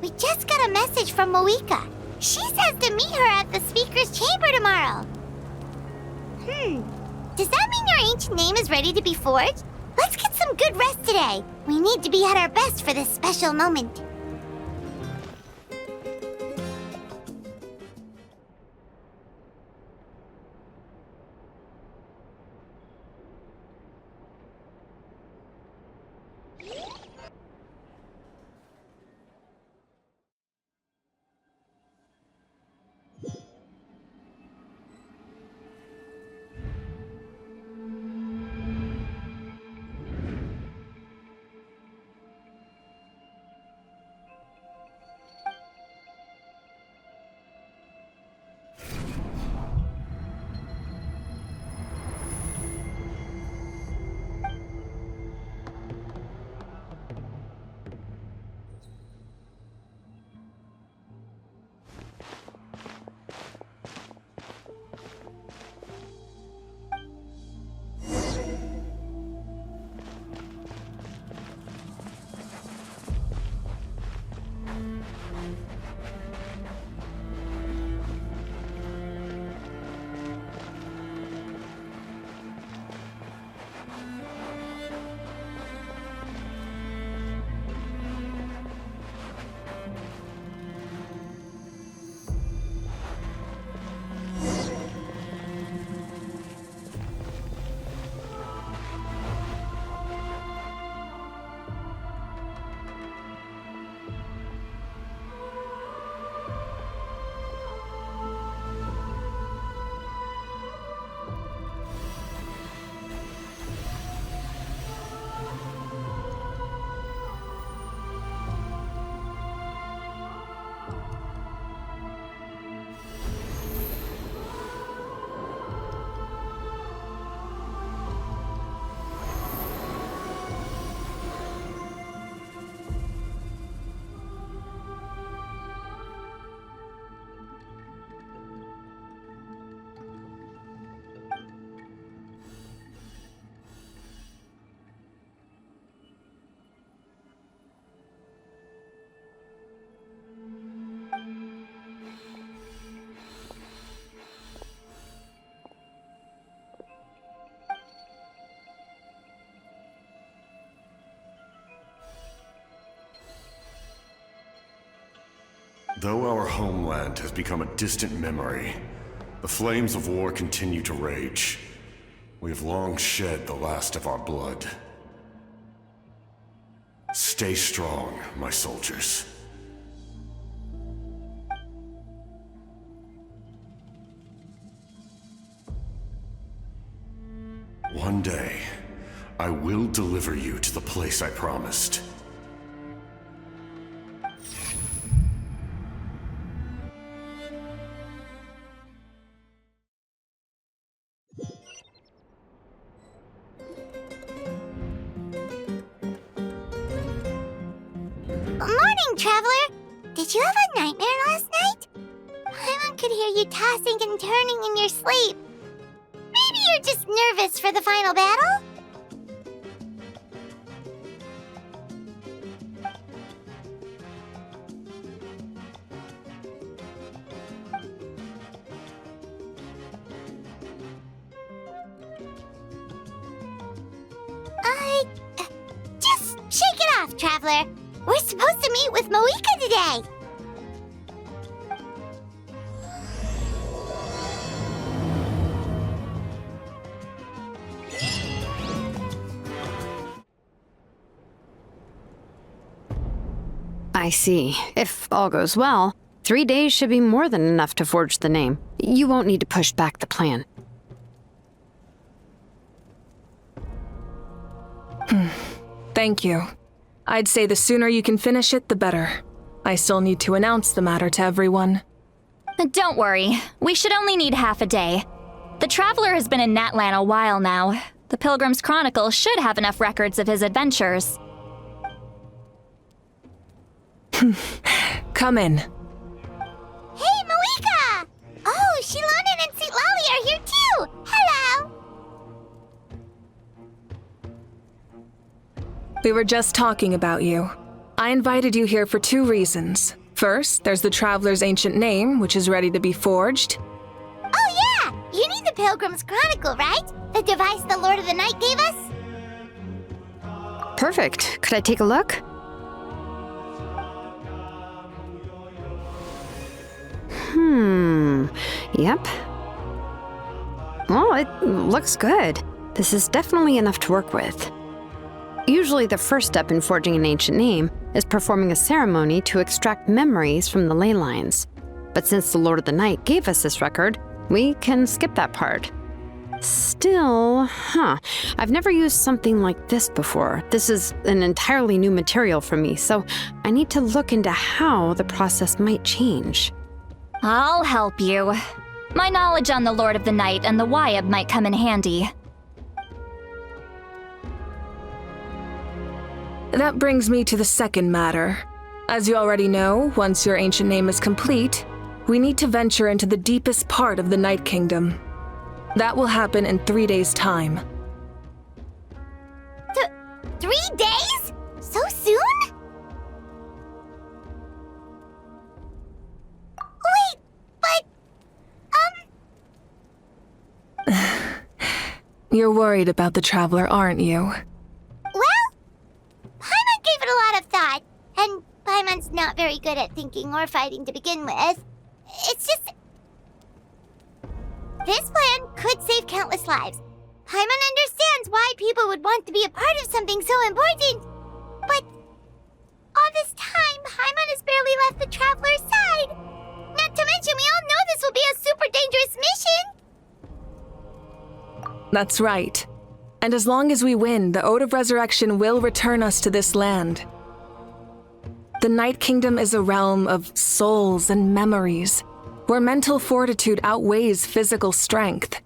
We just got a message from Moika. She says to meet her at the speaker's chamber tomorrow. Does that mean your ancient name is ready to be forged? Let's get some good rest today. We need to be at our best for this special moment. Though our homeland has become a distant memory, the flames of war continue to rage. We have long shed the last of our blood. Stay strong, my soldiers. One day, I will deliver you to the place I promised. Morning, Traveler! Did you have a nightmare last night? Paimon could hear you tossing and turning in your sleep. Maybe you're just nervous for the final battle? Just shake it off, Traveler. We're supposed to meet with Moika today. I see. If all goes well, 3 days should be more than enough to forge the name. You won't need to push back the plan. Thank you. I'd say the sooner you can finish it, the better. I still need to announce the matter to everyone. Don't worry. We should only need half a day. The Traveler has been in Natlan a while now. The Pilgrim's Chronicle should have enough records of his adventures. Come in. Hey, Moika! Oh, Shilonen and St. Lolly are here too! Hello! We were just talking about you. I invited you here for 2 reasons. First, there's the Traveler's ancient name, which is ready to be forged. Oh yeah! You need the Pilgrim's Chronicle, right? The device the Lord of the Night gave us? Perfect. Could I take a look? Yep. Well, it looks good. This is definitely enough to work with. Usually the first step in forging an ancient name is performing a ceremony to extract memories from the ley lines. But since the Lord of the Night gave us this record, we can skip that part. Still, I've never used something like this before. This is an entirely new material for me, so I need to look into how the process might change. I'll help you. My knowledge on the Lord of the Night and the Wyab might come in handy. That brings me to the second matter. As you already know, once your ancient name is complete, we need to venture into the deepest part of the Night Kingdom. That will happen in 3 days' time. 3 days? So soon? Wait, but... You're worried about the Traveler, aren't you? Well, Paimon gave it a lot of thought, and Paimon's not very good at thinking or fighting to begin with. It's just... This plan could save countless lives. Paimon understands why people would want to be a part of something so important. But all this time, Paimon has barely left the Traveler's side. Not to mention, we all know this will be a super dangerous mission. That's right. And as long as we win, the Ode of Resurrection will return us to this land. The Night Kingdom is a realm of souls and memories, where mental fortitude outweighs physical strength.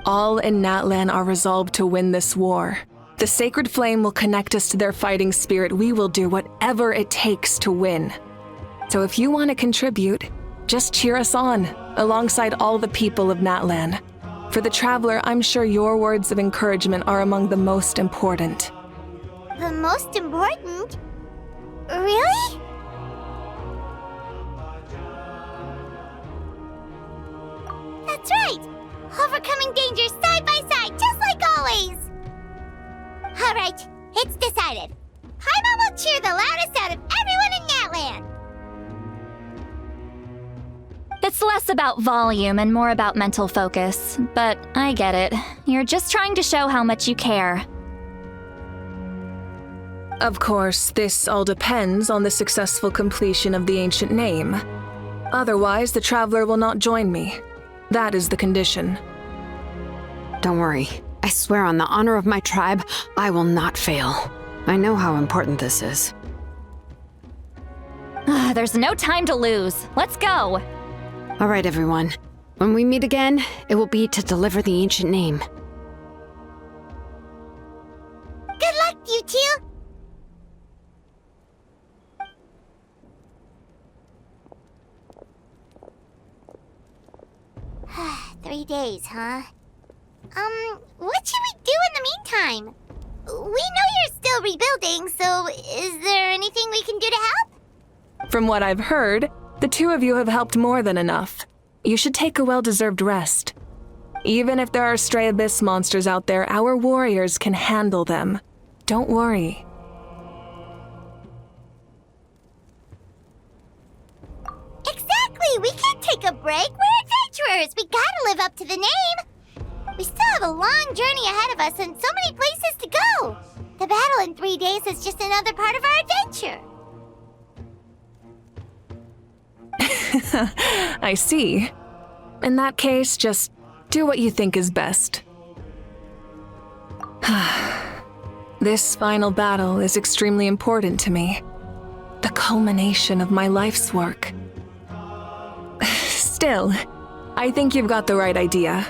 All in Natlan are resolved to win this war. The sacred flame will connect us to their fighting spirit. We will do whatever it takes to win. So if you want to contribute, just cheer us on, alongside all the people of Natlan. For the Traveler, I'm sure your words of encouragement are among the most important. The most important? Really? That's right! Overcoming dangers side by side, just like always! Alright, it's decided. Paimon will cheer the loudest out of everyone in Natlan! It's less about volume and more about mental focus, but I get it. You're just trying to show how much you care. Of course, this all depends on the successful completion of the ancient name. Otherwise, the Traveler will not join me. That is the condition. Don't worry. I swear on the honor of my tribe, I will not fail. I know how important this is. There's no time to lose. Let's go. All right, everyone. When we meet again, it will be to deliver the ancient name. Good luck, you two! 3 days, huh? What should we do in the meantime? We know you're still rebuilding, so is there anything we can do to help? From what I've heard, the 2 of you have helped more than enough. You should take a well-deserved rest. Even if there are stray abyss monsters out there, our warriors can handle them. Don't worry. Exactly! We can't take a break! We're adventurers! We gotta live up to the name! We still have a long journey ahead of us and so many places to go! The battle in 3 days is just another part of our adventure! I see. In that case, just do what you think is best. This final battle is extremely important to me. The culmination of my life's work. Still, I think you've got the right idea.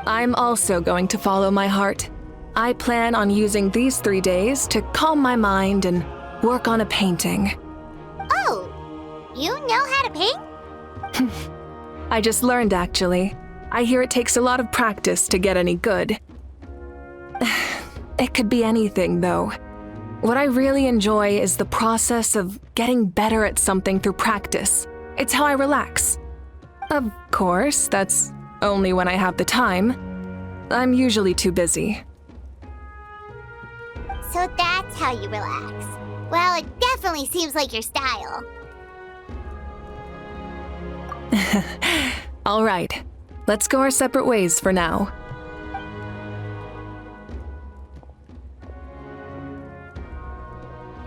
I'm also going to follow my heart. I plan on using these 3 days to calm my mind and work on a painting. Oh, you know how to paint? I just learned, actually. I hear it takes a lot of practice to get any good. It could be anything, though. What I really enjoy is the process of getting better at something through practice. It's how I relax. Of course, that's only when I have the time. I'm usually too busy. So that's how you relax. Well, it definitely seems like your style. All right, let's go our separate ways for now.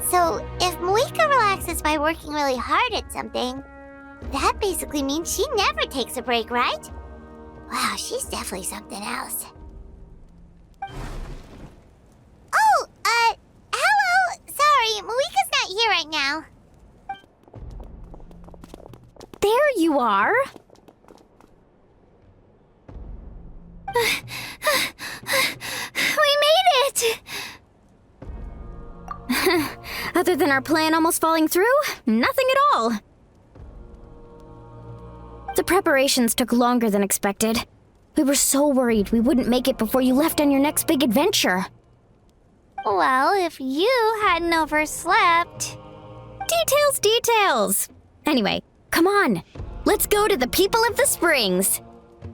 So, if Moika relaxes by working really hard at something, that basically means she never takes a break, right? Wow, she's definitely something else. Oh, hello! Sorry, Moika's not here right now. There you are. We made it! Other than our plan almost falling through, nothing at all. The preparations took longer than expected. We were so worried we wouldn't make it before you left on your next big adventure. Well, if you hadn't overslept... Details! Anyway, come on. Let's go to the people of the springs.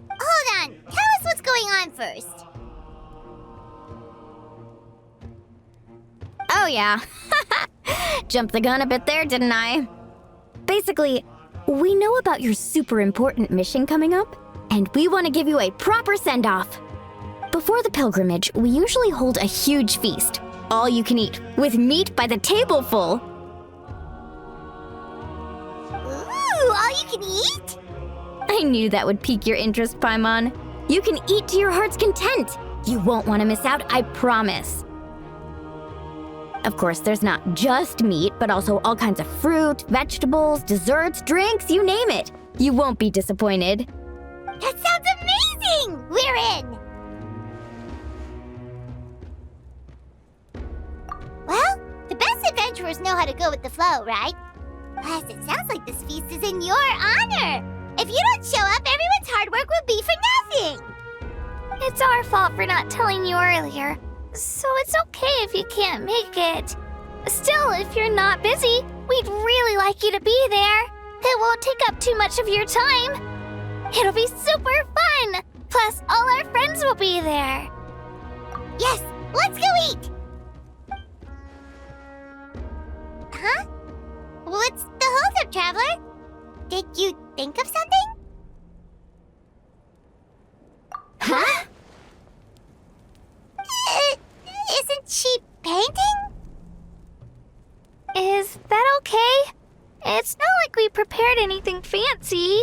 Hold on, tell us what's going on first. Oh yeah. Jumped the gun a bit there, didn't I? Basically, we know about your super important mission coming up, and we want to give you a proper send-off. Before the pilgrimage, we usually hold a huge feast, all you can eat, with meat by the tableful. Ooh, all you can eat? I knew that would pique your interest, Paimon. You can eat to your heart's content. You won't want to miss out, I promise. Of course, there's not just meat, but also all kinds of fruit, vegetables, desserts, drinks, you name it. You won't be disappointed. That sounds amazing! We're in! Well, the best adventurers know how to go with the flow, right? Plus, it sounds like this feast is in your honor. If you don't show up, everyone's hard work will be for nothing. It's our fault for not telling you earlier. So it's okay if you can't make it. Still, if you're not busy, we'd really like you to be there. It won't take up too much of your time. It'll be super fun. Plus, all our friends will be there. Yes, let's go eat. Huh? What's the holdup, Traveler? Did you think of something? Huh? Isn't she painting? Is that okay? It's not like we prepared anything fancy.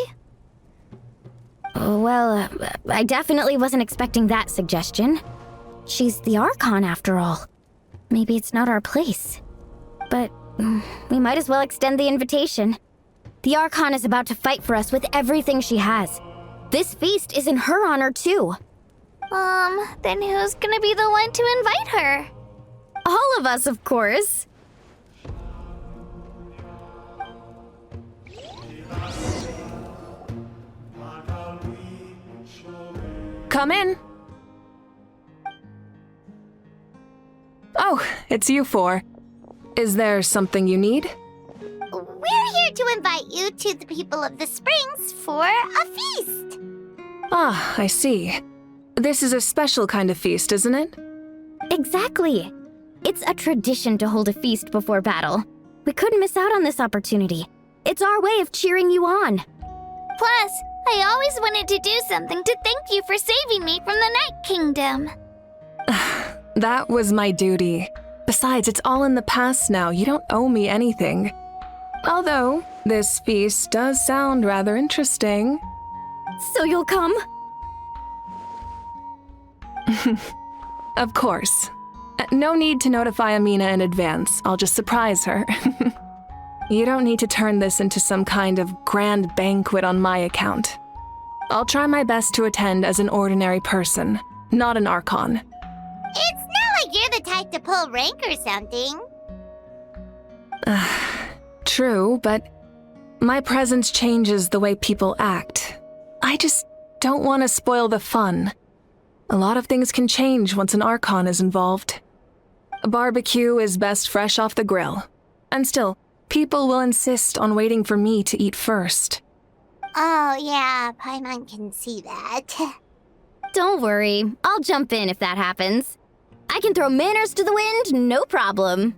Well, I definitely wasn't expecting that suggestion. She's the Archon, after all. Maybe it's not our place. But we might as well extend the invitation. The Archon is about to fight for us with everything she has. This feast is in her honor, too. Then who's gonna be the one to invite her? All of us, of course. Come in. Oh, it's you four. Is there something you need? We're here to invite you to the people of the Springs for a feast. Ah, I see. This is a special kind of feast, isn't it? Exactly. It's a tradition to hold a feast before battle. We couldn't miss out on this opportunity. It's our way of cheering you on. Plus, I always wanted to do something to thank you for saving me from the Night Kingdom. That was my duty. Besides, it's all in the past now. You don't owe me anything. Although, this feast does sound rather interesting. So you'll come? Of course. No need to notify Amina in advance. I'll just surprise her. You don't need to turn this into some kind of grand banquet on my account. I'll try my best to attend as an ordinary person, not an Archon. It's not like you're the type to pull rank or something. True, but my presence changes the way people act. I just don't want to spoil the fun. A lot of things can change once an Archon is involved. A barbecue is best fresh off the grill. And still, people will insist on waiting for me to eat first. Oh, yeah, Paimon can see that. Don't worry, I'll jump in if that happens. I can throw manners to the wind, no problem.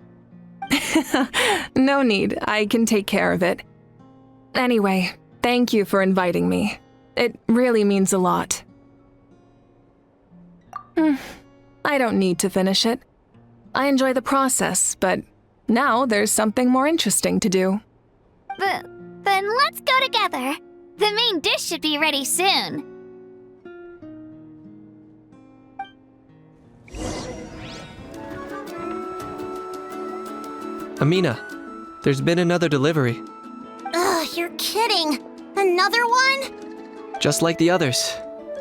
No need, I can take care of it. Anyway, thank you for inviting me. It really means a lot. I don't need to finish it. I enjoy the process, but now there's something more interesting to do. Then let's go together. The main dish should be ready soon. Amina, there's been another delivery. Ugh, you're kidding. Another one? Just like the others.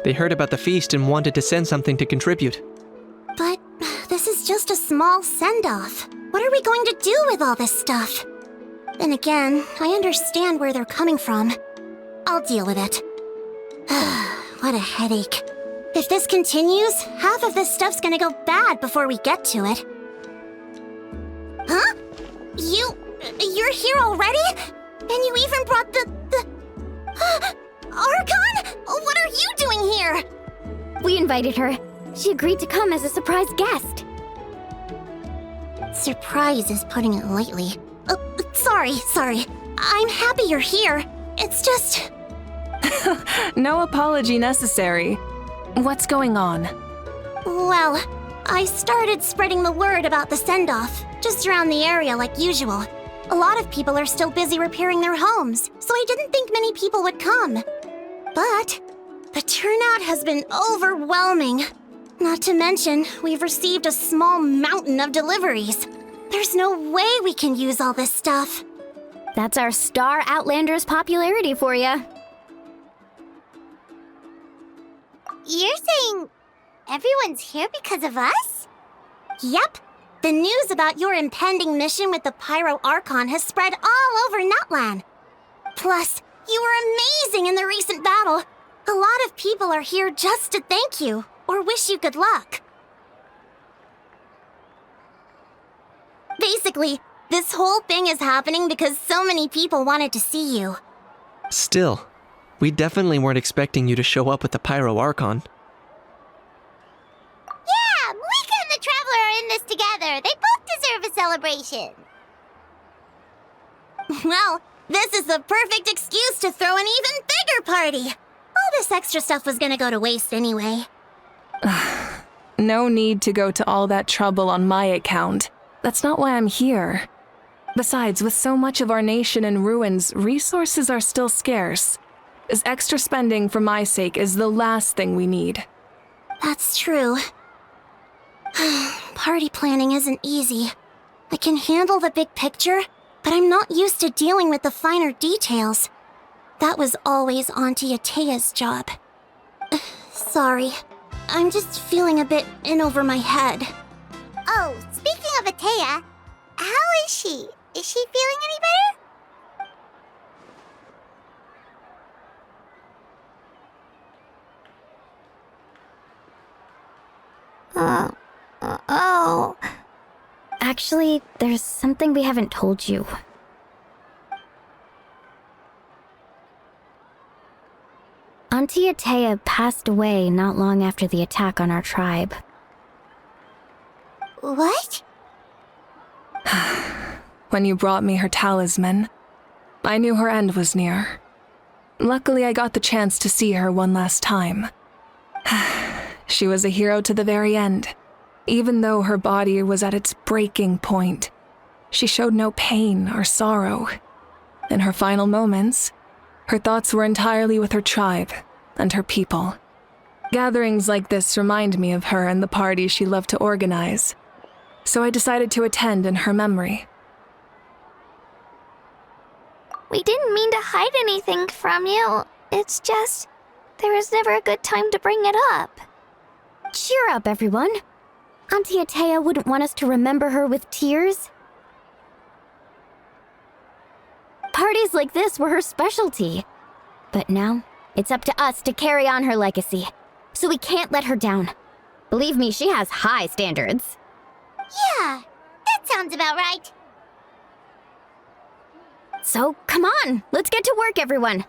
They heard about the feast and wanted to send something to contribute. But this is just a small send-off. What are we going to do with all this stuff? Then again, I understand where they're coming from. I'll deal with it. What a headache. If this continues, half of this stuff's gonna go bad before we get to it. Huh? You're here already? And you even brought the... Archon? What are you doing here? We invited her. She agreed to come as a surprise guest. Surprise is putting it lightly. Sorry. I'm happy you're here. It's just... No apology necessary. What's going on? Well, I started spreading the word about the send-off, just around the area like usual. A lot of people are still busy repairing their homes, so I didn't think many people would come. But the turnout has been overwhelming. Not to mention, we've received a small mountain of deliveries. There's no way we can use all this stuff. That's our Star Outlander's popularity for you. You're saying everyone's here because of us? Yep. The news about your impending mission with the Pyro Archon has spread all over Natlan. Plus, you were amazing in the recent battle. A lot of people are here just to thank you, or wish you good luck. Basically, this whole thing is happening because so many people wanted to see you. Still, we definitely weren't expecting you to show up with the Pyro Archon. Yeah, Malika and the Traveler are in this together. They both deserve a celebration. Well, this is the perfect excuse to throw an even bigger party. All this extra stuff was gonna go to waste anyway. No need to go to all that trouble on my account. That's not why I'm here. Besides, with so much of our nation in ruins, resources are still scarce. This extra spending for my sake is the last thing we need. That's true. Party planning isn't easy. I can handle the big picture, but I'm not used to dealing with the finer details. That was always Auntie Atea's job. Sorry. I'm just feeling a bit in over my head. Oh, speaking of Atea, how is she? Is she feeling any better? Oh. Actually, there's something we haven't told you. Auntie Atea passed away not long after the attack on our tribe. What? When you brought me her talisman, I knew her end was near. Luckily, I got the chance to see her one last time. She was a hero to the very end. Even though her body was at its breaking point, she showed no pain or sorrow. In her final moments, her thoughts were entirely with her tribe and her people. Gatherings like this remind me of her and the parties she loved to organize, so I decided to attend in her memory. We didn't mean to hide anything from you. It's just, there was never a good time to bring it up. Cheer up, everyone. Auntie Atea wouldn't want us to remember her with tears. Parties like this were her specialty. But now, it's up to us to carry on her legacy. So we can't let her down. Believe me, she has high standards. Yeah, that sounds about right. So, come on, let's get to work, everyone.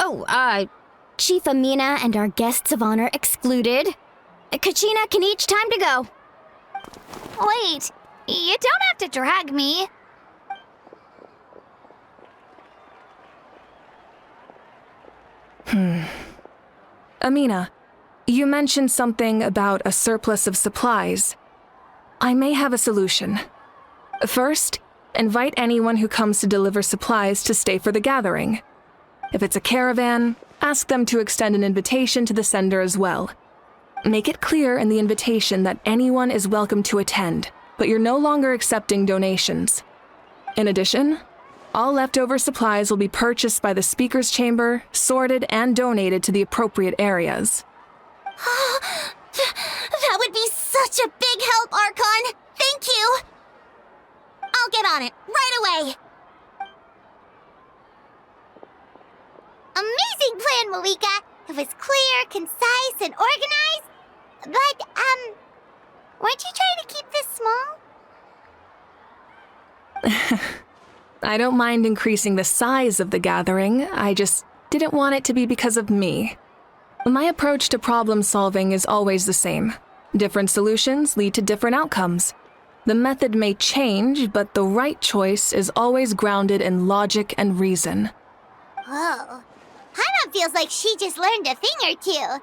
Oh, Chief Amina and our guests of honor excluded. Kachina can each time to go. Wait, you don't have to drag me. Amina, you mentioned something about a surplus of supplies. I may have a solution. First, invite anyone who comes to deliver supplies to stay for the gathering. If it's a caravan, ask them to extend an invitation to the sender as well. Make it clear in the invitation that anyone is welcome to attend, but you're no longer accepting donations. In addition, all leftover supplies will be purchased by the speaker's chamber, sorted, and donated to the appropriate areas. That would be such a big help, Archon. Thank you. I'll get on it right away. Amazing plan, Malika. It was clear, concise, and organized. But, weren't you trying to keep this small? I don't mind increasing the size of the gathering, I just didn't want it to be because of me. My approach to problem solving is always the same. Different solutions lead to different outcomes. The method may change, but the right choice is always grounded in logic and reason. Whoa. Paimon feels like she just learned a thing or two.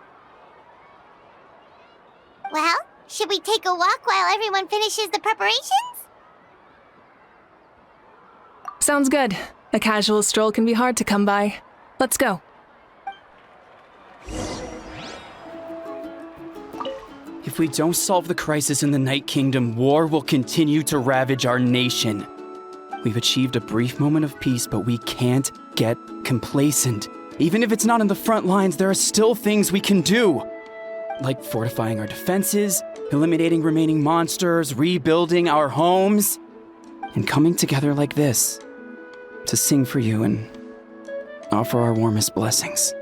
Well, should we take a walk while everyone finishes the preparations? Sounds good. A casual stroll can be hard to come by. Let's go. If we don't solve the crisis in the Night Kingdom, war will continue to ravage our nation. We've achieved a brief moment of peace, but we can't get complacent. Even if it's not in the front lines, there are still things we can do. Like fortifying our defenses, eliminating remaining monsters, rebuilding our homes, and coming together like this to sing for you and offer our warmest blessings.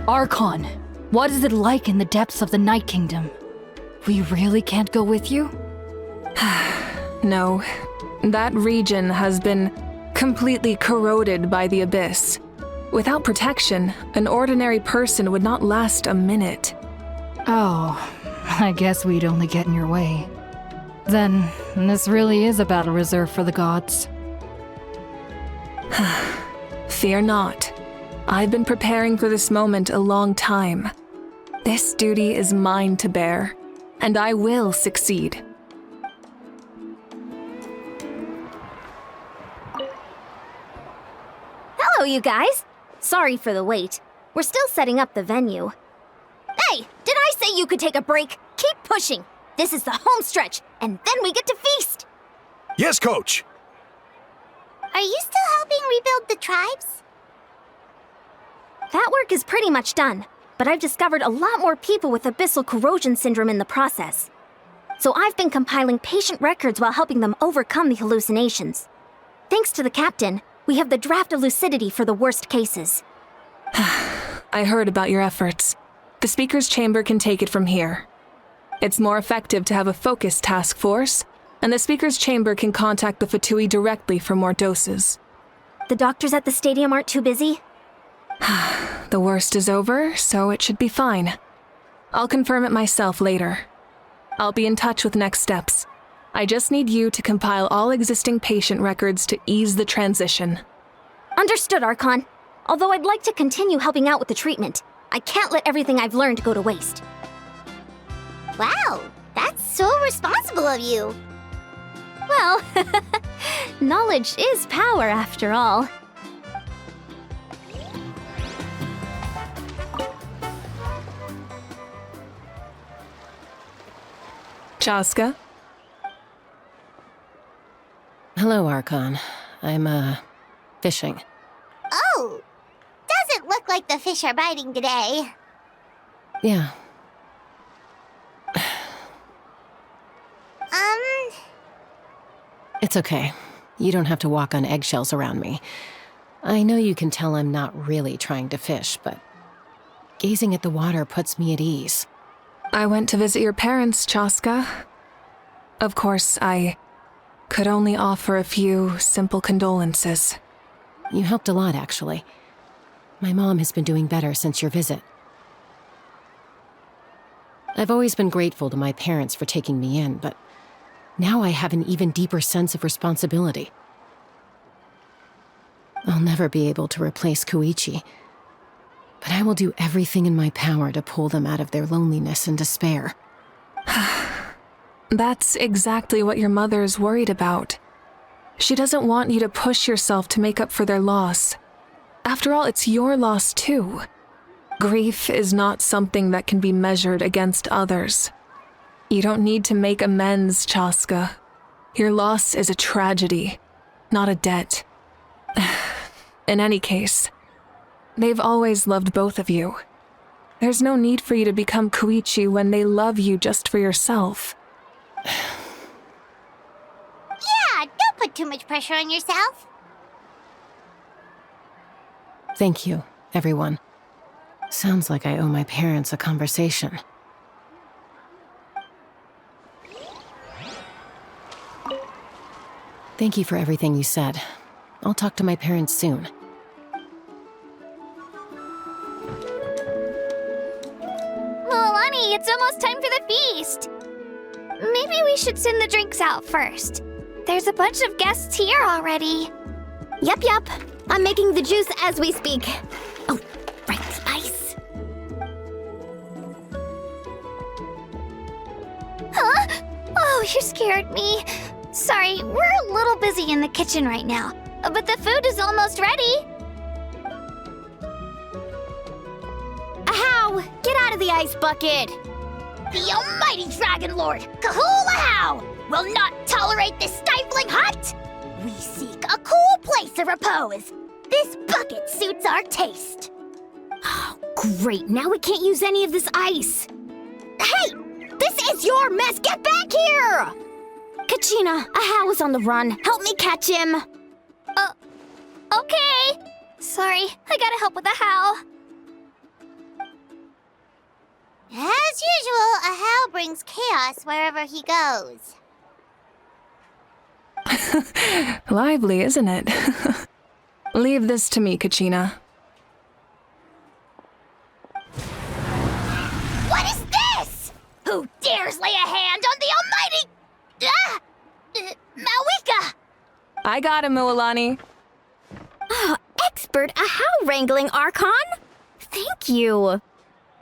Archon, what is it like in the depths of the Night Kingdom? We really can't go with you? No. That region has been completely corroded by the abyss. Without protection, an ordinary person would not last a minute. Oh, I guess we'd only get in your way. Then, this really is a battle reserved for the gods. Fear not. I've been preparing for this moment a long time. This duty is mine to bear, and I will succeed. Hello, you guys. Sorry for the wait. We're still setting up the venue. Hey, did I say you could take a break? Keep pushing. This is the home stretch, and then we get to feast. Yes, Coach. Are you still helping rebuild the tribes? That work is pretty much done, but I've discovered a lot more people with abyssal corrosion syndrome in the process. So I've been compiling patient records while helping them overcome the hallucinations. Thanks to the captain, we have the draft of lucidity for the worst cases. I heard about your efforts. The speaker's chamber can take it from here. It's more effective to have a focused task force, and the speaker's chamber can contact the Fatui directly for more doses. The doctors at the stadium aren't too busy? The worst is over, so it should be fine. I'll confirm it myself later. I'll be in touch with next steps. I just need you to compile all existing patient records to ease the transition. Understood, Archon. Although I'd like to continue helping out with the treatment, I can't let everything I've learned go to waste. Wow, that's so responsible of you. Well, knowledge is power after all. Chaska? Hello, Archon. I'm, fishing. Oh, doesn't look like the fish are biting today. Yeah. It's okay. You don't have to walk on eggshells around me. I know you can tell I'm not really trying to fish, but Gazing at the water puts me at ease. I went to visit your parents, Chaska. Of course, I could only offer a few simple condolences. You helped a lot, actually. My mom has been doing better since your visit. I've always been grateful to my parents for taking me in, but now I have an even deeper sense of responsibility. I'll never be able to replace Koichi, but I will do everything in my power to pull them out of their loneliness and despair. That's exactly what your mother's worried about. She doesn't want you to push yourself to make up for their loss. After all, it's your loss too. Grief is not something that can be measured against others. You don't need to make amends, Chaska. Your loss is a tragedy, not a debt. In any case, they've always loved both of you. There's no need for you to become Koichi when they love you just for yourself. Yeah, don't put too much pressure on yourself. Thank you, everyone. Sounds like I owe my parents a conversation. Thank you for everything you said. I'll talk to my parents soon. Milani, it's almost time for the feast. Maybe we should send the drinks out first. There's a bunch of guests here already. Yup. I'm making the juice as we speak. Oh, right, spice. Huh? Oh, you scared me. Sorry, we're a little busy in the kitchen right now, but the food is almost ready. Ahow! Get out of the ice bucket! The almighty Dragon Lord, Kahul will not tolerate this stifling hot. We seek a cool place of repose. This bucket suits our taste. Oh, great. Now we can't use any of this ice. Hey! This is your mess! Get back here! Kachina, Ahow is on the run. Help me catch him. Okay. Sorry, I gotta help with Ahow. As usual, Ahow brings chaos wherever he goes. Lively, isn't it? Leave this to me, Kachina. What is this? Who dares lay a hand on the almighty... Malika! I got him, Mualani. Expert Ahow wrangling, Archon? Thank you.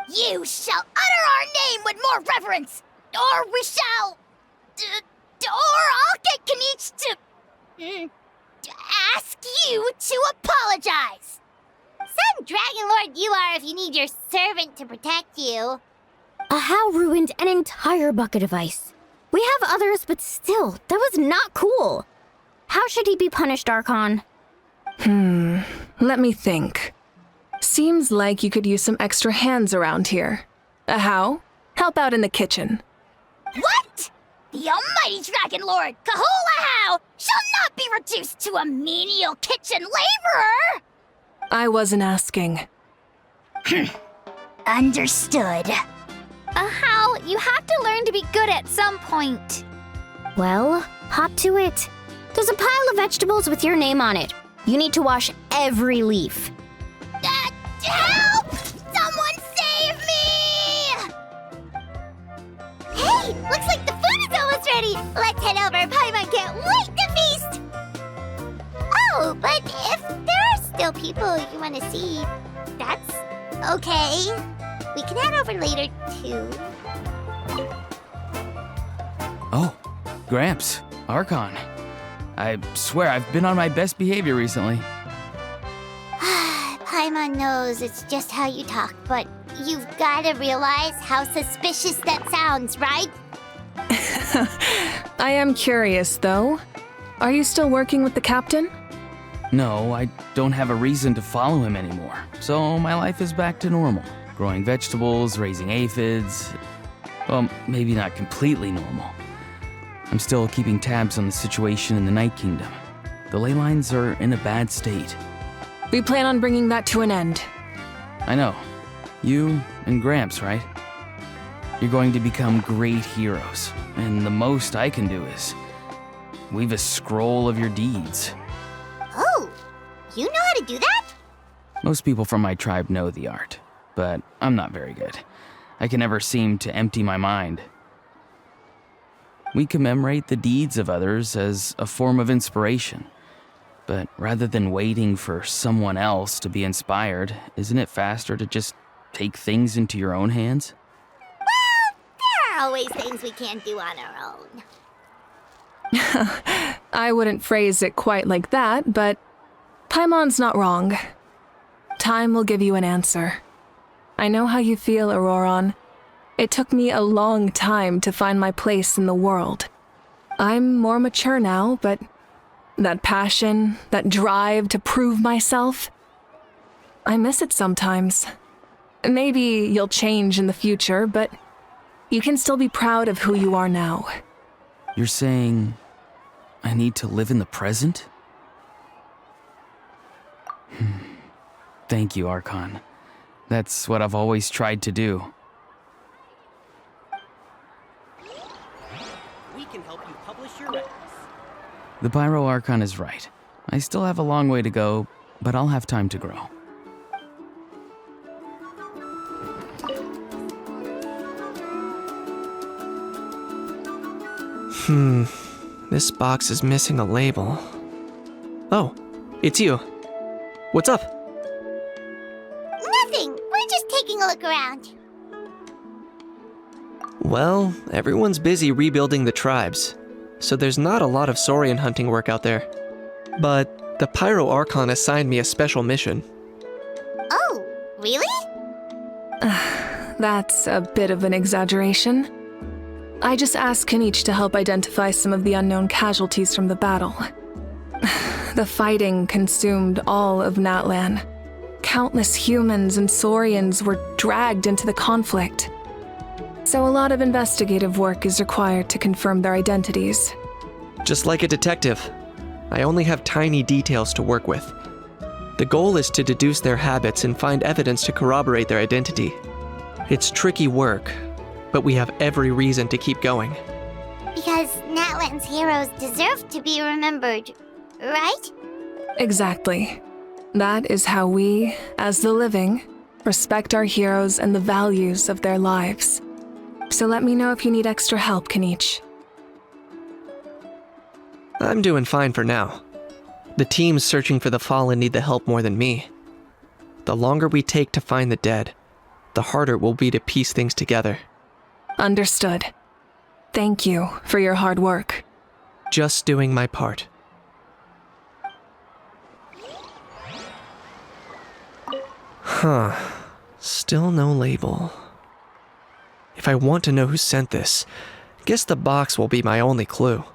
You shall utter our name with more reverence, or we shall... or I'll get Kanich to ask you to apologize. Some Dragon Lord you are if you need your servant to protect you. Ahow ruined an entire bucket of ice. We have others, but still, that was not cool. How should he be punished, Archon? Let me think. Seems like you could use some extra hands around here. Ahow, help out in the kitchen. What? The almighty Dragon Lord, Kahul Ahow, shall not be reduced to a menial kitchen laborer! I wasn't asking. Understood. Ahow, you have to learn to be good at some point. Well, hop to it. There's a pile of vegetables with your name on it. You need to wash every leaf. Help! Someone save me! Hey, looks like the food is almost ready. Let's head over. Paimon can't wait to feast. Oh, but if there are still people you want to see, that's okay. We can head over later, too. Oh, Gramps, Archon. I swear I've been on my best behavior recently. Paimon knows it's just how you talk, but you've gotta realize how suspicious that sounds, right? I am curious, though. Are you still working with the captain? No, I don't have a reason to follow him anymore, so my life is back to normal. Growing vegetables, raising aphids. Well, maybe not completely normal. I'm still keeping tabs on the situation in the Night Kingdom. The ley lines are in a bad state. We plan on bringing that to an end. I know. You and Gramps, right? You're going to become great heroes, and the most I can do is weave a scroll of your deeds. Oh, you know how to do that? Most people from my tribe know the art, but I'm not very good. I can never seem to empty my mind. We commemorate the deeds of others as a form of inspiration. But rather than waiting for someone else to be inspired, isn't it faster to just take things into your own hands? Well, there are always things we can't do on our own. I wouldn't phrase it quite like that, but Paimon's not wrong. Time will give you an answer. I know how you feel, Auroron. It took me a long time to find my place in the world. I'm more mature now, but that passion, that drive to prove myself, I miss it sometimes. Maybe you'll change in the future, but you can still be proud of who you are now. You're saying I need to live in the present? Thank you, Archon. That's what I've always tried to do. We can help you publish your records. The Pyro Archon is right. I still have a long way to go, but I'll have time to grow. This box is missing a label. Oh, it's you. What's up? Nothing. We're just taking a look around. Well, everyone's busy rebuilding the tribes, so there's not a lot of saurian hunting work out there. But the Pyro Archon assigned me a special mission. Oh, really? That's a bit of an exaggeration. I just asked Kinich to help identify some of the unknown casualties from the battle. The fighting consumed all of Natlan. Countless humans and saurians were dragged into the conflict. So a lot of investigative work is required to confirm their identities. Just like a detective, I only have tiny details to work with. The goal is to deduce their habits and find evidence to corroborate their identity. It's tricky work, but we have every reason to keep going. Because Natlan's heroes deserve to be remembered, right? Exactly. That is how we, as the living, respect our heroes and the values of their lives. So let me know if you need extra help, Kinich. I'm doing fine for now. The teams searching for the fallen need the help more than me. The longer we take to find the dead, the harder it will be to piece things together. Understood. Thank you for your hard work. Just doing my part. Huh. Still no label. If I want to know who sent this, guess the box will be my only clue.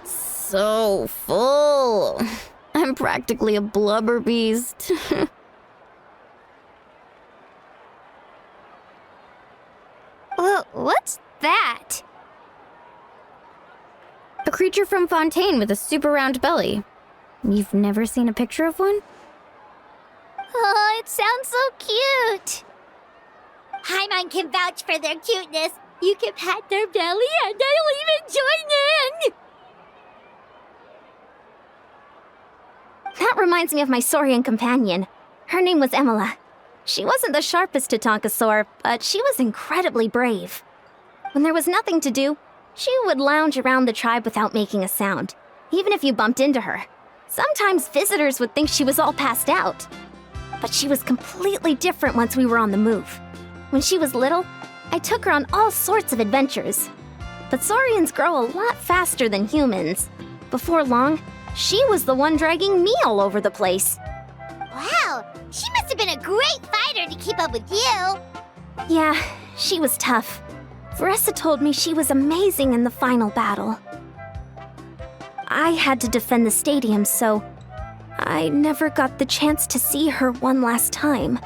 So full. I'm practically a blubber beast. What's that? A creature from Fontaine with a super round belly. You've never seen a picture of one? Oh, it sounds so cute. Paimon can vouch for their cuteness. You can pat their belly and I'll even join in. That reminds me of my saurian companion. Her name was Emila. She wasn't the sharpest Tatankasaur, but she was incredibly brave. When there was nothing to do, she would lounge around the tribe without making a sound, even if you bumped into her. Sometimes visitors would think she was all passed out. But she was completely different once we were on the move. When she was little, I took her on all sorts of adventures. But saurians grow a lot faster than humans. Before long, she was the one dragging me all over the place. Wow, she must have been a great fighter to keep up with you. Yeah, she was tough. Veressa told me she was amazing in the final battle. I had to defend the stadium, so I never got the chance to see her one last time.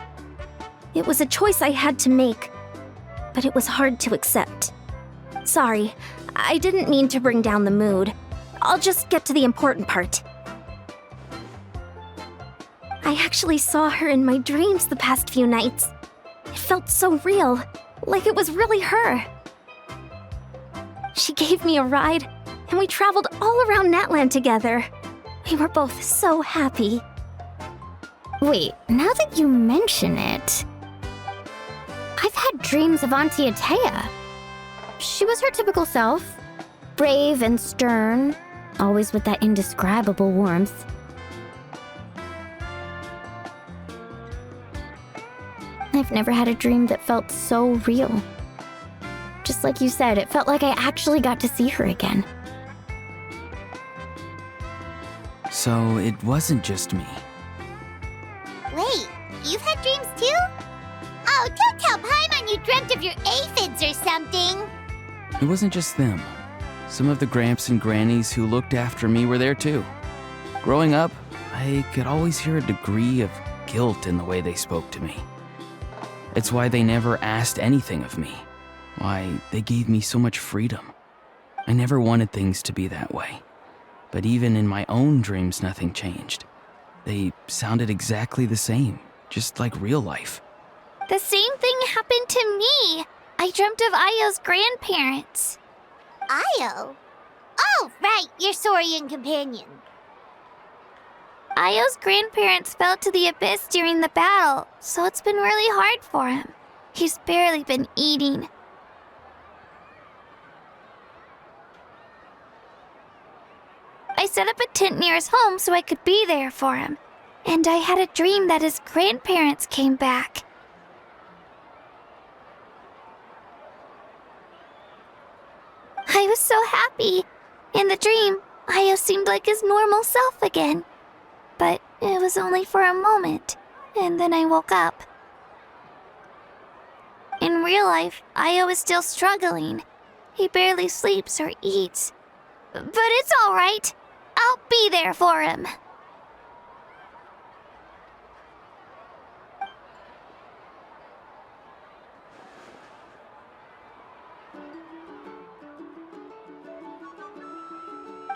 It was a choice I had to make, but it was hard to accept. Sorry, I didn't mean to bring down the mood. I'll just get to the important part. I actually saw her in my dreams the past few nights. It felt so real, like it was really her. She gave me a ride, and we traveled all around Natlan together. We were both so happy. Wait, now that you mention it, I've had dreams of Auntie Atea. She was her typical self, brave and stern, always with that indescribable warmth. I've never had a dream that felt so real. Just like you said, it felt like I actually got to see her again. So it wasn't just me. Wait, you've had dreams too? Oh, don't tell Paimon you dreamt of your aphids or something. It wasn't just them. Some of the Gramps and Grannies who looked after me were there too. Growing up, I could always hear a degree of guilt in the way they spoke to me. It's why they never asked anything of me. Why they gave me so much freedom. I never wanted things to be that way. But even in my own dreams, nothing changed. They sounded exactly the same, just like real life. The same thing happened to me. I dreamt of Io's grandparents. Io? Oh, right, your Saurian companion. Io's grandparents fell to the abyss during the battle, so it's been really hard for him. He's barely been eating. I set up a tent near his home so I could be there for him. And I had a dream that his grandparents came back. I was so happy. In the dream, Io seemed like his normal self again. But it was only for a moment, and then I woke up. In real life, Io is still struggling. He barely sleeps or eats. But it's all right. I'll be there for him.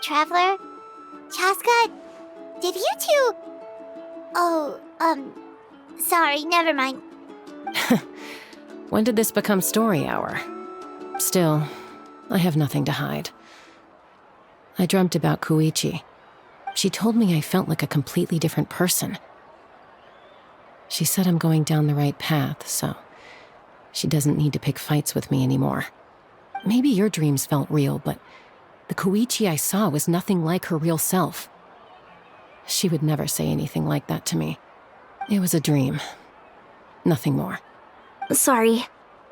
Traveler? Chaska? Did you two... Oh, sorry, never mind. When did this become story hour? Still, I have nothing to hide. I dreamt about Koichi. She told me I felt like a completely different person. She said I'm going down the right path, so she doesn't need to pick fights with me anymore. Maybe your dreams felt real, but the Koichi I saw was nothing like her real self. She would never say anything like that to me. It was a dream. Nothing more. Sorry,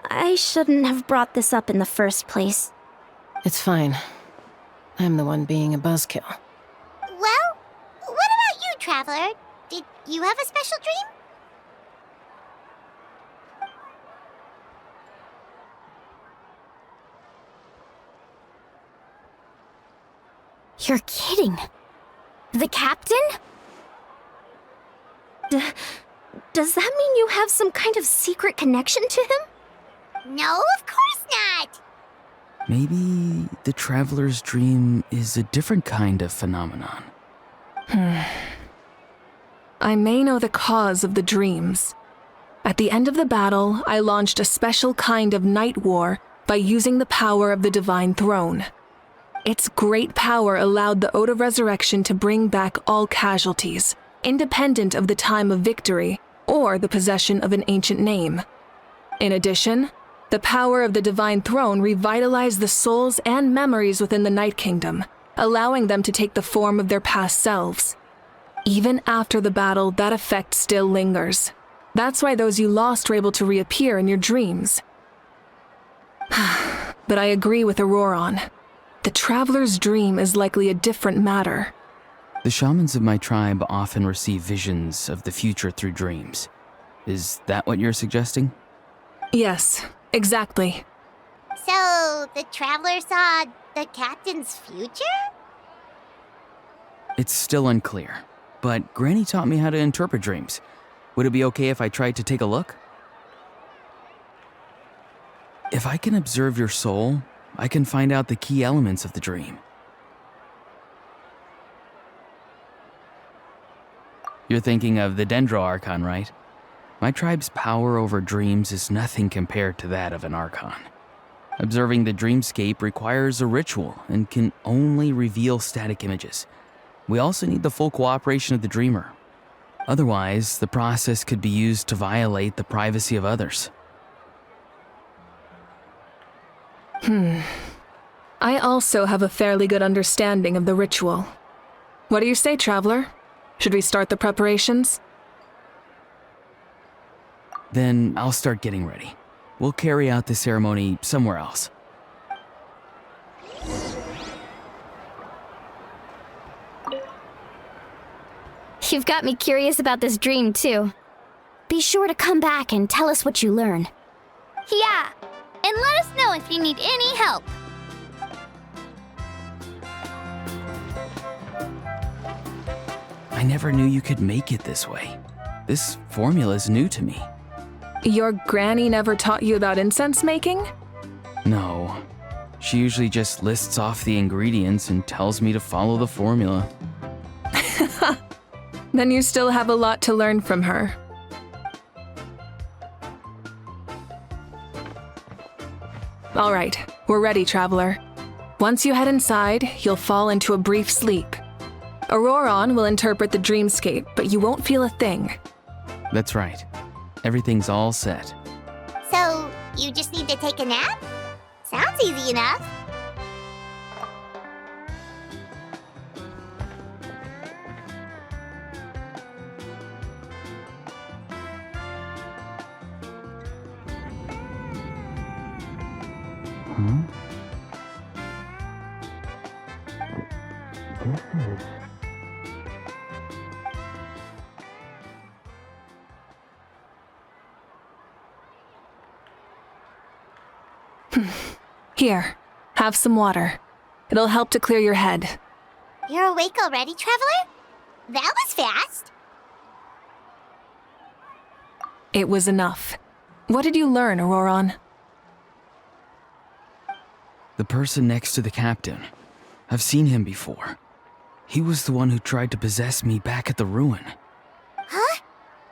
I shouldn't have brought this up in the first place. It's fine. I'm the one being a buzzkill. Well, what about you, Traveler? Did you have a special dream? You're kidding. The captain? Does that mean you have some kind of secret connection to him? No, of course not. Maybe the traveler's dream is a different kind of phenomenon. I may know the cause of the dreams. At the end of the battle, I launched a special kind of night war by using the power of the Divine Throne. Its great power allowed the Ode of Resurrection to bring back all casualties, independent of the time of victory or the possession of an ancient name. In addition, the power of the Divine Throne revitalized the souls and memories within the Night Kingdom, allowing them to take the form of their past selves. Even after the battle, that effect still lingers. That's why those you lost were able to reappear in your dreams. But I agree with Auroron. The traveler's dream is likely a different matter. The shamans of my tribe often receive visions of the future through dreams. Is that what you're suggesting? Yes, exactly. So, the Traveler saw the captain's future? It's still unclear, but Granny taught me how to interpret dreams. Would it be okay if I tried to take a look? If I can observe your soul, I can find out the key elements of the dream. You're thinking of the Dendro Archon, right? My tribe's power over dreams is nothing compared to that of an Archon. Observing the dreamscape requires a ritual and can only reveal static images. We also need the full cooperation of the dreamer. Otherwise, the process could be used to violate the privacy of others. I also have a fairly good understanding of the ritual. What do you say, Traveler? Should we start the preparations? Then I'll start getting ready. We'll carry out the ceremony somewhere else. You've got me curious about this dream, too. Be sure to come back and tell us what you learn. Yeah, and let us know if you need any help. I never knew you could make it this way. This formula is new to me. Your granny never taught you about incense making? No. She usually just lists off the ingredients and tells me to follow the formula. Then you still have a lot to learn from her. All right, we're ready, Traveler. Once you head inside, you'll fall into a brief sleep. Auroron will interpret the dreamscape, but you won't feel a thing. That's right. Everything's all set. So, you just need to take a nap? Sounds easy enough. Here, have some water. It'll help to clear your head. You're awake already, Traveler? That was fast. It was enough. What did you learn, Auroron? The person next to the captain. I've seen him before. He was the one who tried to possess me back at the ruin. Huh?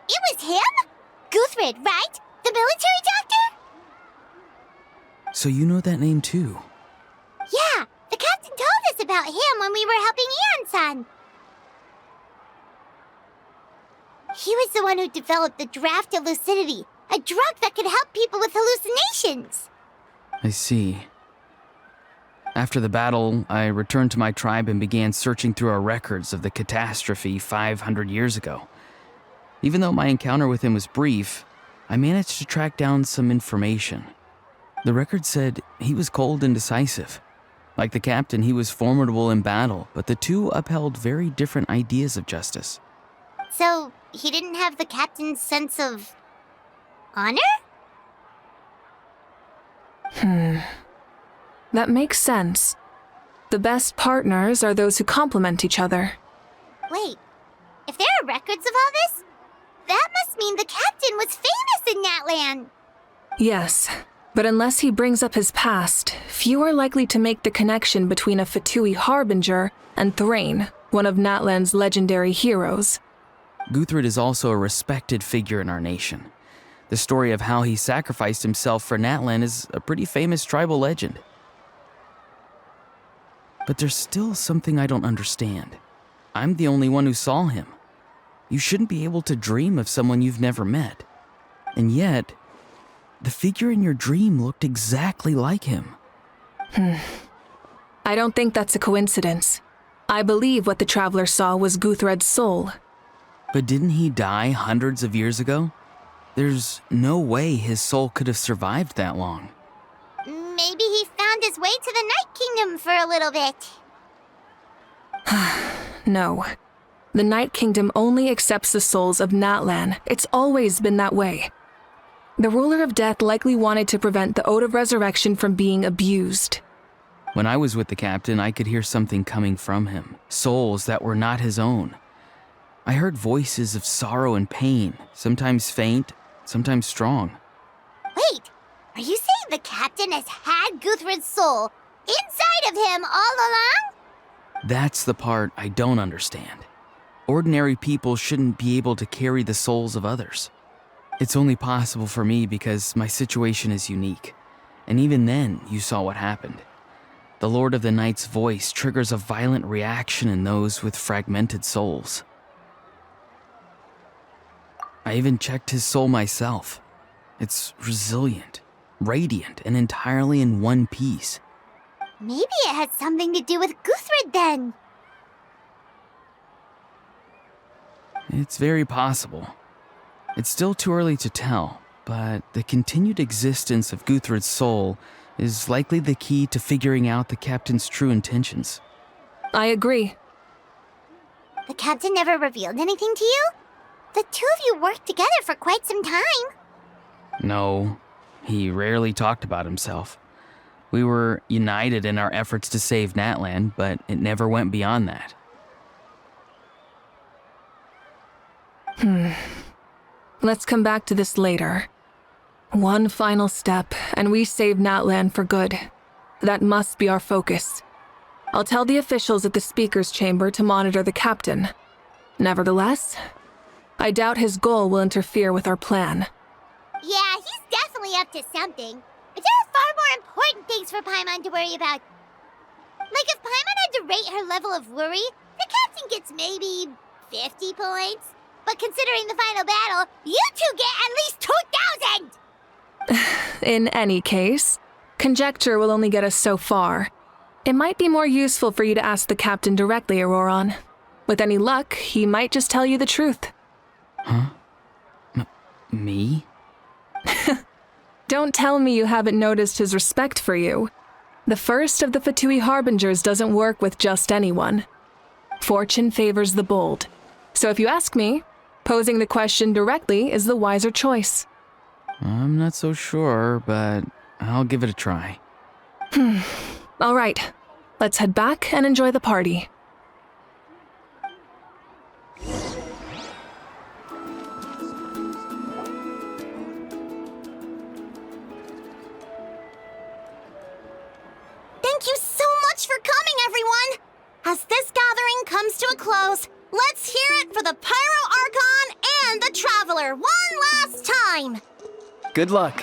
It was him? Guthred, right? The military doctor? So you know that name too? Yeah, the captain told us about him when we were helping Ian-san. He was the one who developed the draft of lucidity, a drug that could help people with hallucinations. I see. After the battle, I returned to my tribe and began searching through our records of the catastrophe 500 years ago. Even though my encounter with him was brief, I managed to track down some information. The record said he was cold and decisive. Like the captain, he was formidable in battle, but the two upheld very different ideas of justice. So, he didn't have the captain's sense of honor? That makes sense. The best partners are those who complement each other. Wait, if there are records of all this, that must mean the captain was famous in Natlan. Yes, but unless he brings up his past, few are likely to make the connection between a Fatui harbinger and Thrain, one of Natlan's legendary heroes. Guthred is also a respected figure in our nation. The story of how he sacrificed himself for Natlan is a pretty famous tribal legend. But there's still something I don't understand. I'm the only one who saw him. You shouldn't be able to dream of someone you've never met. And yet, the figure in your dream looked exactly like him. I don't think that's a coincidence. I believe what the Traveler saw was Guthred's soul. But didn't he die hundreds of years ago? There's no way his soul could have survived that long. Maybe he found his way to the Night Kingdom for a little bit. No. The Night Kingdom only accepts the souls of Natlan. It's always been that way. The Ruler of Death likely wanted to prevent the Ode of Resurrection from being abused. When I was with the captain, I could hear something coming from him. Souls that were not his own. I heard voices of sorrow and pain, sometimes faint, sometimes strong. Wait, are you saying the captain has had Guthred's soul inside of him all along? That's the part I don't understand. Ordinary people shouldn't be able to carry the souls of others. It's only possible for me because my situation is unique. And even then, you saw what happened. The Lord of the Night's voice triggers a violent reaction in those with fragmented souls. I even checked his soul myself. It's resilient, radiant, and entirely in one piece. Maybe it had something to do with Guthred then. It's very possible. It's still too early to tell, but the continued existence of Guthred's soul is likely the key to figuring out the captain's true intentions. I agree. The captain never revealed anything to you? The two of you worked together for quite some time. No, he rarely talked about himself. We were united in our efforts to save Natlan, but it never went beyond that. Let's come back to this later. One final step, and we save Natlan for good. That must be our focus. I'll tell the officials at the speaker's chamber to monitor the captain. Nevertheless, I doubt his goal will interfere with our plan. Yeah, he's definitely up to something. But there are far more important things for Paimon to worry about. Like if Paimon had to rate her level of worry, the captain gets maybe 50 points. But considering the final battle, you two get at least 2,000! In any case, conjecture will only get us so far. It might be more useful for you to ask the captain directly, Auroron. With any luck, he might just tell you the truth. Huh? Me? Don't tell me you haven't noticed his respect for you. The first of the Fatui Harbingers doesn't work with just anyone. Fortune favors the bold. So if you ask me, posing the question directly is the wiser choice. I'm not so sure, but I'll give it a try. All right, let's head back and enjoy the party. Thank you so much for coming, everyone! As this gathering comes to a close, let's hear it for the Pyro Archon and the Traveler one last time! Good luck.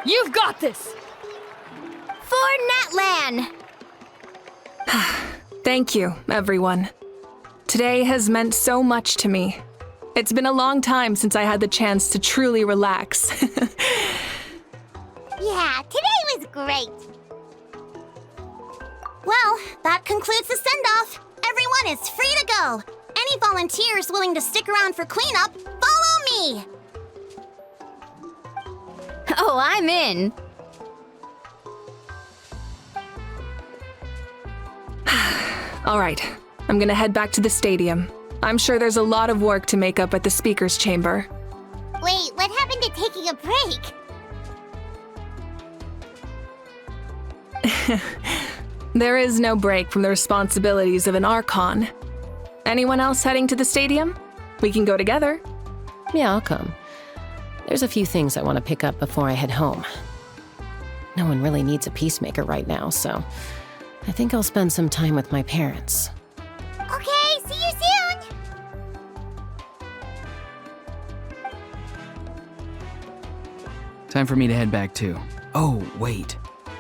You've got this! For Natlan! Thank you, everyone. Today has meant so much to me. It's been a long time since I had the chance to truly relax. Yeah, today was great. Well, that concludes the send-off. Everyone is free to go. Any volunteers willing to stick around for cleanup, follow me! Oh, I'm in. All right, I'm gonna head back to the stadium. I'm sure there's a lot of work to make up at the speaker's chamber. Wait, what happened to taking a break? There is no break from the responsibilities of an Archon. Anyone else heading to the stadium? We can go together. Yeah, I'll come. There's a few things I want to pick up before I head home. No one really needs a peacemaker right now, so I think I'll spend some time with my parents. Okay, see you soon! Time for me to head back too. Oh, wait.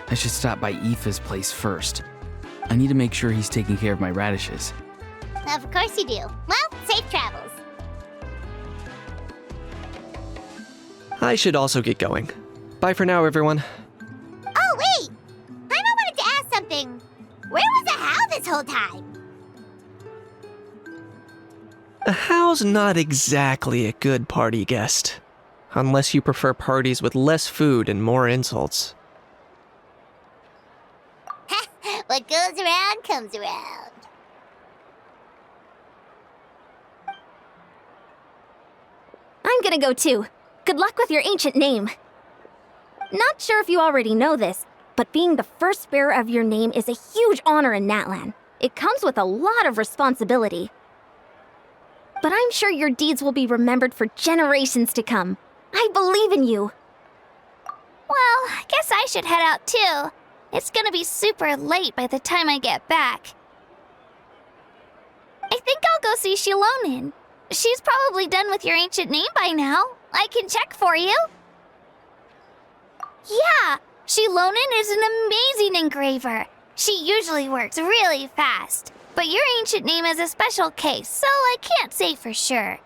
I should stop by Aoife's place first. I need to make sure he's taking care of my radishes. Of course you do. Well, safe travels. I should also get going. Bye for now, everyone. Oh, wait! Paimon wanted to ask something. Where was the How this whole time? A How's not exactly a good party guest. Unless you prefer parties with less food and more insults. What goes around comes around. I'm gonna go too. Good luck with your ancient name. Not sure if you already know this, but being the first bearer of your name is a huge honor in Natlan. It comes with a lot of responsibility. But I'm sure your deeds will be remembered for generations to come. I believe in you. Well, I guess I should head out too. It's gonna be super late by the time I get back. I think I'll go see Shilonin. She's probably done with your ancient name by now. I can check for you. Yeah, Shilonin is an amazing engraver. She usually works really fast. But your ancient name is a special case, so I can't say for sure.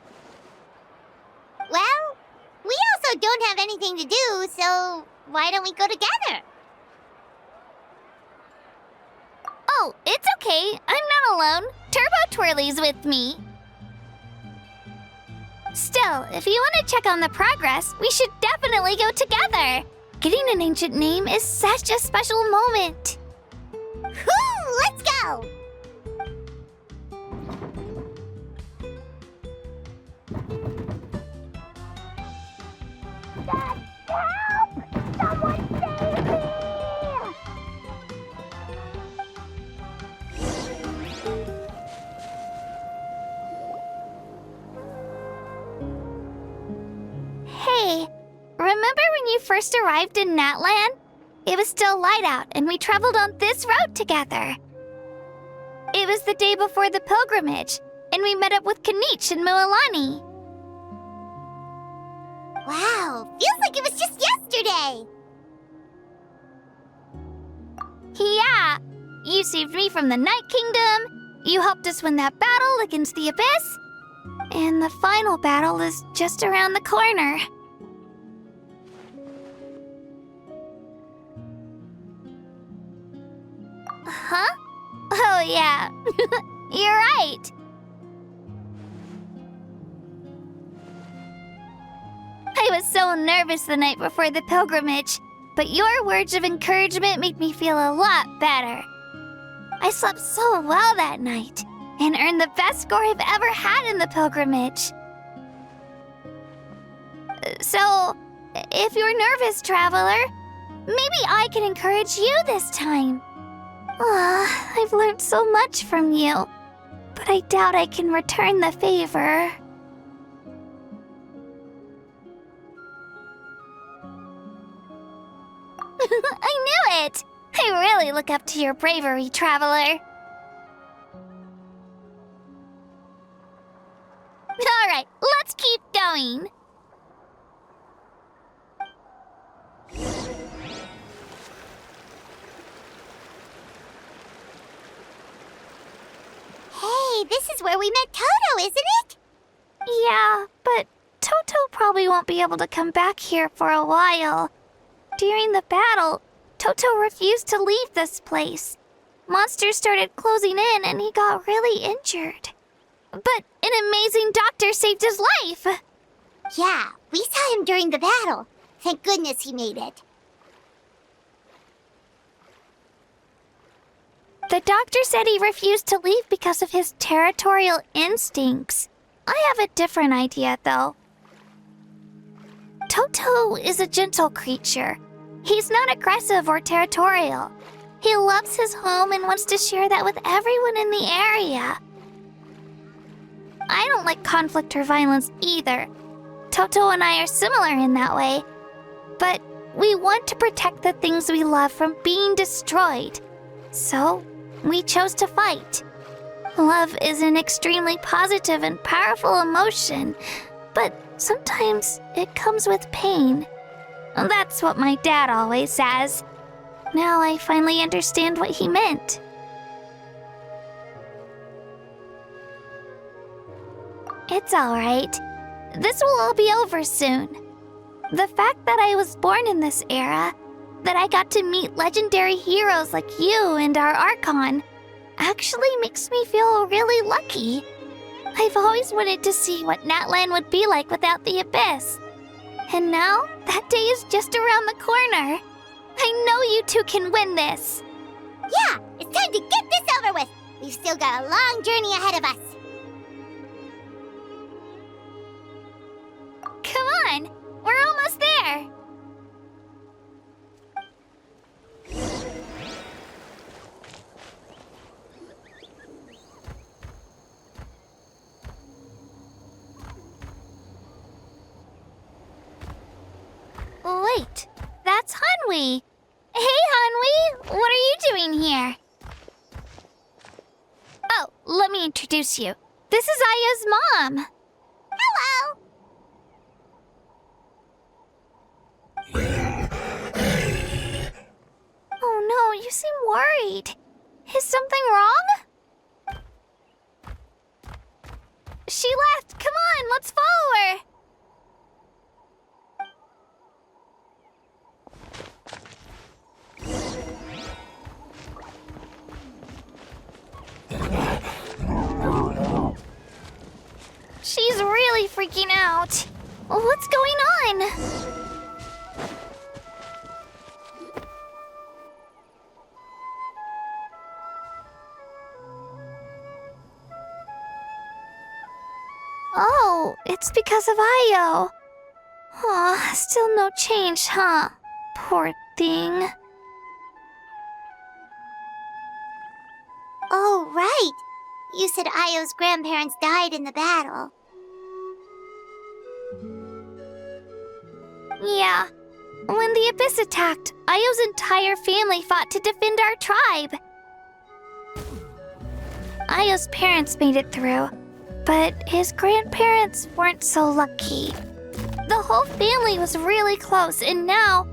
Well, we also don't have anything to do, so why don't we go together? Oh, it's okay. I'm not alone. Turbo Twirly's with me. Still, if you want to check on the progress, we should definitely go together. Getting an ancient name is such a special moment. Whoo! Let's go! Help! Someone save me! Hey, remember when you first arrived in Natlan? It was still light out, and we traveled on this road together. It was the day before the pilgrimage, and we met up with Kanich and Mualani. Wow, feels like it was just yesterday. Yeah, you saved me from the Night Kingdom, you helped us win that battle against the Abyss, and the final battle is just around the corner. Huh? Oh yeah, you're right. I was so nervous the night before the pilgrimage, but your words of encouragement made me feel a lot better. I slept so well that night and earned the best score I've ever had in the pilgrimage. So, if you're nervous, traveler, maybe I can encourage you this time. I've learned so much from you, but I doubt I can return the favor. I knew it! I really look up to your bravery, traveler. Alright, let's keep going. Hey, this is where we met Toto, isn't it? Yeah, but Toto probably won't be able to come back here for a while. During the battle, Toto refused to leave this place. Monsters started closing in and he got really injured. But an amazing doctor saved his life! Yeah, we saw him during the battle. Thank goodness he made it. The doctor said he refused to leave because of his territorial instincts. I have a different idea, though. Toto is a gentle creature. He's not aggressive or territorial. He loves his home and wants to share that with everyone in the area. I don't like conflict or violence either. Toto and I are similar in that way. But we want to protect the things we love from being destroyed. So, we chose to fight. Love is an extremely positive and powerful emotion, but sometimes it comes with pain. That's what my dad always says. Now I finally understand what he meant. It's alright. This will all be over soon. The fact that I was born in this era, that I got to meet legendary heroes like you and our Archon, actually makes me feel really lucky. I've always wanted to see what Natlan would be like without the Abyss. And now, that day is just around the corner. I know you two can win this. Yeah, it's time to get this over with. We've still got a long journey ahead of us. Come on, we're almost there. Wait, that's we? Hey, Hanwi! What are you doing here? Oh, let me introduce you. This is Aya's mom. Hello! Oh no, you seem worried. Is something wrong? She left. Come on, let's follow her. She's really freaking out. What's going on? Oh, it's because of Io. Aw, still no change, huh? Poor thing. Oh, right. You said Io's grandparents died in the battle. Yeah. When the Abyss attacked, Io's entire family fought to defend our tribe. Io's parents made it through, but his grandparents weren't so lucky. The whole family was really close, and now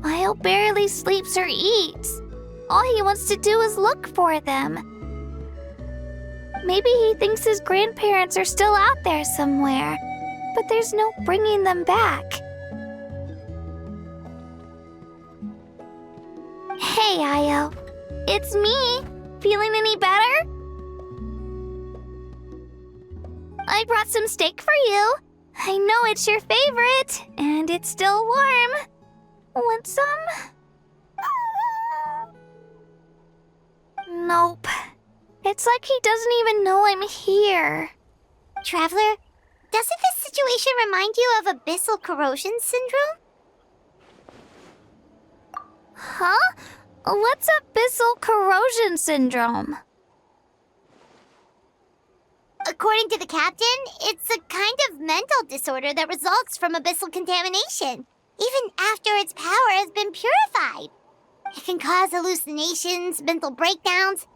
Io barely sleeps or eats. All he wants to do is look for them. Maybe he thinks his grandparents are still out there somewhere, but there's no bringing them back. Hey, Io. It's me. Feeling any better? I brought some steak for you. I know it's your favorite, and it's still warm. Want some? Nope. It's like he doesn't even know I'm here. Traveler, doesn't this situation remind you of abyssal corrosion syndrome? Huh? What's abyssal corrosion syndrome? According to the captain, it's a kind of mental disorder that results from abyssal contamination, even after its power has been purified. It can cause hallucinations, mental breakdowns.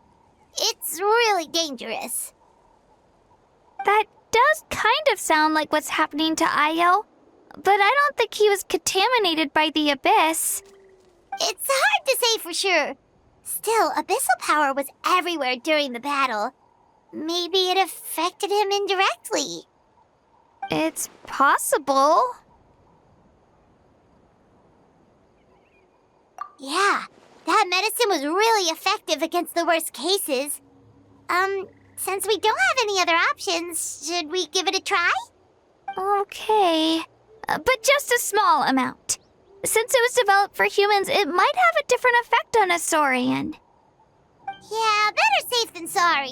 It's really dangerous. That does kind of sound like what's happening to Io, but I don't think he was contaminated by the Abyss. It's hard to say for sure. Still, abyssal power was everywhere during the battle. Maybe it affected him indirectly. It's possible. Yeah, that medicine was really effective against the worst cases. Since we don't have any other options, should we give it a try? Okay, but just a small amount. Since it was developed for humans, it might have a different effect on a Saurian. Yeah, better safe than sorry.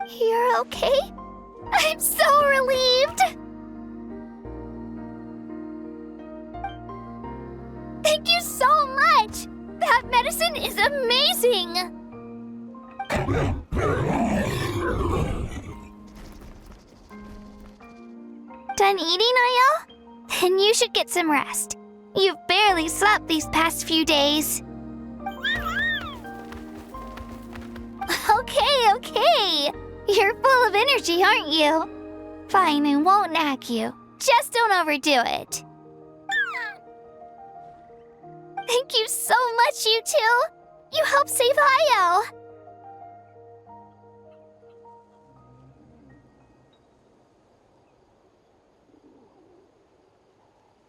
You're okay? I'm so relieved! Thank you so much! That medicine is amazing! Done eating, Io? Then you should get some rest. You've barely slept these past few days. Okay. You're full of energy, aren't you? Fine, I won't nag you. Just don't overdo it. Thank you so much, you two. You helped save Io.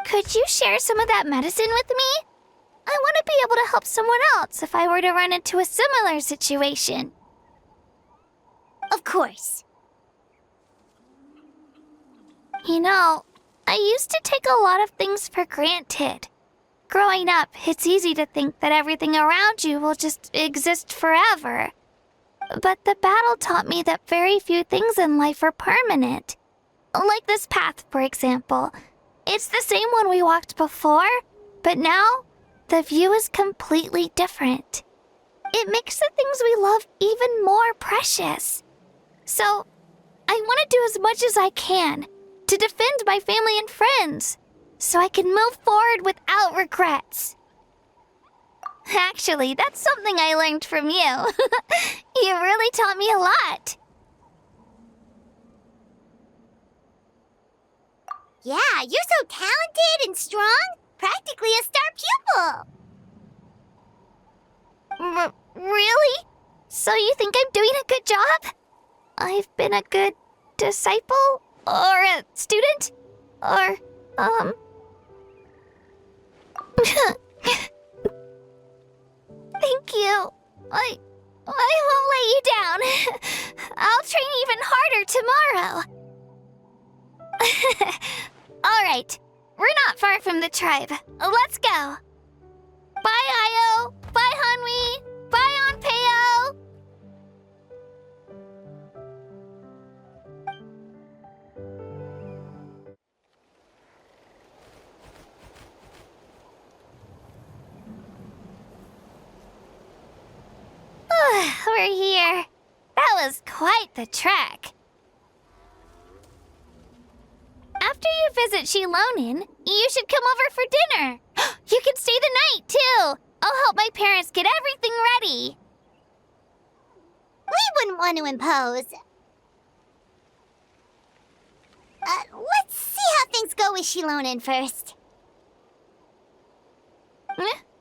Could you share some of that medicine with me? I want to be able to help someone else if I were to run into a similar situation. Of course. You know, I used to take a lot of things for granted. Growing up, it's easy to think that everything around you will just exist forever. But the battle taught me that very few things in life are permanent. Like this path, for example. It's the same one we walked before, but now the view is completely different. It makes the things we love even more precious. So, I want to do as much as I can to defend my family and friends, so I can move forward without regrets. Actually, that's something I learned from you. You really taught me a lot. Yeah, you're so talented and strong. Practically a star pupil. Really? So you think I'm doing a good job? I've been a good disciple? Or a student? Or, Thank you. I won't let you down. I'll train even harder tomorrow. All right. We're not far from the tribe. Let's go. Bye, Io. Bye, Hanwi. Bye, Onpeo. We're here. That was quite the trek. After you visit Shilonin, you should come over for dinner. You can stay the night, too. I'll help my parents get everything ready. We wouldn't want to impose. Let's see how things go with Shilonin first.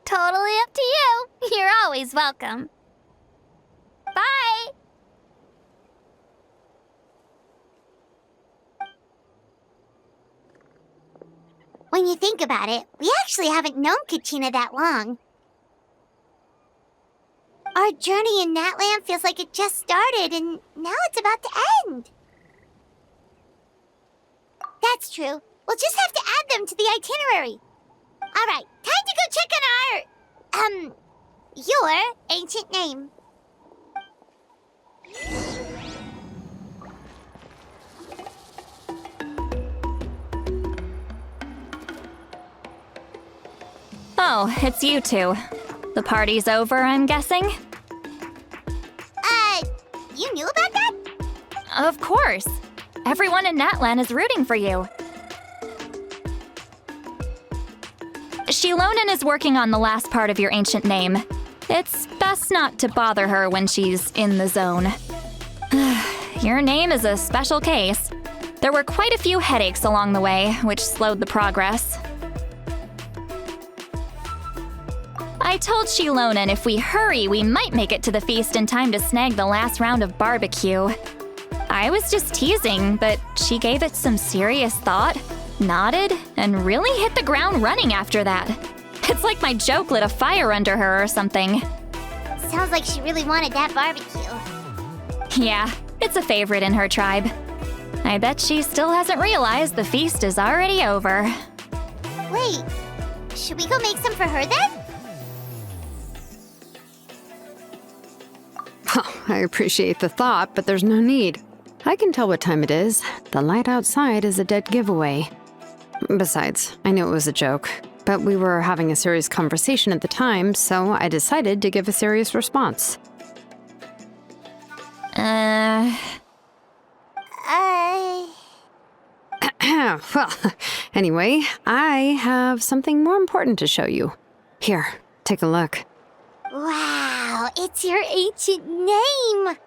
Totally up to you. You're always welcome. Bye! When you think about it, we actually haven't known Kachina that long. Our journey in Natlan feels like it just started, and now it's about to end. That's true. We'll just have to add them to the itinerary. All right, time to go check on your ancient name. Oh, it's you two. The party's over, I'm guessing? You knew about that? Of course. Everyone in Natlan is rooting for you. Shilonin is working on the last part of your ancient name. It's best not to bother her when she's in the zone. Your name is a special case. There were quite a few headaches along the way, which slowed the progress. I told Shilonin if we hurry, we might make it to the feast in time to snag the last round of barbecue. I was just teasing, but she gave it some serious thought, nodded, and really hit the ground running after that. It's like my joke lit a fire under her or something. Sounds like she really wanted that barbecue. Yeah, it's a favorite in her tribe. I bet she still hasn't realized the feast is already over. Wait, should we go make some for her then? Oh, I appreciate the thought, but there's no need. I can tell what time it is. The light outside is a dead giveaway. Besides, I knew it was a joke, but we were having a serious conversation at the time, so I decided to give a serious response. Well, anyway, I have something more important to show you. Here, take a look. Wow, it's your ancient name!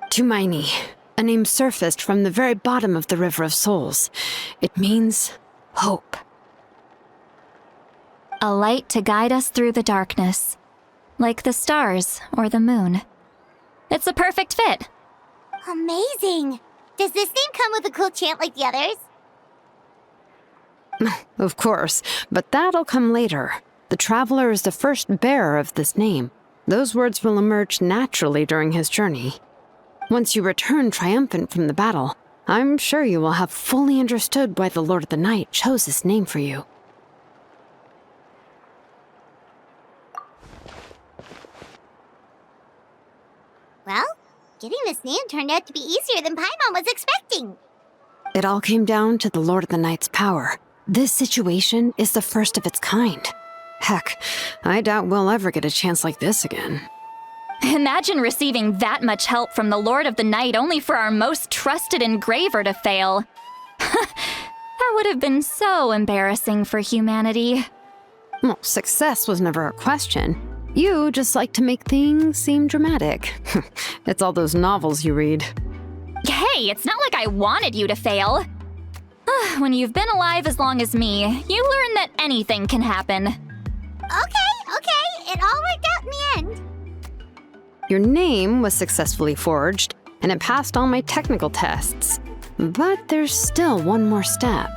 Tumaini, a name surfaced from the very bottom of the River of Souls. It means hope. A light to guide us through the darkness, like the stars or the moon. It's a perfect fit. Amazing! Does this name come with a cool chant like the others? Of course, but that'll come later. The Traveler is the first bearer of this name. Those words will emerge naturally during his journey. Once you return triumphant from the battle, I'm sure you will have fully understood why the Lord of the Night chose this name for you. Well, getting this name turned out to be easier than Paimon was expecting. It all came down to the Lord of the Night's power. This situation is the first of its kind. Heck, I doubt we'll ever get a chance like this again. Imagine receiving that much help from the Lord of the Night only for our most trusted engraver to fail. That would have been so embarrassing for humanity. Well, success was never a question. You just like to make things seem dramatic. It's all those novels you read. Hey, it's not like I wanted you to fail. When you've been alive as long as me, you learn that anything can happen. Okay, it all worked out in the end. Your name was successfully forged, and it passed all my technical tests. But there's still one more step.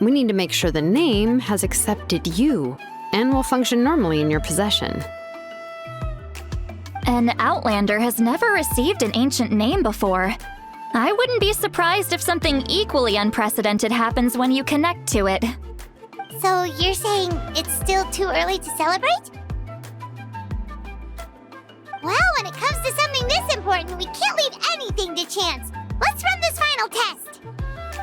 We need to make sure the name has accepted you and will function normally in your possession. An Outlander has never received an ancient name before. I wouldn't be surprised if something equally unprecedented happens when you connect to it. So you're saying it's still too early to celebrate? Well, when it comes to something this important, we can't leave anything to chance. Let's run this final test.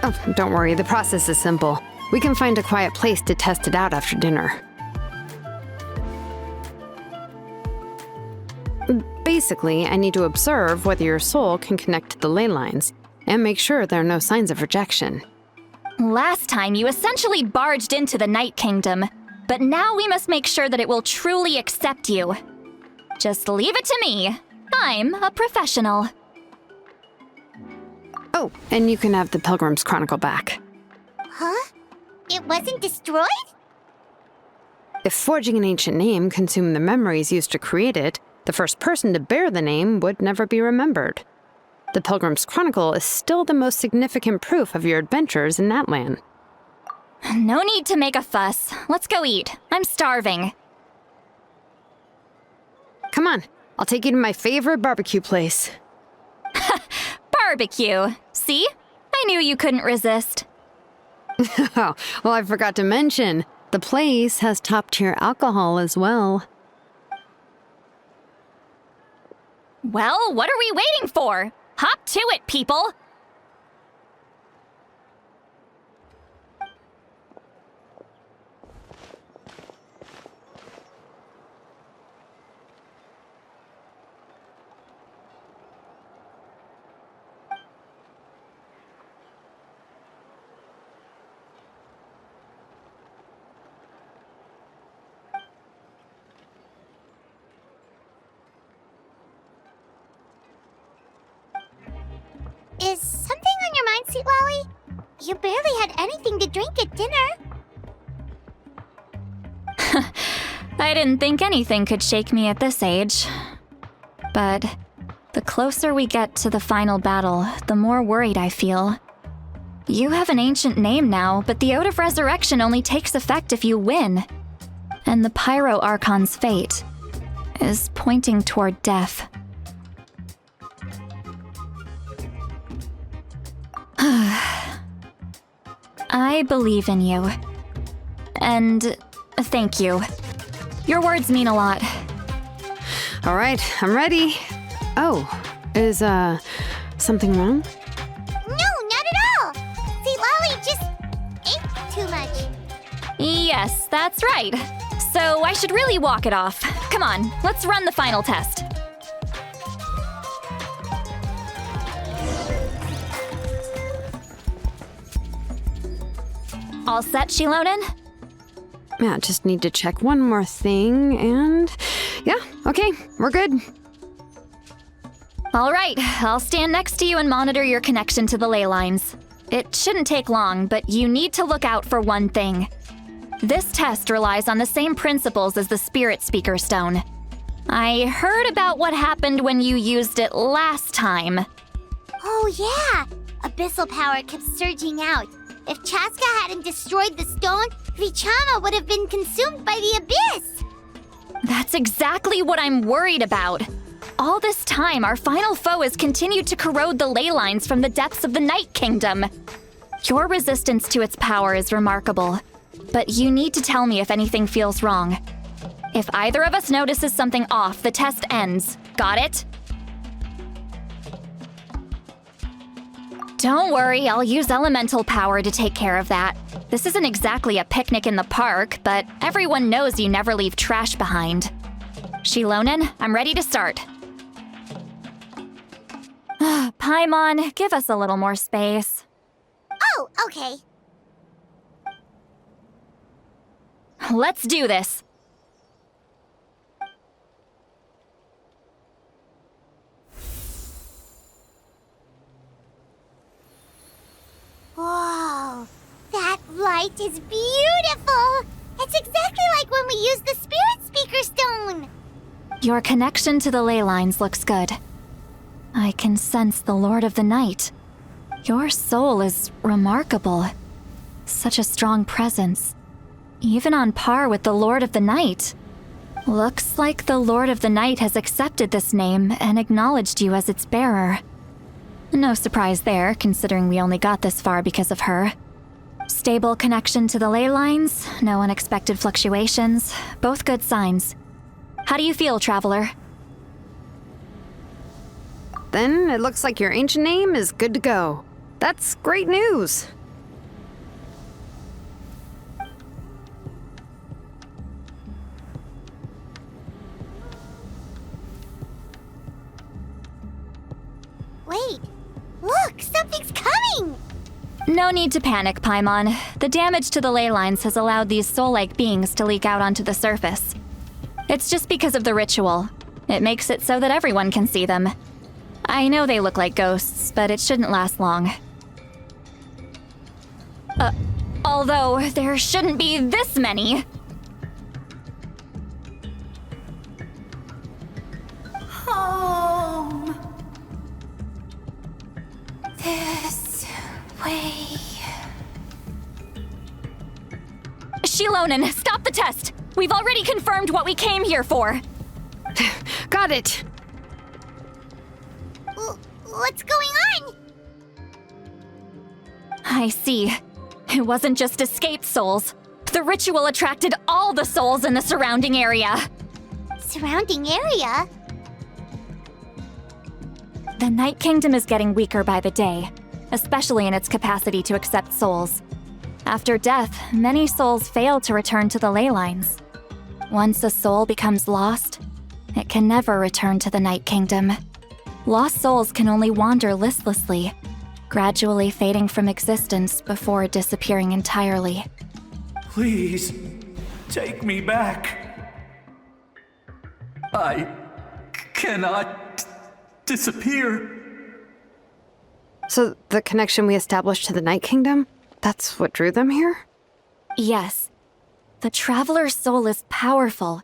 Oh, don't worry, the process is simple. We can find a quiet place to test it out after dinner. Basically, I need to observe whether your soul can connect to the ley lines, and make sure there are no signs of rejection. Last time, you essentially barged into the Night Kingdom, but now we must make sure that it will truly accept you. Just leave it to me. I'm a professional. Oh, and you can have the Pilgrim's Chronicle back. Huh? It wasn't destroyed? If forging an ancient name consumed the memories used to create it, the first person to bear the name would never be remembered. The Pilgrim's Chronicle is still the most significant proof of your adventures in Natlan. No need to make a fuss. Let's go eat. I'm starving. Come on, I'll take you to my favorite barbecue place. Barbecue. See? I knew you couldn't resist. Oh, well, I forgot to mention, the place has top-tier alcohol as well. Well, what are we waiting for? Hop to it, people! Is something on your mind, Sweet Lolly? You barely had anything to drink at dinner. I didn't think anything could shake me at this age. But the closer we get to the final battle, the more worried I feel. You have an ancient name now, but the Ode of Resurrection only takes effect if you win. And the Pyro Archon's fate is pointing toward death. I believe in you. And thank you. Your words mean a lot. All right, I'm ready. Oh, is, something wrong? No, not at all. Sweet Lolly just ate too much. Yes, that's right. So I should really walk it off. Come on, let's run the final test. All set, Shilonen? Yeah, just need to check one more thing, and yeah, okay, we're good. All right, I'll stand next to you and monitor your connection to the ley lines. It shouldn't take long, but you need to look out for one thing. This test relies on the same principles as the Spirit Speaker Stone. I heard about what happened when you used it last time. Oh yeah, abyssal power kept surging out. If Chaska hadn't destroyed the stone, Vichama would have been consumed by the abyss! That's exactly what I'm worried about. All this time, our final foe has continued to corrode the ley lines from the depths of the Night Kingdom. Your resistance to its power is remarkable, but you need to tell me if anything feels wrong. If either of us notices something off, the test ends. Got it? Don't worry, I'll use elemental power to take care of that. This isn't exactly a picnic in the park, but everyone knows you never leave trash behind. Shilonen, I'm ready to start. Paimon, give us a little more space. Oh, okay. Let's do this. Whoa, that light is beautiful! It's exactly like when we used the Spirit Speaker Stone! Your connection to the ley lines looks good. I can sense the Lord of the Night. Your soul is remarkable. Such a strong presence. Even on par with the Lord of the Night. Looks like the Lord of the Night has accepted this name and acknowledged you as its bearer. No surprise there, considering we only got this far because of her. Stable connection to the ley lines, no unexpected fluctuations, both good signs. How do you feel, Traveler? Then it looks like your ancient name is good to go. That's great news. Wait, look, something's coming! No need to panic, Paimon. The damage to the ley lines has allowed these soul-like beings to leak out onto the surface. It's just because of the ritual. It makes it so that everyone can see them. I know they look like ghosts, but it shouldn't last long. Although there shouldn't be this many. Home. This way. Shilonen, stop the test! We've already confirmed what we came here for. Got it. What's going on? I see. It wasn't just escaped souls. The ritual attracted all the souls in the surrounding area. Surrounding area? The Night Kingdom is getting weaker by the day, especially in its capacity to accept souls. After death, many souls fail to return to the ley lines. Once a soul becomes lost, it can never return to the Night Kingdom. Lost souls can only wander listlessly, gradually fading from existence before disappearing entirely. Please, take me back. I cannot disappear. So the connection we established to the Night Kingdom, that's what drew them here? Yes. The Traveler's soul is powerful,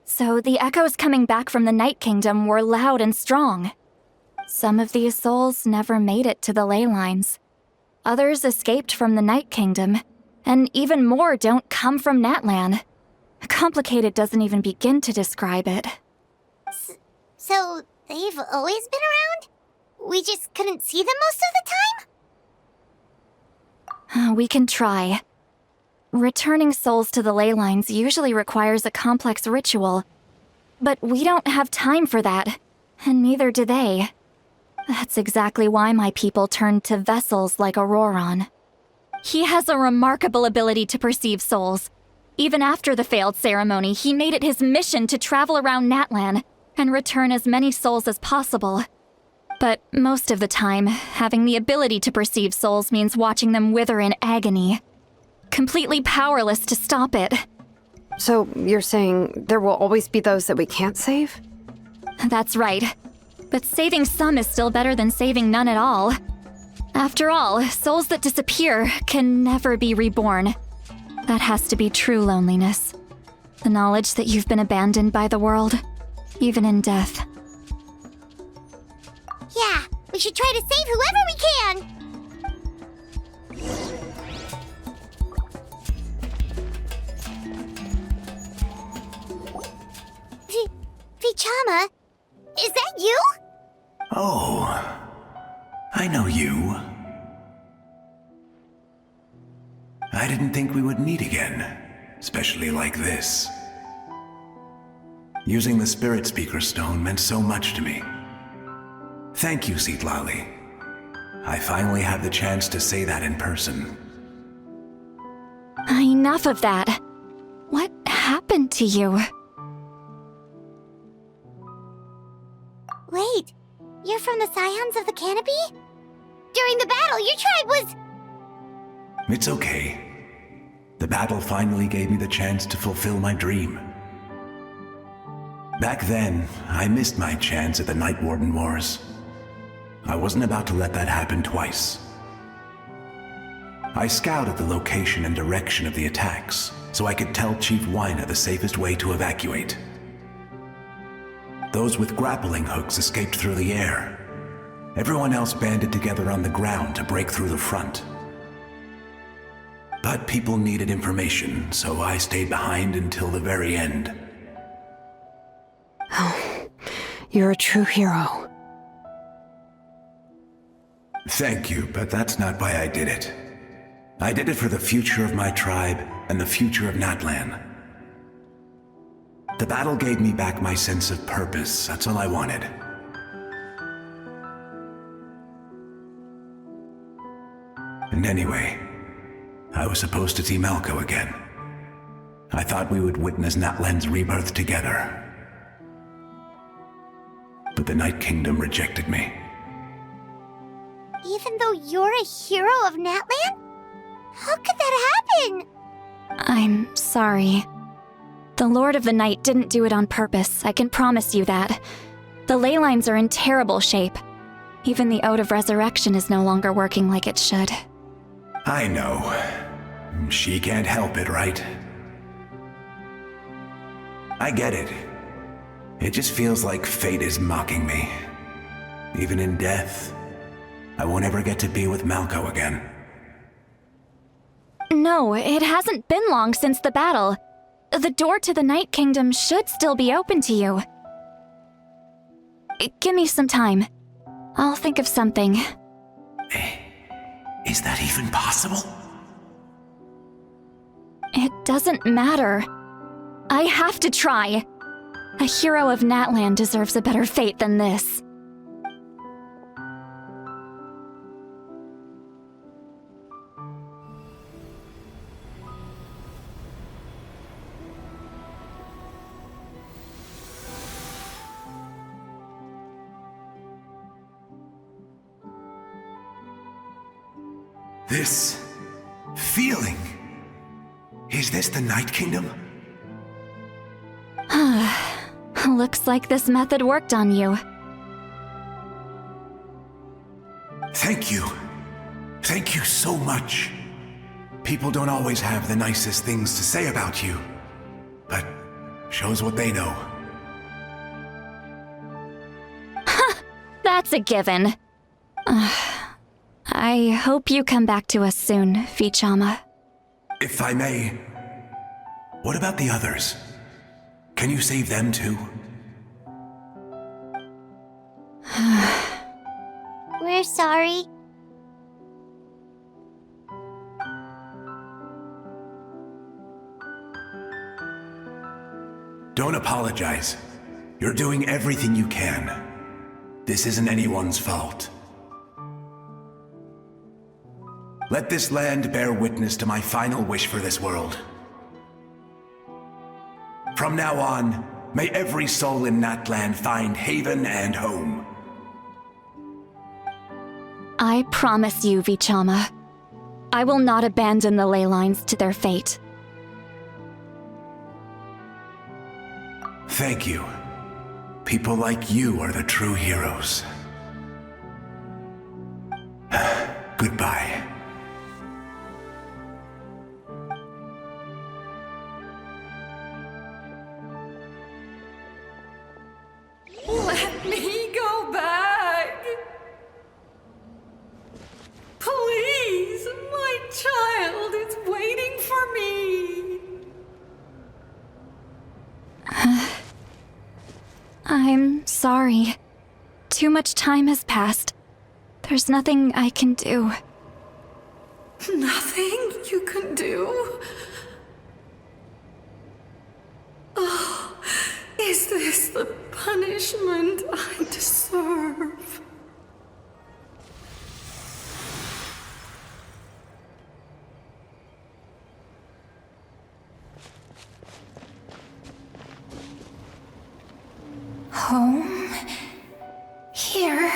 so the echoes coming back from the Night Kingdom were loud and strong. Some of these souls never made it to the ley lines. Others escaped from the Night Kingdom, and even more don't come from Natlan. Complicated doesn't even begin to describe it. So, they've always been around? We just couldn't see them most of the time? We can try. Returning souls to the ley lines usually requires a complex ritual. But we don't have time for that, and neither do they. That's exactly why my people turned to vessels like Auroron. He has a remarkable ability to perceive souls. Even after the failed ceremony, he made it his mission to travel around Natlan and return as many souls as possible. But most of the time, having the ability to perceive souls means watching them wither in agony. Completely powerless to stop it. So you're saying there will always be those that we can't save? That's right. But saving some is still better than saving none at all. After all, souls that disappear can never be reborn. That has to be true loneliness. The knowledge that you've been abandoned by the world, even in death. Yeah, we should try to save whoever we can! Vichama, is that you? Oh, I know you. I didn't think we would meet again, especially like this. Using the Spirit Speaker Stone meant so much to me. Thank you, Citlali. I finally have the chance to say that in person. Enough of that. What happened to you? Wait, you're from the Scions of the Canopy? During the battle, your tribe was... It's okay. The battle finally gave me the chance to fulfill my dream. Back then, I missed my chance at the Night Warden Wars. I wasn't about to let that happen twice. I scouted the location and direction of the attacks, so I could tell Chief Wyna the safest way to evacuate. Those with grappling hooks escaped through the air. Everyone else banded together on the ground to break through the front. But people needed information, so I stayed behind until the very end. Oh, you're a true hero. Thank you, but that's not why I did it. I did it for the future of my tribe and the future of Natlan. The battle gave me back my sense of purpose, that's all I wanted. And anyway, I was supposed to see Malco again. I thought we would witness Natlan's rebirth together. But the Night Kingdom rejected me. Even though you're a hero of Natlan? How could that happen? I'm sorry. The Lord of the Night didn't do it on purpose, I can promise you that. The ley lines are in terrible shape. Even the Ode of Resurrection is no longer working like it should. I know. She can't help it, right? I get it. It just feels like fate is mocking me. Even in death, I won't ever get to be with Malco again. No, it hasn't been long since the battle. The door to the Night Kingdom should still be open to you. Give me some time. I'll think of something. Is that even possible? It doesn't matter. I have to try. A hero of Natlan deserves a better fate than this. This feeling. Is this the Night Kingdom? Looks like this method worked on you. Thank you. Thank you so much. People don't always have the nicest things to say about you, but shows what they know. That's a given. I hope you come back to us soon, Vichama. If I may, what about the others? Can you save them too? We're sorry. Don't apologize. You're doing everything you can. This isn't anyone's fault. Let this land bear witness to my final wish for this world. From now on, may every soul in Natlan find haven and home. I promise you, Vichama. I will not abandon the ley lines to their fate. Thank you. People like you are the true heroes. Goodbye. Let me go back! Please, my child is waiting for me! I'm sorry. Too much time has passed. There's nothing I can do. Nothing you can do? Oh, is this the punishment I deserve? Home. Here.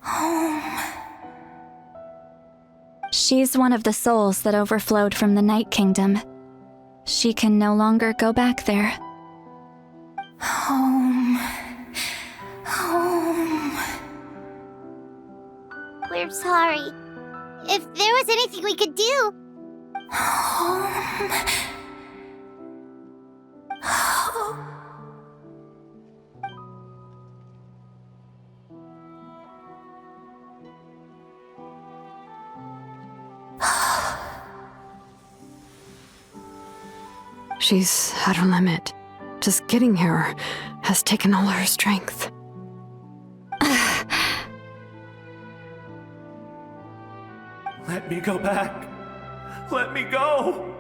Home. She's one of the souls that overflowed from the Night Kingdom. She can no longer go back there. Home. Home. We're sorry. If there was anything we could do... Home. Home. She's at her limit. Just getting here has taken all her strength. Let me go back. Let me go.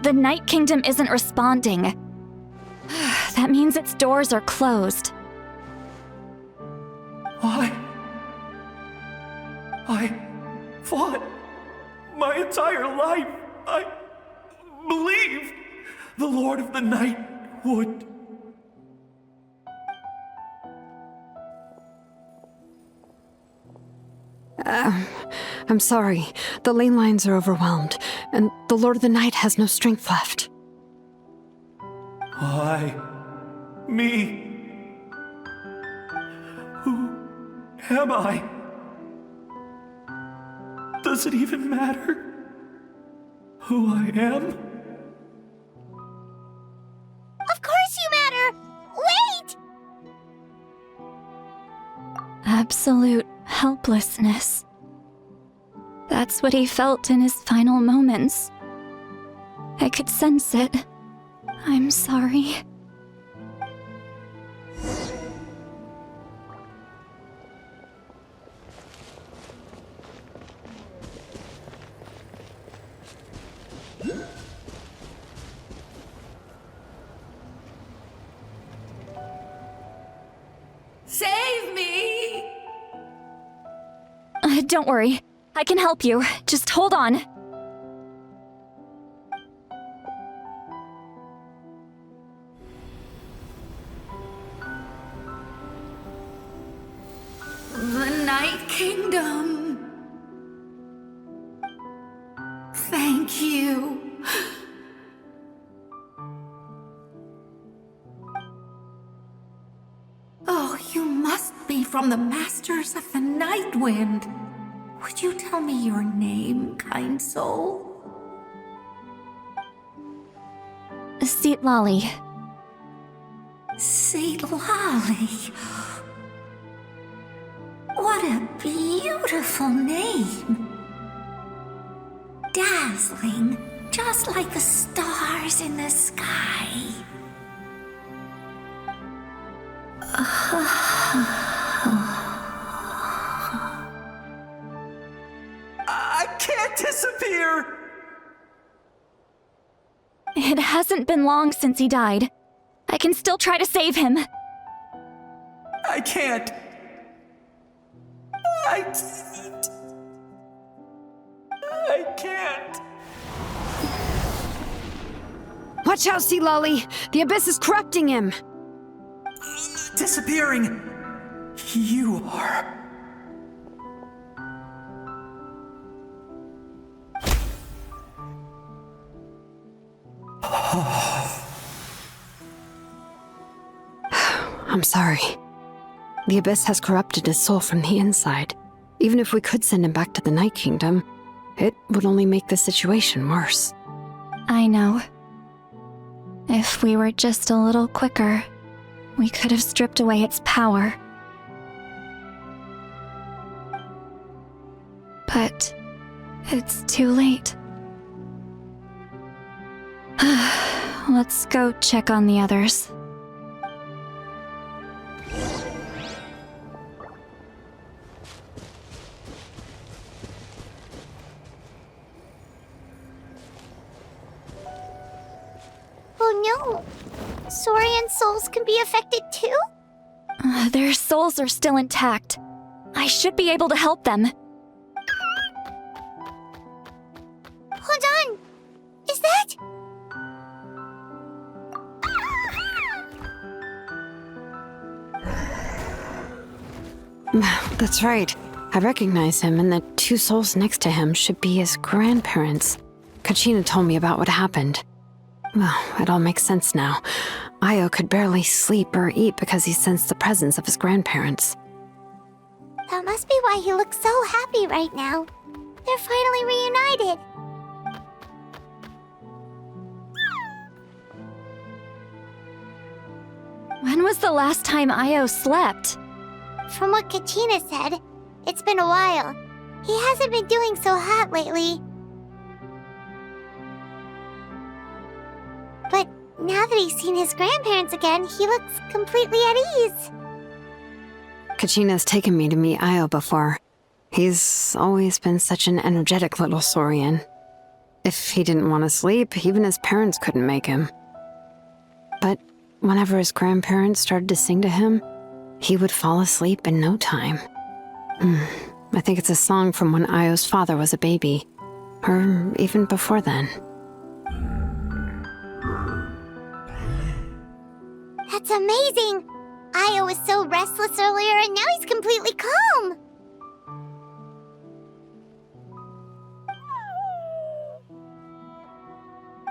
The Night Kingdom isn't responding. That means its doors are closed. I fought my entire life. I believed the Lord of the Night would. I'm sorry. The lane lines are overwhelmed, and the Lord of the Night has no strength left. Why? Me? Who am I? Does it even matter who I am? Of course you matter! Wait! Absolute helplessness. That's what he felt in his final moments. I could sense it. I'm sorry. Save me! Don't worry. I can help you. Just hold on. The Night Kingdom. Thank you. Oh, you must be from the Masters of the Night Wind. Would you tell me your name, kind soul? Seat Lolly. Seat Lolly. What a beautiful name. Dazzling, just like the stars in the sky. I can't disappear! It hasn't been long since he died. I can still try to save him. I can't. I can't. Watch out, Sea Lolly! The Abyss is corrupting him! Disappearing. You are. I'm sorry. The Abyss has corrupted his soul from the inside. Even if we could send him back to the Night Kingdom, it would only make the situation worse. I know. If we were just a little quicker, we could have stripped away its power. But it's too late. Let's go check on the others. Oh no! Saurian souls can be affected too? Their souls are still intact. I should be able to help them. Hold on! Is that... That's right. I recognize him, and the two souls next to him should be his grandparents. Kachina told me about what happened. Well, it all makes sense now. Io could barely sleep or eat because he sensed the presence of his grandparents. That must be why he looks so happy right now. They're finally reunited. When was the last time Io slept? From what Kachina said, it's been a while. He hasn't been doing so hot lately. But now that he's seen his grandparents again, he looks completely at ease. Kachina's taken me to meet Io before. He's always been such an energetic little Saurian. If he didn't want to sleep, even his parents couldn't make him. But whenever his grandparents started to sing to him, he would fall asleep in no time. I think it's a song from when Io's father was a baby, or even before then. That's amazing! Io was so restless earlier and now he's completely calm!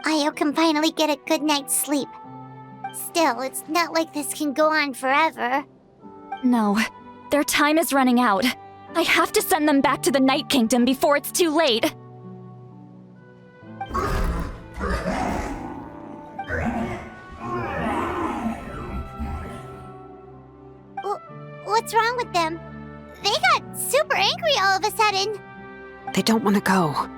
Io can finally get a good night's sleep. Still, it's not like this can go on forever. No, their time is running out. I have to send them back to the Night Kingdom before it's too late. What's wrong with them? They got super angry all of a sudden. They don't want to go.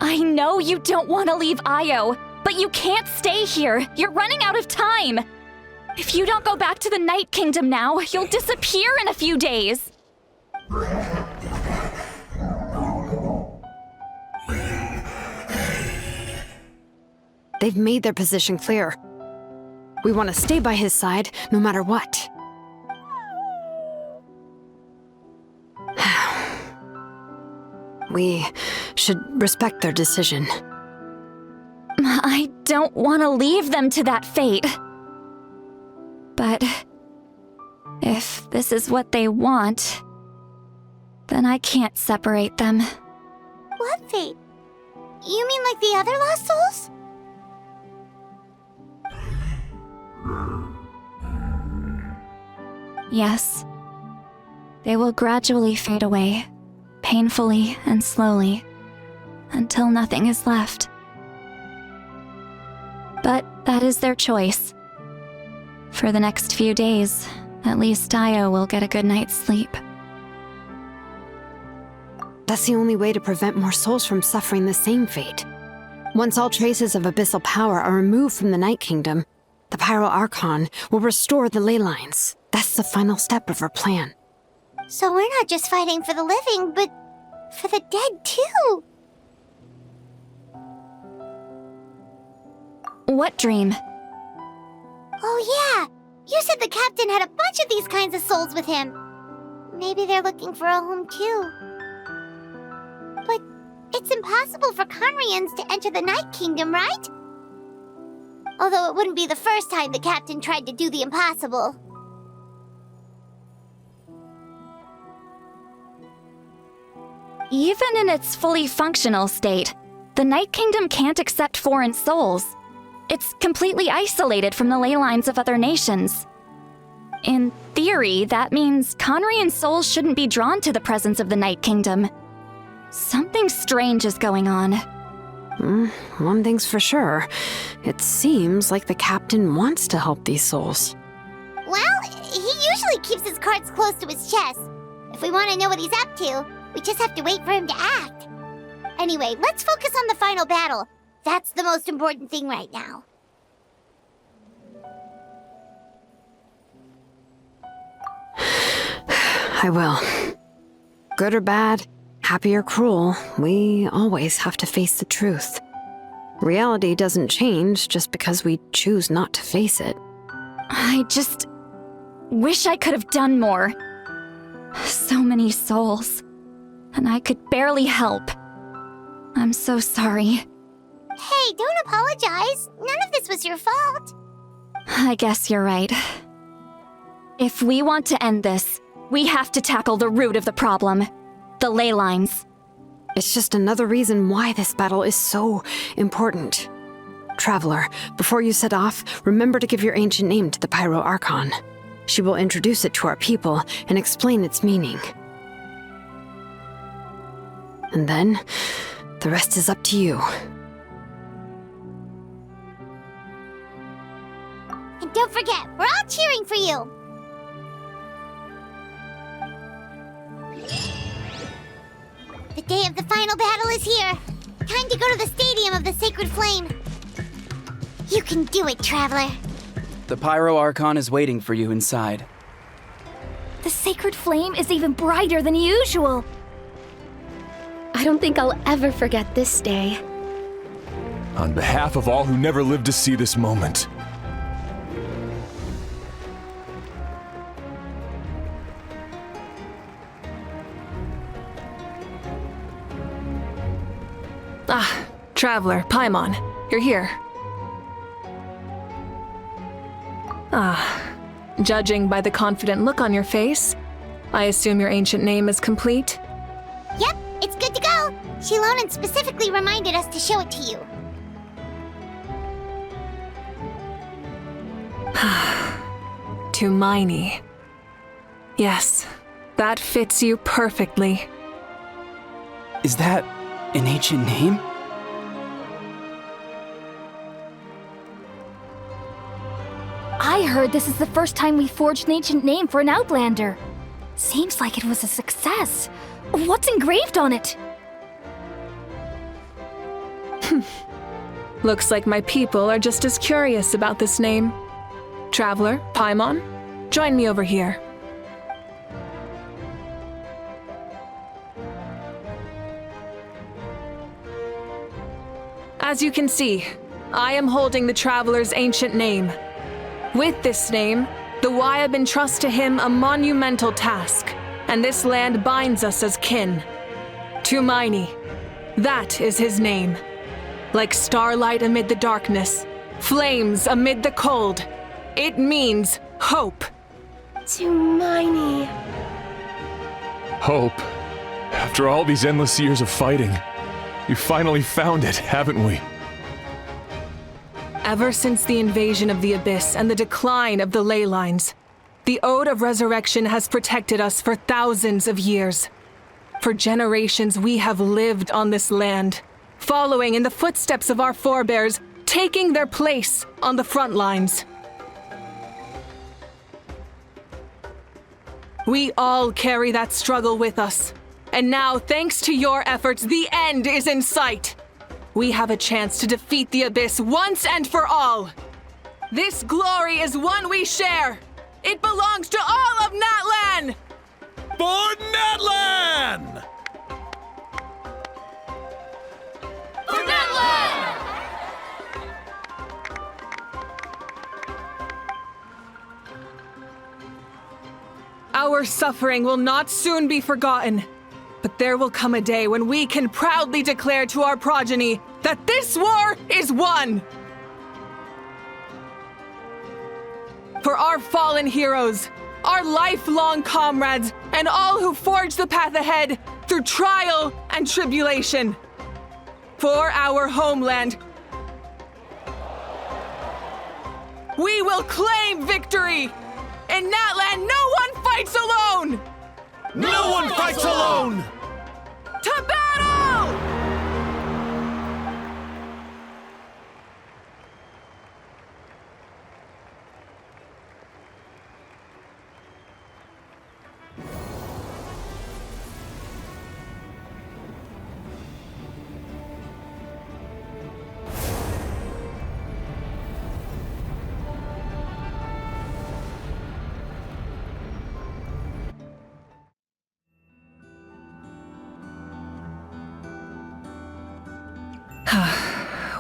I know you don't want to leave Io, but you can't stay here. You're running out of time. If you don't go back to the Night Kingdom now, you'll disappear in a few days. They've made their position clear. We want to stay by his side, no matter what. We should respect their decision. I don't want to leave them to that fate. But if this is what they want, then I can't separate them. What fate? You mean like the other lost souls? Yes. They will gradually fade away, painfully and slowly, until nothing is left. But that is their choice. For the next few days, at least Io will get a good night's sleep. That's the only way to prevent more souls from suffering the same fate. Once all traces of abyssal power are removed from the Night Kingdom, the Pyro Archon will restore the ley lines. That's the final step of our plan. So we're not just fighting for the living, but for the dead too. What dream? Oh yeah, you said the captain had a bunch of these kinds of souls with him. Maybe they're looking for a home too. But it's impossible for Conrians to enter the Night Kingdom, right? Although it wouldn't be the first time the captain tried to do the impossible. Even in its fully functional state, the Night Kingdom can't accept foreign souls. It's completely isolated from the ley lines of other nations. In theory, that means Conrian souls shouldn't be drawn to the presence of the Night Kingdom. Something strange is going on. One thing's for sure. It seems like the captain wants to help these souls. Well, he usually keeps his cards close to his chest. If we want to know what he's up to, we just have to wait for him to act. Anyway, let's focus on the final battle. That's the most important thing right now. I will. Good or bad, happy or cruel, we always have to face the truth. Reality doesn't change just because we choose not to face it. I just wish I could have done more. So many souls, and I could barely help. I'm so sorry. Hey, don't apologize. None of this was your fault. I guess you're right. If we want to end this, We have to tackle the root of the problem. The ley lines. It's just another reason why this battle is so important. Traveler, before you set off, remember to give your ancient name to the Pyro Archon. She will introduce it to our people and explain its meaning. And then, the rest is up to you. And don't forget, we're all cheering for you! The day of the final battle is here! Time to go to the Stadium of the Sacred Flame! You can do it, Traveler! The Pyro Archon is waiting for you inside. The sacred flame is even brighter than usual. I don't think I'll ever forget this day. On behalf of all who never lived to see this moment. Ah, Traveler, Paimon, you're here. Ah, judging by the confident look on your face, I assume your ancient name is complete? Yep, it's good to go! Shilonan specifically reminded us to show it to you. Tumaini. Yes, that fits you perfectly. Is that an ancient name? I heard this is the first time we forged an ancient name for an Outlander. Seems like it was a success. What's engraved on it? Looks like my people are just as curious about this name. Traveler, Paimon, join me over here. As you can see, I am holding the Traveler's ancient name. With this name, the Wyab entrusts to him a monumental task, and this land binds us as kin. Tumaini, that is his name. Like starlight amid the darkness, flames amid the cold, it means hope. Tumaini. Hope. After all these endless years of fighting, we finally found it, haven't we? Ever since the invasion of the Abyss and the decline of the ley lines, the Ode of Resurrection has protected us for thousands of years. For generations we have lived on this land, following in the footsteps of our forebears, taking their place on the front lines. We all carry that struggle with us, and now, thanks to your efforts, the end is in sight. We have a chance to defeat the Abyss once and for all. This glory is one we share. It belongs to all of Natlan! For Natlan! For Natlan! Our suffering will not soon be forgotten. But there will come a day when we can proudly declare to our progeny that this war is won! For our fallen heroes, our lifelong comrades, and all who forge the path ahead through trial and tribulation. For our homeland, we will claim victory! In Natlan, no one fights alone! No one fights alone! To battle!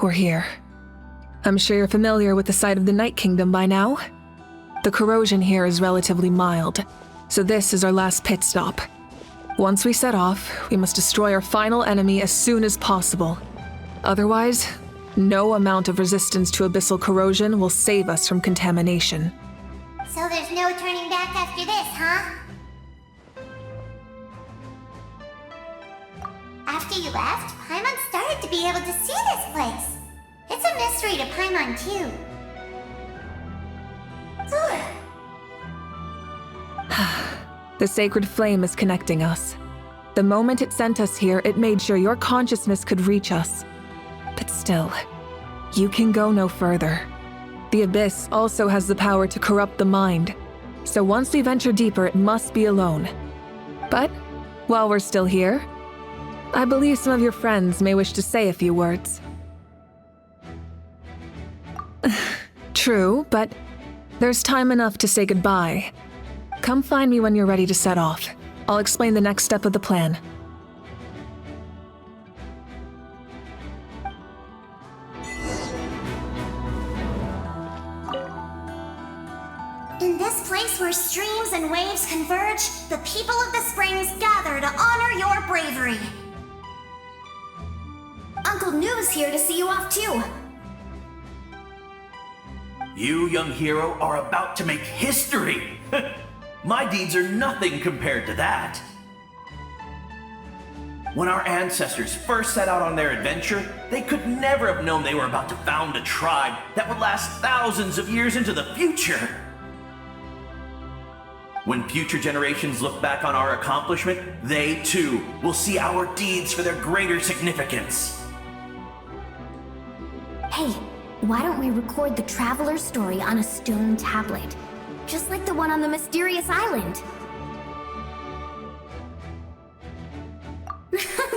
We're here. I'm sure you're familiar with the site of the Night Kingdom by now. The corrosion here is relatively mild, so this is our last pit stop. Once we set off, we must destroy our final enemy as soon as possible. Otherwise, no amount of resistance to abyssal corrosion will save us from contamination. So there's no turning back after this, huh? you left, Paimon started to be able to see this place. It's a mystery to Paimon, too. The sacred flame is connecting us. The moment it sent us here, it made sure your consciousness could reach us. But still, you can go no further. The Abyss also has the power to corrupt the mind. So once we venture deeper, it must be alone. But while we're still here, I believe some of your friends may wish to say a few words. True, but there's time enough to say goodbye. Come find me when you're ready to set off. I'll explain the next step of the plan. In this place where streams and waves converge, the people of the springs gather to honor your bravery. Uncle Noo's here to see you off too. You, young hero, are about to make history! My deeds are nothing compared to that. When our ancestors first set out on their adventure, they could never have known they were about to found a tribe that would last thousands of years into the future. When future generations look back on our accomplishment, they too will see our deeds for their greater significance. Hey, why don't we record the traveler's story on a stone tablet? Just like the one on the mysterious island.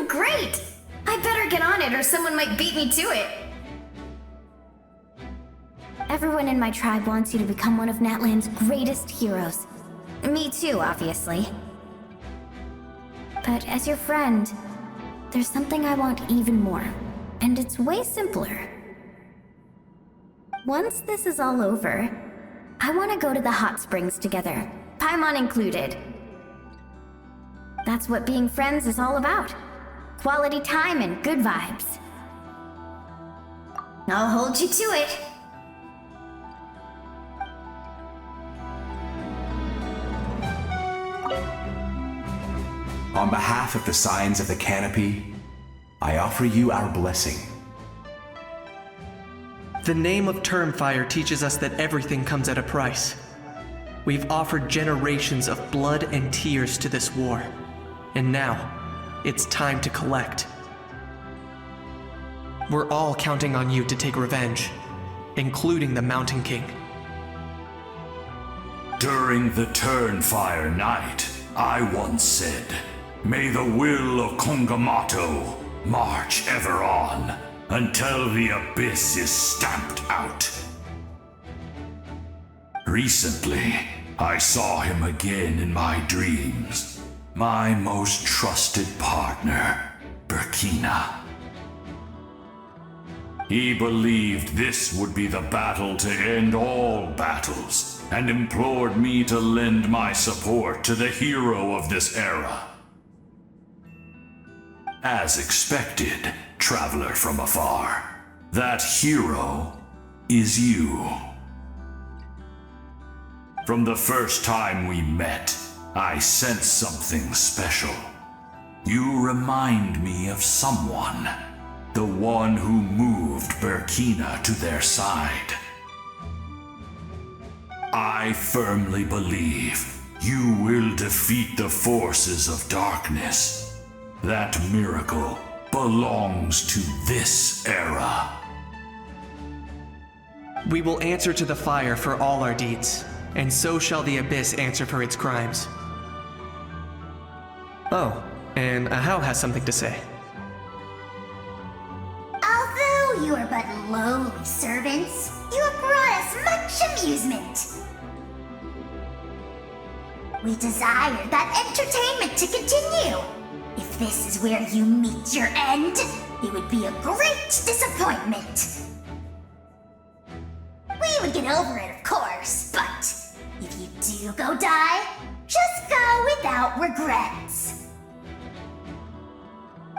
Great! I better get on it or someone might beat me to it. Everyone in my tribe wants you to become one of Natlan's greatest heroes. Me too, obviously. But as your friend, there's something I want even more. And it's way simpler. Once this is all over, I want to go to the hot springs together, Paimon included. That's what being friends is all about. Quality time and good vibes. I'll hold you to it. On behalf of the Signs of the Canopy, I offer you our blessing. The name of Termfire teaches us that everything comes at a price. We've offered generations of blood and tears to this war, and now it's time to collect. We're all counting on you to take revenge, including the Mountain King. During the Turnfire Night, I once said, "May the will of Kongamato march ever on, until the Abyss is stamped out." Recently, I saw him again in my dreams. My most trusted partner, Burkina. He believed this would be the battle to end all battles, and implored me to lend my support to the hero of this era. As expected, traveler from afar, that hero is you. From the first time we met, I sensed something special. You remind me of someone, the one who moved Burkina to their side. I firmly believe you will defeat the forces of darkness. That miracle belongs to this era. We will answer to the fire for all our deeds, and so shall the Abyss answer for its crimes. Oh, and Ahau has something to say. Although you are but lowly servants, you have brought us much amusement. We desire that entertainment to continue. If this is where you meet your end, it would be a great disappointment. We would get over it, of course, but if you do go die, just go without regrets.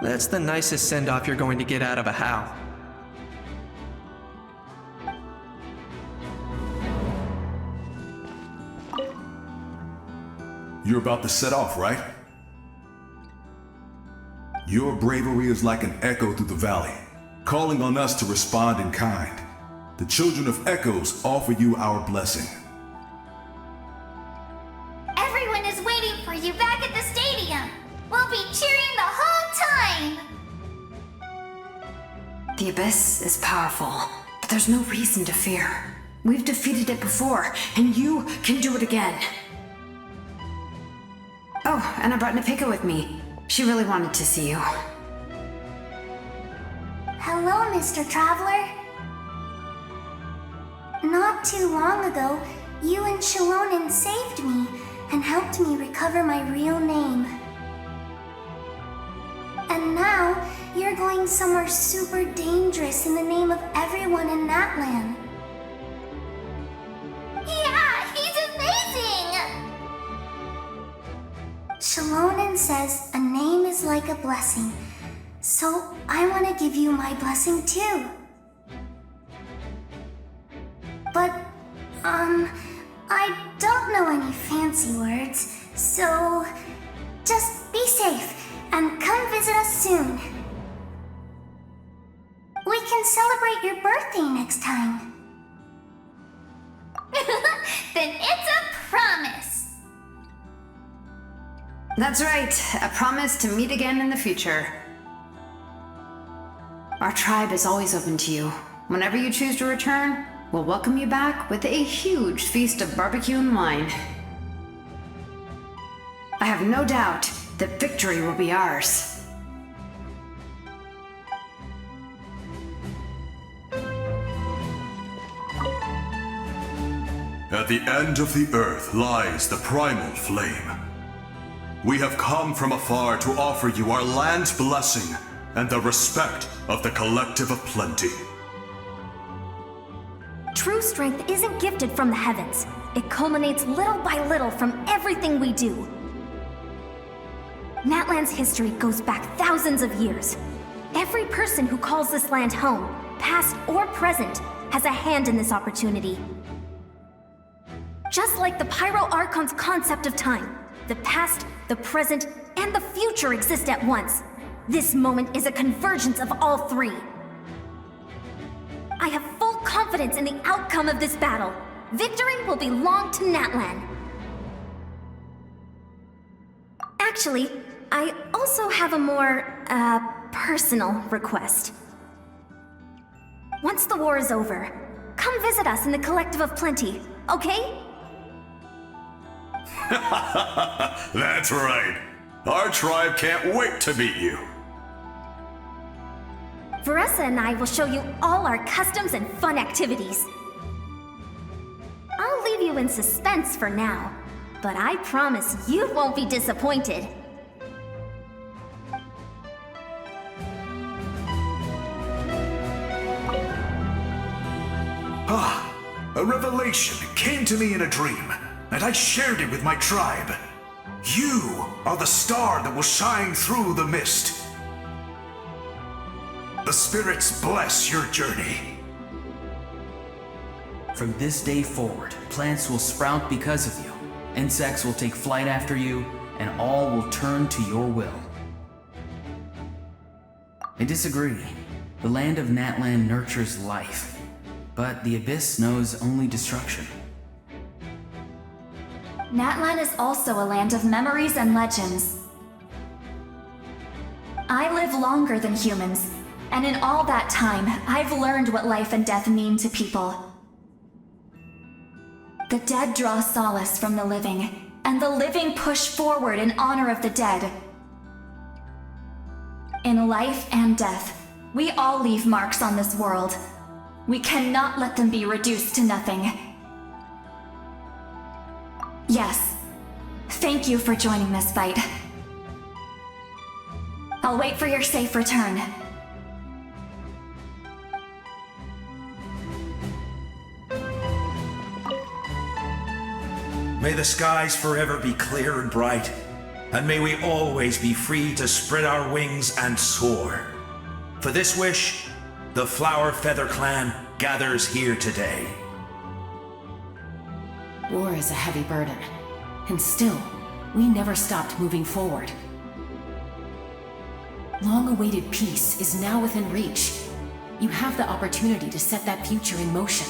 That's the nicest send-off you're going to get out of Ahau. You're about to set off, right? Your bravery is like an echo through the valley, calling on us to respond in kind. The children of Echoes offer you our blessing. Everyone is waiting for you back at the stadium. We'll be cheering the whole time. The Abyss is powerful, but there's no reason to fear. We've defeated it before, and you can do it again. Oh, and I brought Napika with me. She really wanted to see you. Hello, Mr. Traveler. Not too long ago, you and Shalonen saved me and helped me recover my real name. And now, you're going somewhere super dangerous in the name of everyone in Natlan. Yeah, he's amazing! Shalonen says a name is like a blessing, so I want to give you my blessing too. But, I don't know any fancy words, so just be safe and come visit us soon. We can celebrate your birthday next time. Then it's a promise. That's right, a promise to meet again in the future. Our tribe is always open to you. Whenever you choose to return, we'll welcome you back with a huge feast of barbecue and wine. I have no doubt that victory will be ours. At the end of the earth lies the primal flame. We have come from afar to offer you our land's blessing and the respect of the Collective of Plenty. True strength isn't gifted from the heavens. It culminates little by little from everything we do. Natlan's history goes back thousands of years. Every person who calls this land home, past or present, has a hand in this opportunity. Just like the Pyro Archon's concept of time, the past, the present, and the future exist at once. This moment is a convergence of all three. I have full confidence in the outcome of this battle. Victory will belong to Natlan. Actually, I also have a more, personal request. Once the war is over, come visit us in the Collective of Plenty, okay? That's right. Our tribe can't wait to meet you. Veressa and I will show you all our customs and fun activities. I'll leave you in suspense for now, but I promise you won't be disappointed. A revelation came to me in a dream, and I shared it with my tribe. You are the star that will shine through the mist. The spirits bless your journey. From this day forward, plants will sprout because of you, insects will take flight after you, and all will turn to your will. I disagree. The land of Natlan nurtures life, but the Abyss knows only destruction. Natlan is also a land of memories and legends. I live longer than humans, and in all that time, I've learned what life and death mean to people. The dead draw solace from the living, and the living push forward in honor of the dead. In life and death, we all leave marks on this world. We cannot let them be reduced to nothing. Yes, thank you for joining this fight. I'll wait for your safe return. May the skies forever be clear and bright, and may we always be free to spread our wings and soar. For this wish, the Flower Feather Clan gathers here today. War is a heavy burden, and still, we never stopped moving forward. Long-awaited peace is now within reach. You have the opportunity to set that future in motion.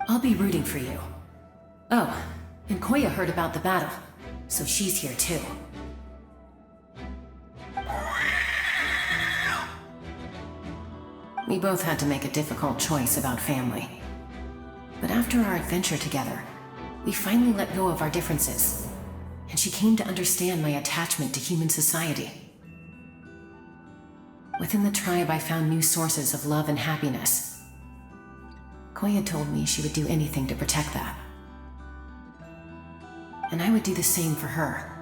I'll be rooting for you. Oh, and Koya heard about the battle, so she's here too. We both had to make a difficult choice about family. But after our adventure together, we finally let go of our differences, and she came to understand my attachment to human society. Within the tribe, I found new sources of love and happiness. Koya told me she would do anything to protect that. And I would do the same for her.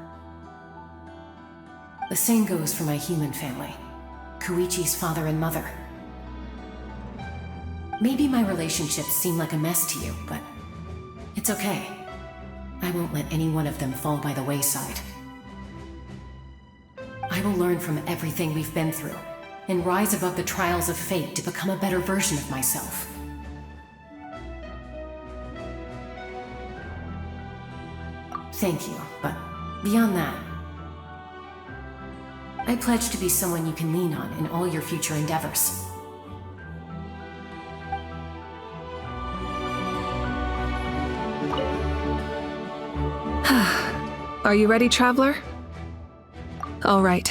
The same goes for my human family, Koichi's father and mother. Maybe my relationships seem like a mess to you, but it's okay. I won't let any one of them fall by the wayside. I will learn from everything we've been through and rise above the trials of fate to become a better version of myself. Thank you, but beyond that, I pledge to be someone you can lean on in all your future endeavors. Are you ready, Traveler? All right.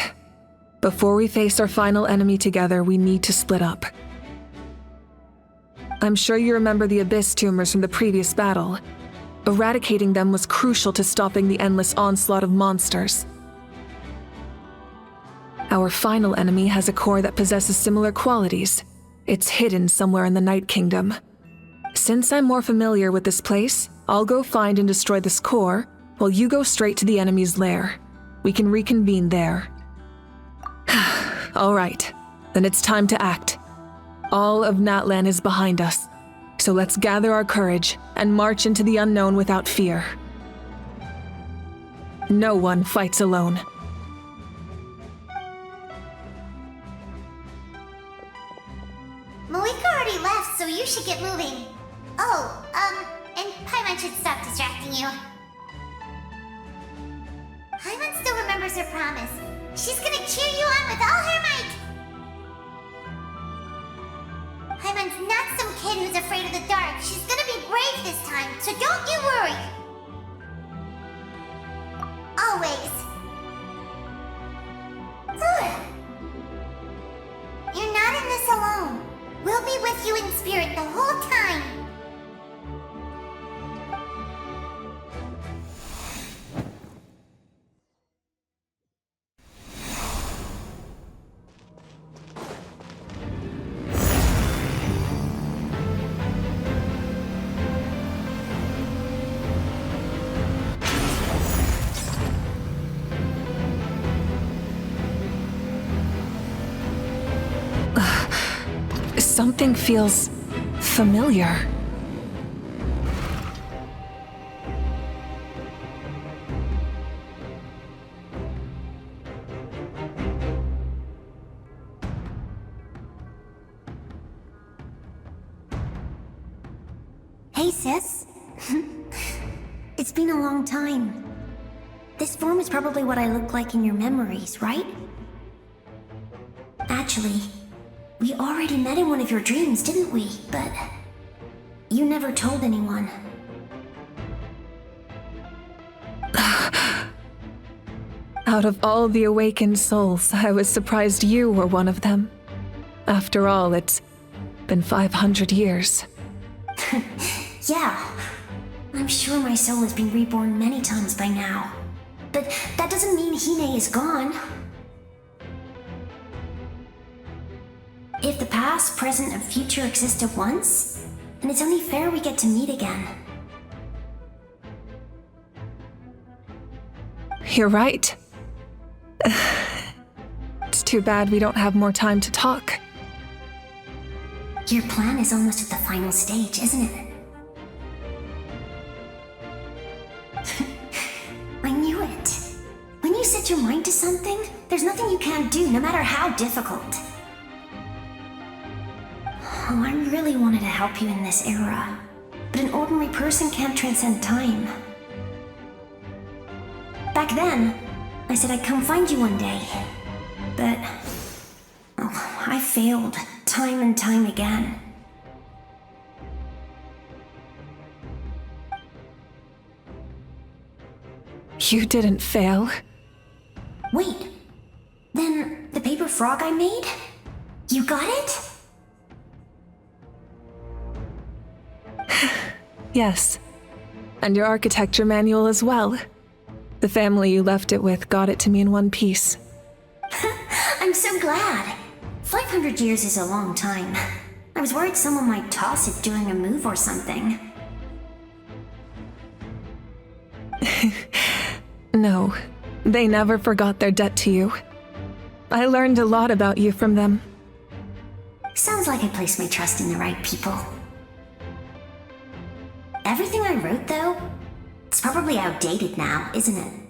Before we face our final enemy together, we need to split up. I'm sure you remember the Abyss tumors from the previous battle. Eradicating them was crucial to stopping the endless onslaught of monsters. Our final enemy has a core that possesses similar qualities. It's hidden somewhere in the Night Kingdom. Since I'm more familiar with this place, I'll go find and destroy this core, while you go straight to the enemy's lair. We can reconvene there. All right, then it's time to act. All of Natlan is behind us, so let's gather our courage and march into the unknown without fear. No one fights alone. Malika already left, so you should get moving. Oh, and Paimon should stop distracting you. Paimon still remembers her promise. She's gonna cheer you on with all her might! Paimon's not some kid who's afraid of the dark. She's gonna be brave this time, so don't you worry! Always. You're not in this alone. We'll be with you in spirit the whole time. Something feels familiar. Hey, sis. It's been a long time. This form is probably what I look like in your memories, right? Actually, we already met in one of your dreams, didn't we? But you never told anyone. Out of all the awakened souls, I was surprised you were one of them. After all, it's been 500 years. Yeah. I'm sure my soul has been reborn many times by now. But that doesn't mean Hime is gone. If the past, present, and future exist at once, then it's only fair we get to meet again. You're right. It's too bad we don't have more time to talk. Your plan is almost at the final stage, isn't it? I knew it. When you set your mind to something, there's nothing you can't do, no matter how difficult. Oh, I really wanted to help you in this era, but an ordinary person can't transcend time. Back then, I said I'd come find you one day. But... oh, I failed, time and time again. You didn't fail. Wait, then the paper frog I made? You got it? Yes. And your architecture manual as well. The family you left it with got it to me in one piece. I'm so glad. 500 years is a long time. I was worried someone might toss it during a move or something. No, they never forgot their debt to you. I learned a lot about you from them. Sounds like I placed my trust in the right people. Everything I wrote, though, it's probably outdated now, isn't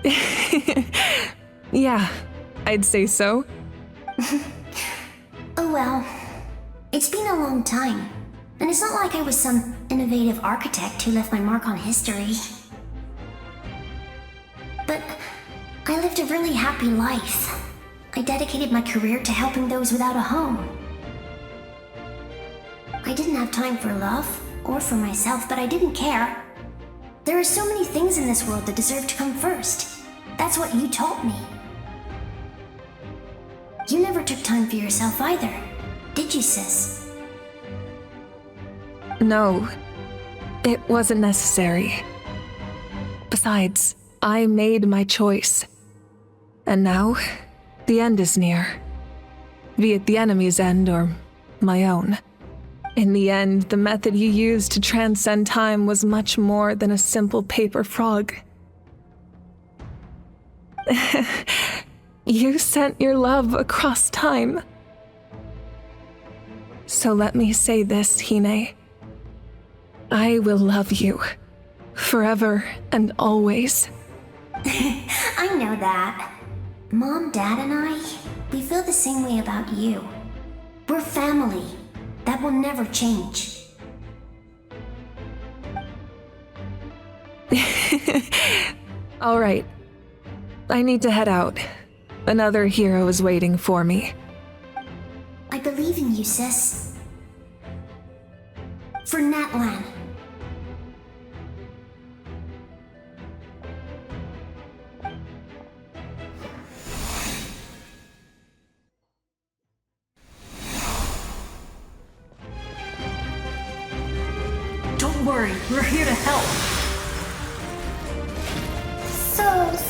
it? Yeah, I'd say so. Oh well. It's been a long time, and it's not like I was some innovative architect who left my mark on history. But I lived a really happy life. I dedicated my career to helping those without a home. I didn't have time for love, or for myself, but I didn't care. There are so many things in this world that deserve to come first. That's what you taught me. You never took time for yourself either, did you, sis? No, it wasn't necessary. Besides, I made my choice. And now, the end is near. Be it the enemy's end or my own. In the end, the method you used to transcend time was much more than a simple paper frog. You sent your love across time. So let me say this, Hine. I will love you. Forever and always. I know that. Mom, Dad, and I, we feel the same way about you. We're family. That will never change. All right. I need to head out. Another hero is waiting for me. I believe in you, sis. For Natlan. Don't worry, we're here to help. Souls,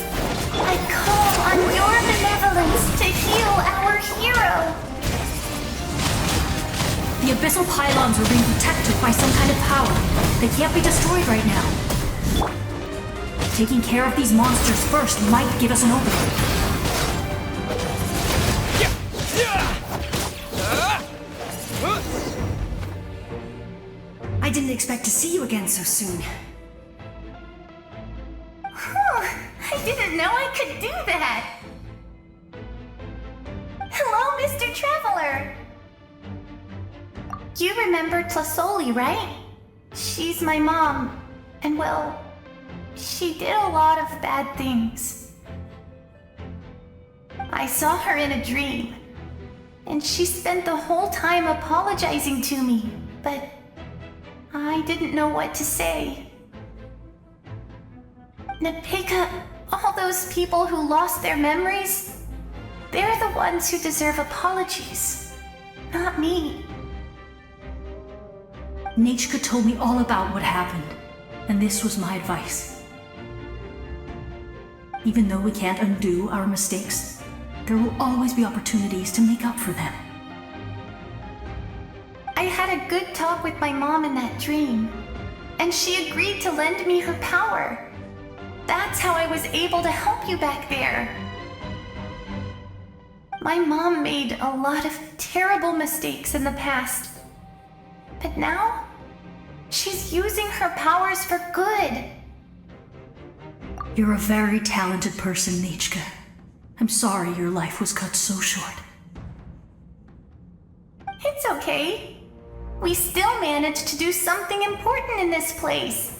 I call on your benevolence to heal our hero. The abyssal pylons are being protected by some kind of power. They can't be destroyed right now. Taking care of these monsters first might give us an opening. I didn't expect to see you again so soon. I didn't know I could do that. Hello, Mr. Traveler. You remember Tlasoli, right? She's my mom. And well, she did a lot of bad things. I saw her in a dream, and she spent the whole time apologizing to me, but I didn't know what to say. Napika, all those people who lost their memories, they're the ones who deserve apologies, not me. Nachka told me all about what happened, and this was my advice. Even though we can't undo our mistakes, there will always be opportunities to make up for them. I had a good talk with my mom in that dream, and she agreed to lend me her power. That's how I was able to help you back there. My mom made a lot of terrible mistakes in the past, but now she's using her powers for good. You're a very talented person, Nachka. I'm sorry your life was cut so short. It's okay. We still managed to do something important in this place.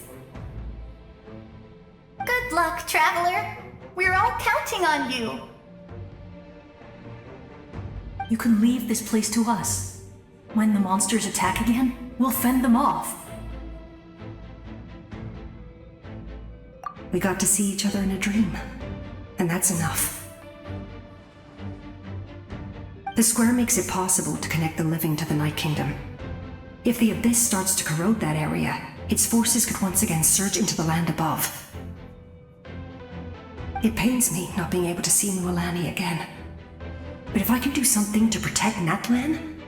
Good luck. luck, Traveler. We're all counting on you. You can leave this place to us. When the monsters attack again, we'll fend them off. We got to see each other in a dream, and that's enough. The square makes it possible to connect the living to the Night Kingdom. If the Abyss starts to corrode that area, its forces could once again surge into the land above. It pains me not being able to see Mualani again. But if I can do something to protect Natlan,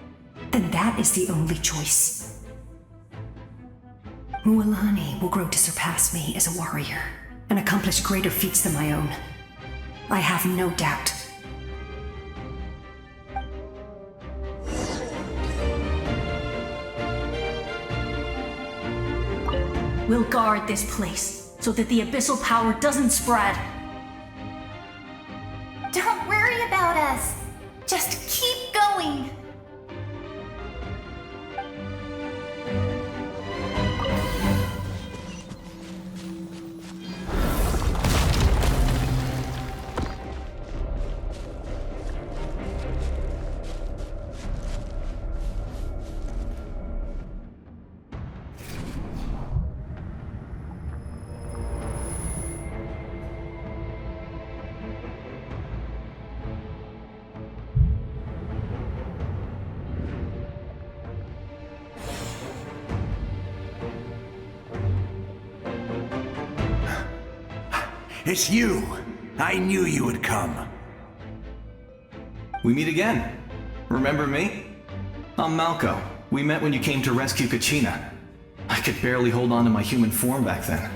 then that is the only choice. Mualani will grow to surpass me as a warrior and accomplish greater feats than my own. I have no doubt. We'll guard this place so that the abyssal power doesn't spread. Don't worry about us. Just keep going. It's you! I knew you would come. We meet again. Remember me? I'm Malco. We met when you came to rescue Kachina. I could barely hold on to my human form back then.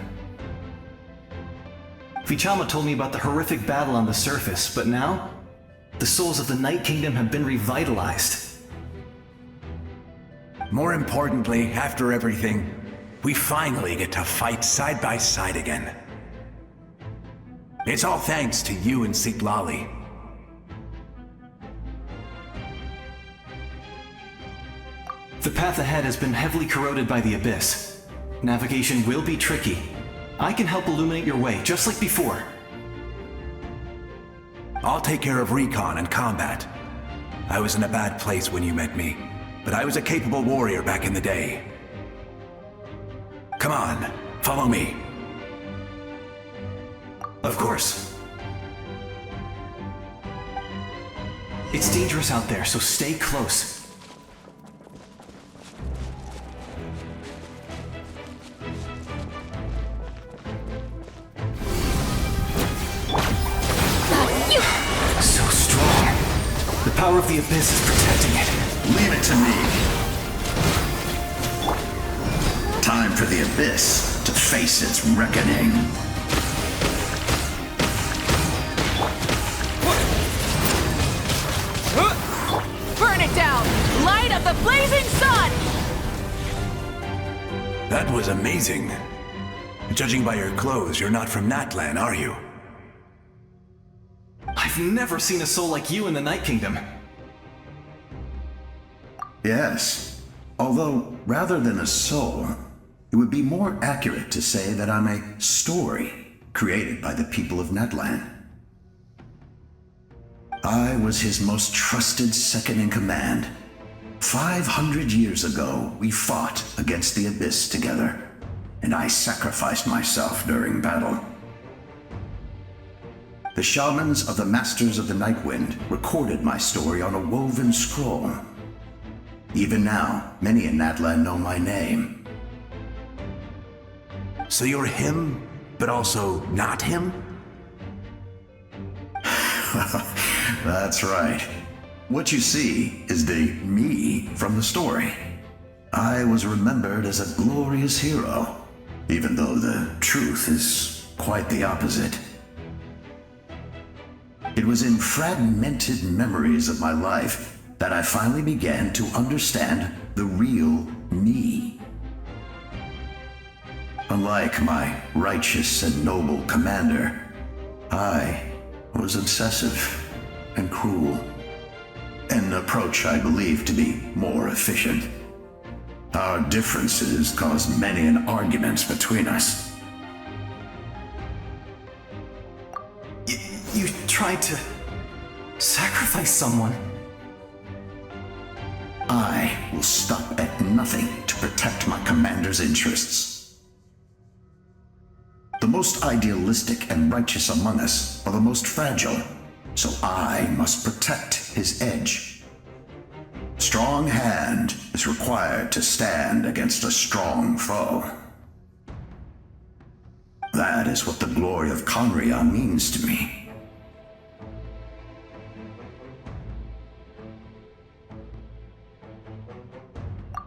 Vichama told me about the horrific battle on the surface, but now, the souls of the Night Kingdom have been revitalized. More importantly, after everything, we finally get to fight side by side again. It's all thanks to you and Sitlali. The path ahead has been heavily corroded by the Abyss. Navigation will be tricky. I can help illuminate your way, just like before. I'll take care of recon and combat. I was in a bad place when you met me, but I was a capable warrior back in the day. Come on, follow me. Of course. It's dangerous out there, so stay close. So strong. The power of the Abyss is protecting it. Leave it to me. Time for the Abyss to face its reckoning. Burn it down! Light of the blazing sun! That was amazing. Judging by your clothes, you're not from Natlan, are you? I've never seen a soul like you in the Night Kingdom. Yes. Although, rather than a soul, it would be more accurate to say that I'm a story created by the people of Natlan. I was his most trusted second-in-command. 500 years ago, we fought against the Abyss together, and I sacrificed myself during battle. The shamans of the Masters of the Nightwind recorded my story on a woven scroll. Even now, many in Natlan know my name. So you're him, but also not him? That's right. What you see is the me from the story. I was remembered as a glorious hero, even though the truth is quite the opposite. It was in fragmented memories of my life that I finally began to understand the real me. Unlike my righteous and noble commander, I was obsessive and cruel, an approach I believe to be more efficient. Our differences caused many an arguments between us. tried to sacrifice someone. I will stop at nothing to protect my commander's interests. The most idealistic and righteous among us are the most fragile, so I must protect his edge. Strong hand is required to stand against a strong foe. That is what the glory of Conria means to me.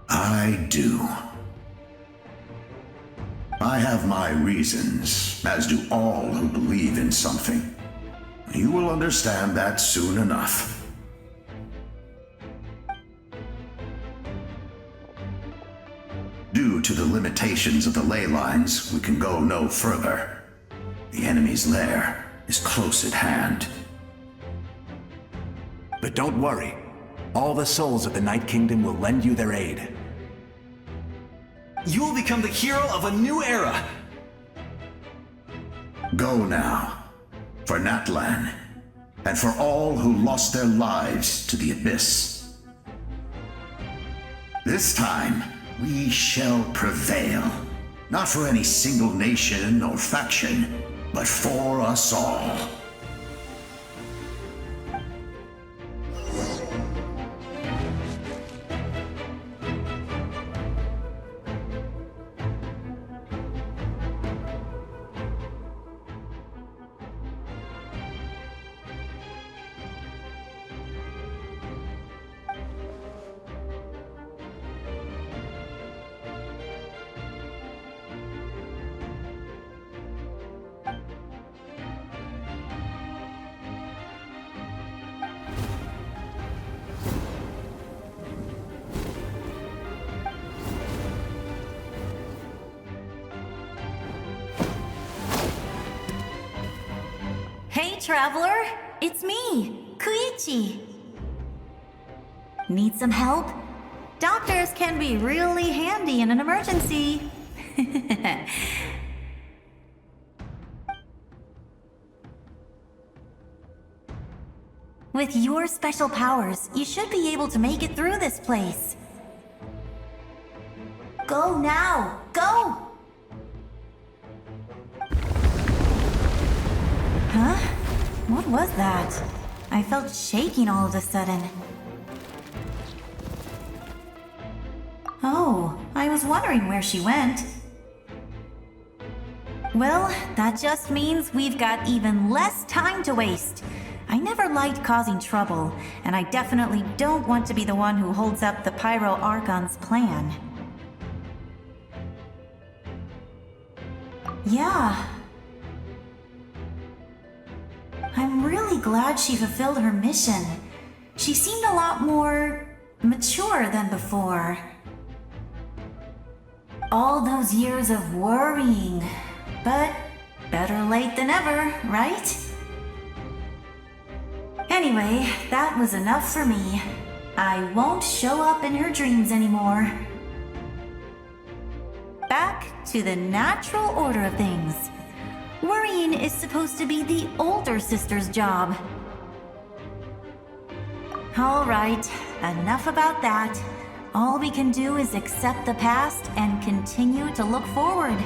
I do. I have my reasons, as do all who believe in something. You will understand that soon enough. Due to the limitations of the ley lines, we can go no further. The enemy's lair is close at hand. But don't worry. All the souls of the Night Kingdom will lend you their aid. You will become the hero of a new era! Go now, for Natlan, and for all who lost their lives to the Abyss. This time, we shall prevail, not for any single nation or faction, but for us all. Hey, Traveler! It's me, Koichi. Need some help? Doctors can be really handy in an emergency. With your special powers, you should be able to make it through this place. Go now! Go! Huh? What was that? I felt shaking all of a sudden. Oh, I was wondering where she went. Well, that just means we've got even less time to waste. I never liked causing trouble, and I definitely don't want to be the one who holds up the Pyro Archon's plan. Yeah. I'm really glad she fulfilled her mission. She seemed a lot more mature than before. All those years of worrying, but better late than ever, right? Anyway, that was enough for me. I won't show up in her dreams anymore. Back to the natural order of things. Worrying is supposed to be the older sister's job. All right, enough about that. All we can do is accept the past and continue to look forward.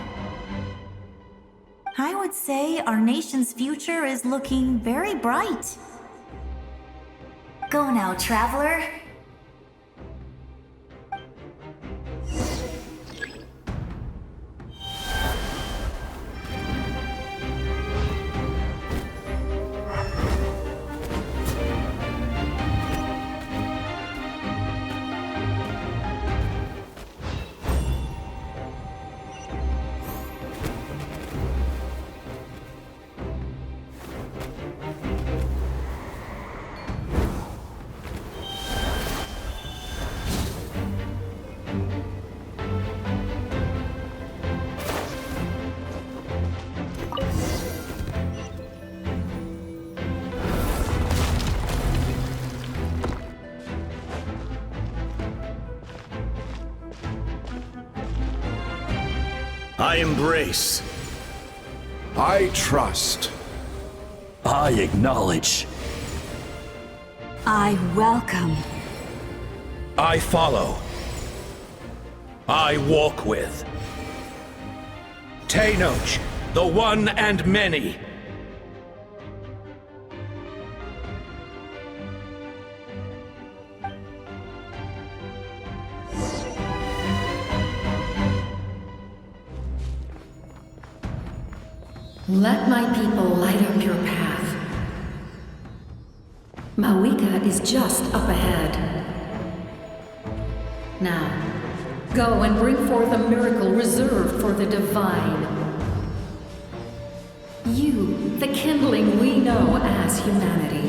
I would say our nation's future is looking very bright. Go now, Traveler. I embrace. I trust. I acknowledge. I welcome. I follow. I walk with. Tenoch, the one and many. Let my people light up your path. Mawika is just up ahead. Now, go and bring forth a miracle reserved for the divine. You, the kindling we know as humanity.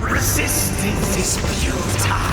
Resistance is futile.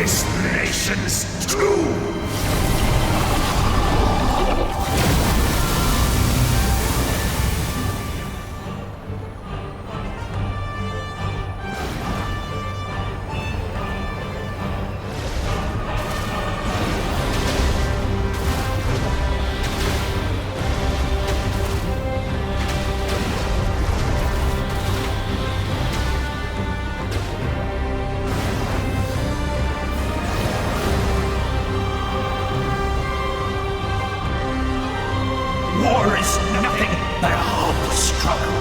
This nation's tomb! War is nothing but a hopeless struggle.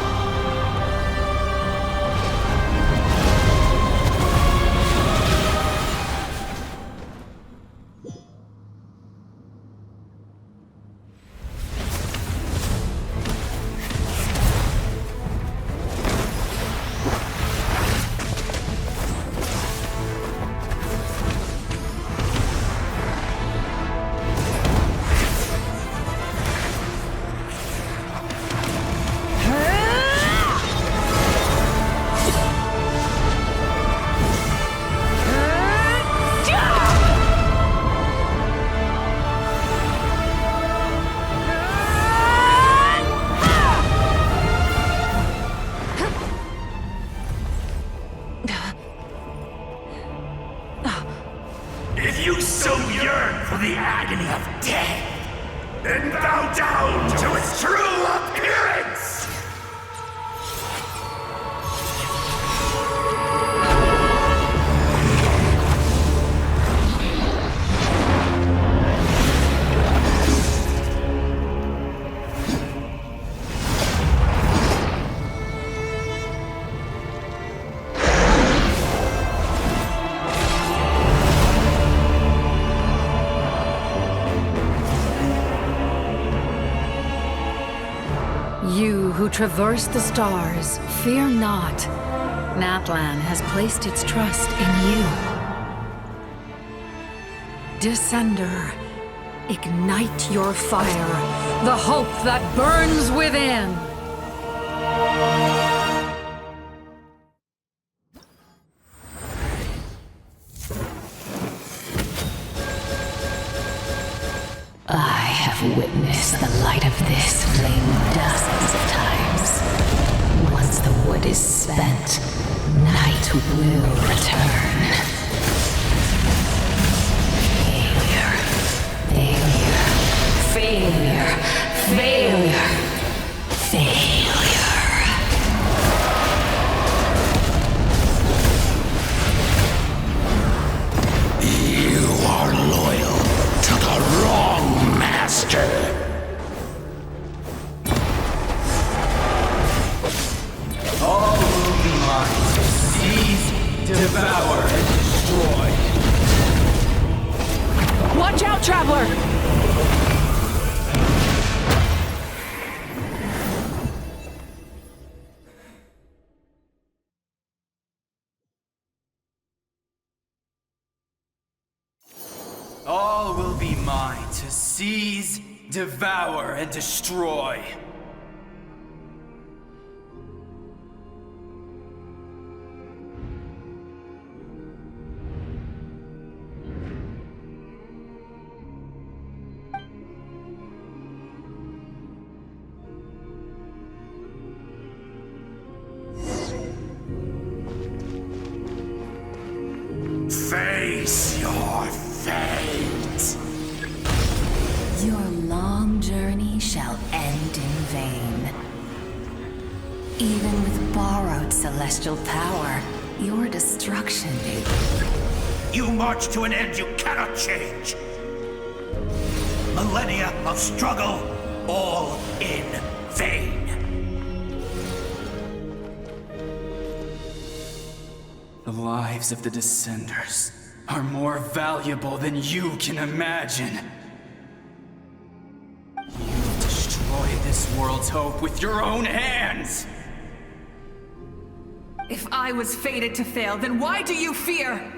If you so yearn for the agony of death, then bow down to its true appearance! traverse the stars, fear not. Natlan has placed its trust in you. Descender, ignite your fire, the hope that burns within. I have witnessed the light of this flame dozens of times. Once the wood is spent, night will return. Failure. Failure. Failure. Failure. Failure. You are loyal to the wrong master. All will be mine to seize, devour, and destroy. Watch out, Traveler! All will be mine to seize, devour, and destroy. Face your fate. Your long journey shall end in vain. Even with borrowed celestial power, your destruction is... You march to an end you cannot change. Millennia of struggle, all in vain. The lives of the Descenders are more valuable than you can imagine. You destroy this world's hope with your own hands! If I was fated to fail, then why do you fear?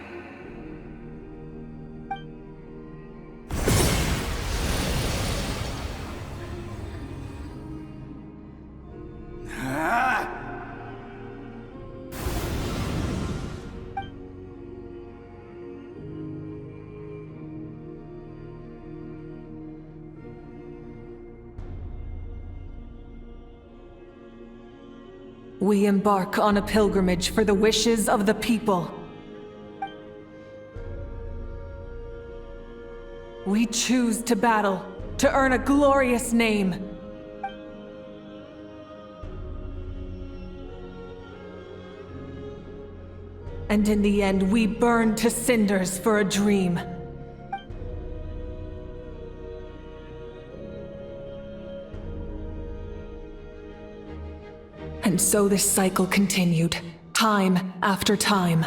We embark on a pilgrimage for the wishes of the people. We choose to battle, to earn a glorious name. And in the end, we burn to cinders for a dream. And so this cycle continued, time after time.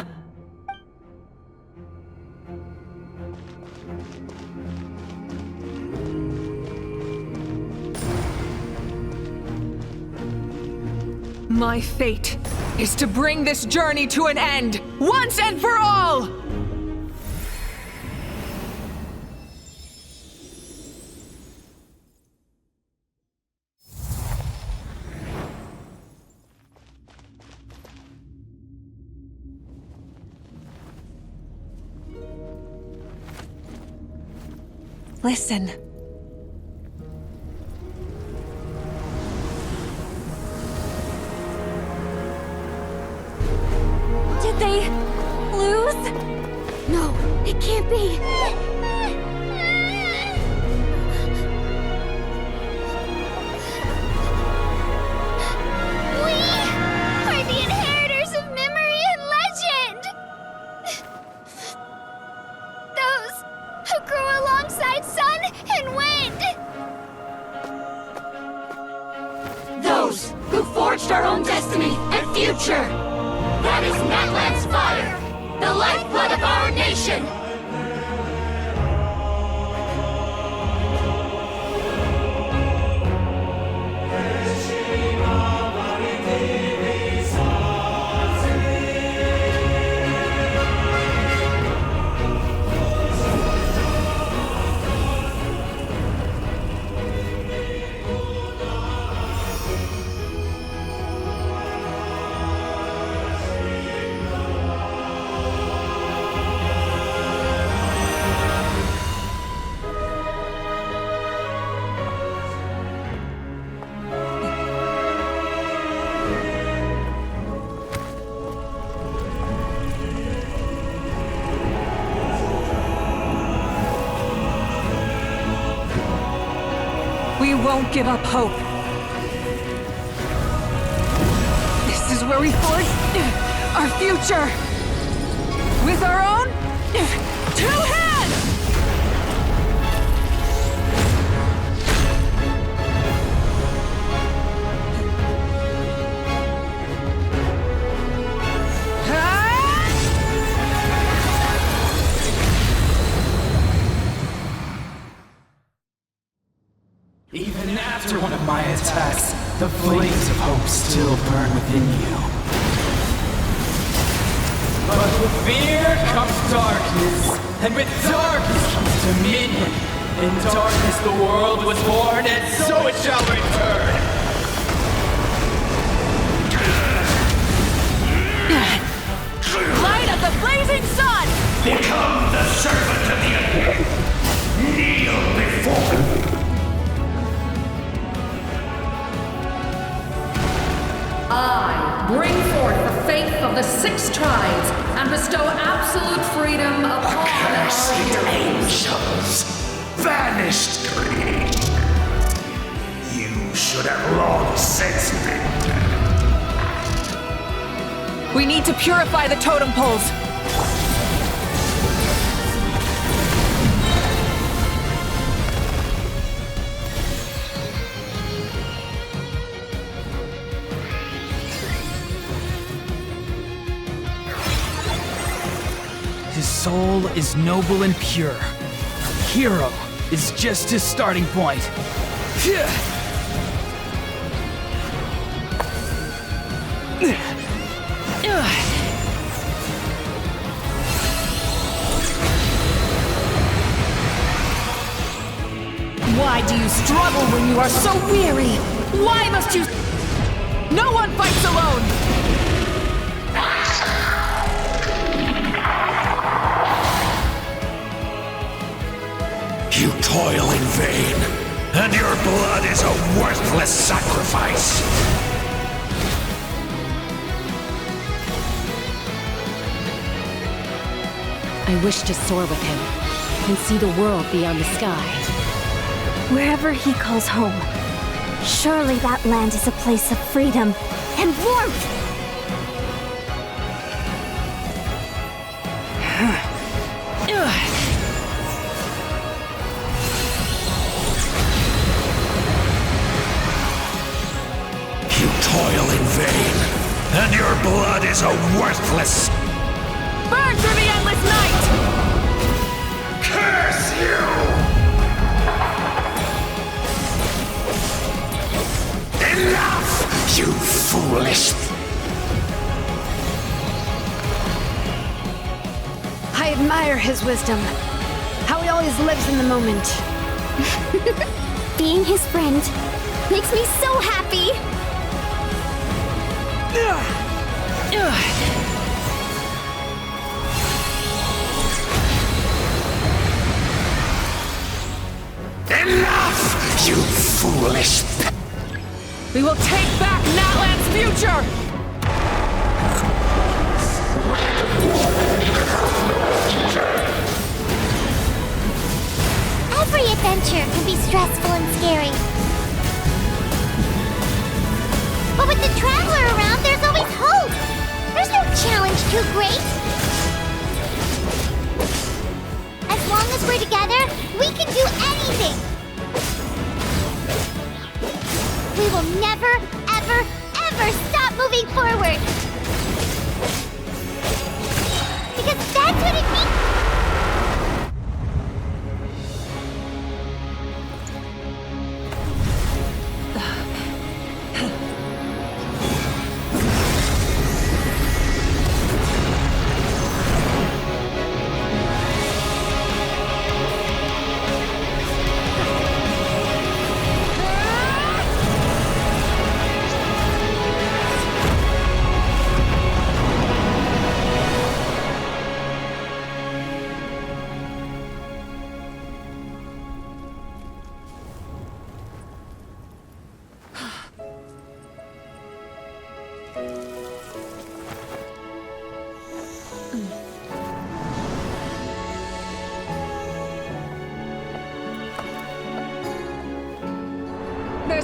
My fate is to bring this journey to an end, once and for all! Listen. Did they lose? No, it can't be. We are the inheritors of memory and legend. Those who grew alongside sun and wind. Those who forged our own destiny and future. That is Natlan's fire, the lifeblood of our nation! won't give up hope. This is where we forge our future. With our own 2 hands! Even after one of my attacks, the flames of hope still burn within you. But with fear comes darkness, and with darkness comes dominion. In darkness the world was born, and so it shall return. Light of the blazing sun! Become the servant of the Abyss. Kneel before me. I bring forth the faith of the 6 tribes and bestow absolute freedom upon Accursed angels, vanished dream. You should have long since been dead. We need to purify the totem poles. His soul is noble and pure. Hero is just his starting point. Why do you struggle when you are so weary? Why must you... No one fights alone! You toil in vain, and your blood is a worthless sacrifice. I wish to soar with him and see the world beyond the sky. Wherever he calls home, surely that land is a place of freedom and warmth. You toil in vain, and your blood is a worthless... Burn through the endless night! Curse you! Enough, you foolish... I admire his wisdom. How he always lives in the moment. Being his friend makes me so happy. Enough, you foolish... We will take back Natlan's future! Every adventure can be stressful and scary. But with the Traveler around, there's always hope! There's no challenge too great! As long as we're together, we can do anything! We will never, ever, ever stop moving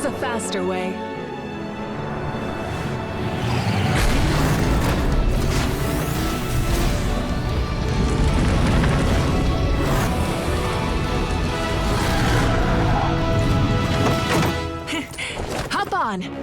There's a faster way. Hop on!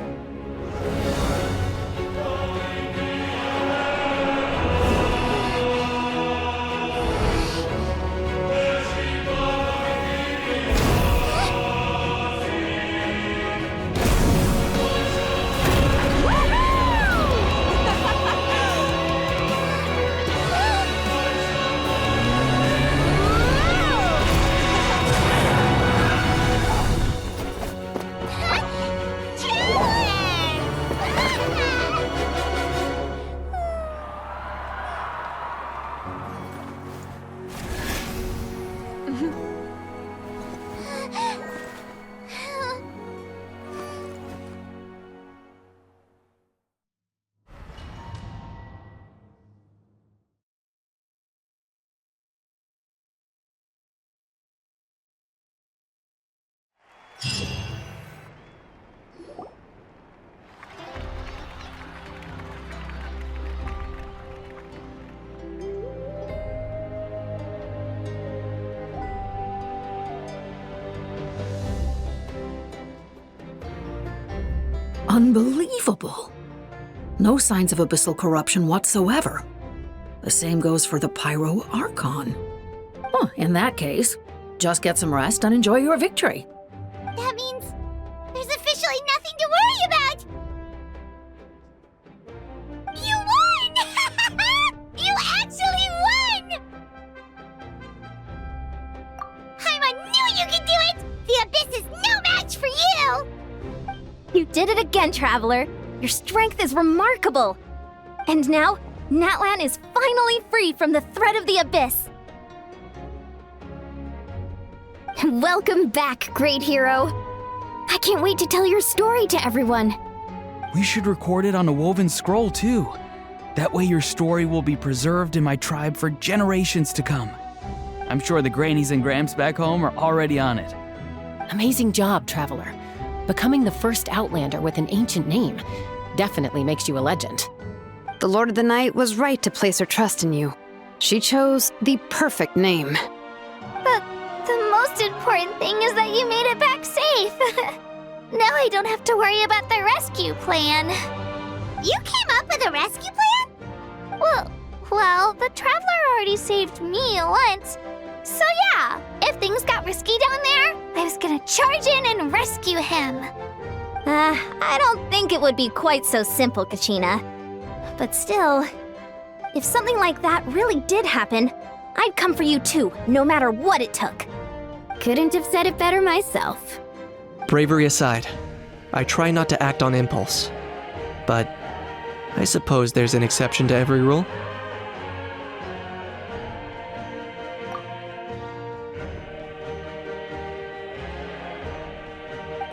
Unbelievable. No signs of abyssal corruption whatsoever. The same goes for the Pyro Archon. Oh, in that case, just get some rest and enjoy your victory. That means there's officially nothing to worry about! You won! You actually won! Paimon knew you could do it! The Abyss is no match for you! You did it again, Traveler. Your strength is remarkable. And now, Natlan is finally free from the threat of the Abyss. Welcome back, great hero. I can't wait to tell your story to everyone. We should record it on a woven scroll, too. That way your story will be preserved in my tribe for generations to come. I'm sure the Grannies and Gramps back home are already on it. Amazing job, Traveler. Becoming the first Outlander with an ancient name definitely makes you a legend. The Lord of the Night was right to place her trust in you. She chose the perfect name. But the most important thing is that you made it back safe. Now I don't have to worry about the rescue plan. You came up with a rescue plan? Well, the Traveler already saved me once. So yeah, if things got risky down there, I was gonna charge in and rescue him. I don't think it would be quite so simple, Kachina. But still, if something like that really did happen, I'd come for you too, no matter what it took. Couldn't have said it better myself. Bravery aside, I try not to act on impulse. But I suppose there's an exception to every rule.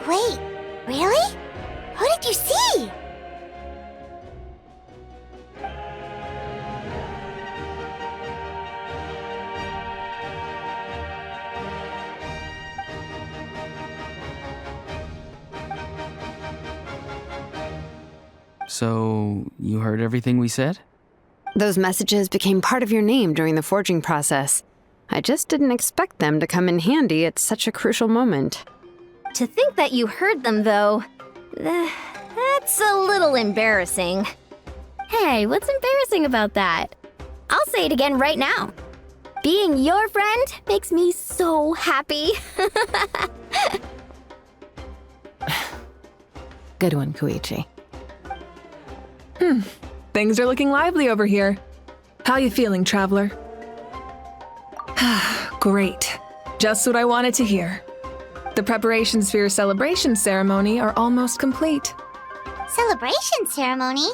Wait, really? Who did you see? So, you heard everything we said? Those messages became part of your name during the forging process. I just didn't expect them to come in handy at such a crucial moment. To think that you heard them, though, that's a little embarrassing. Hey, what's embarrassing about that? I'll say it again right now. Being your friend makes me so happy. Good one, Koichi. Things are looking lively over here. How you feeling, Traveler? Great. Just what I wanted to hear. The preparations for your celebration ceremony are almost complete. Celebration ceremony?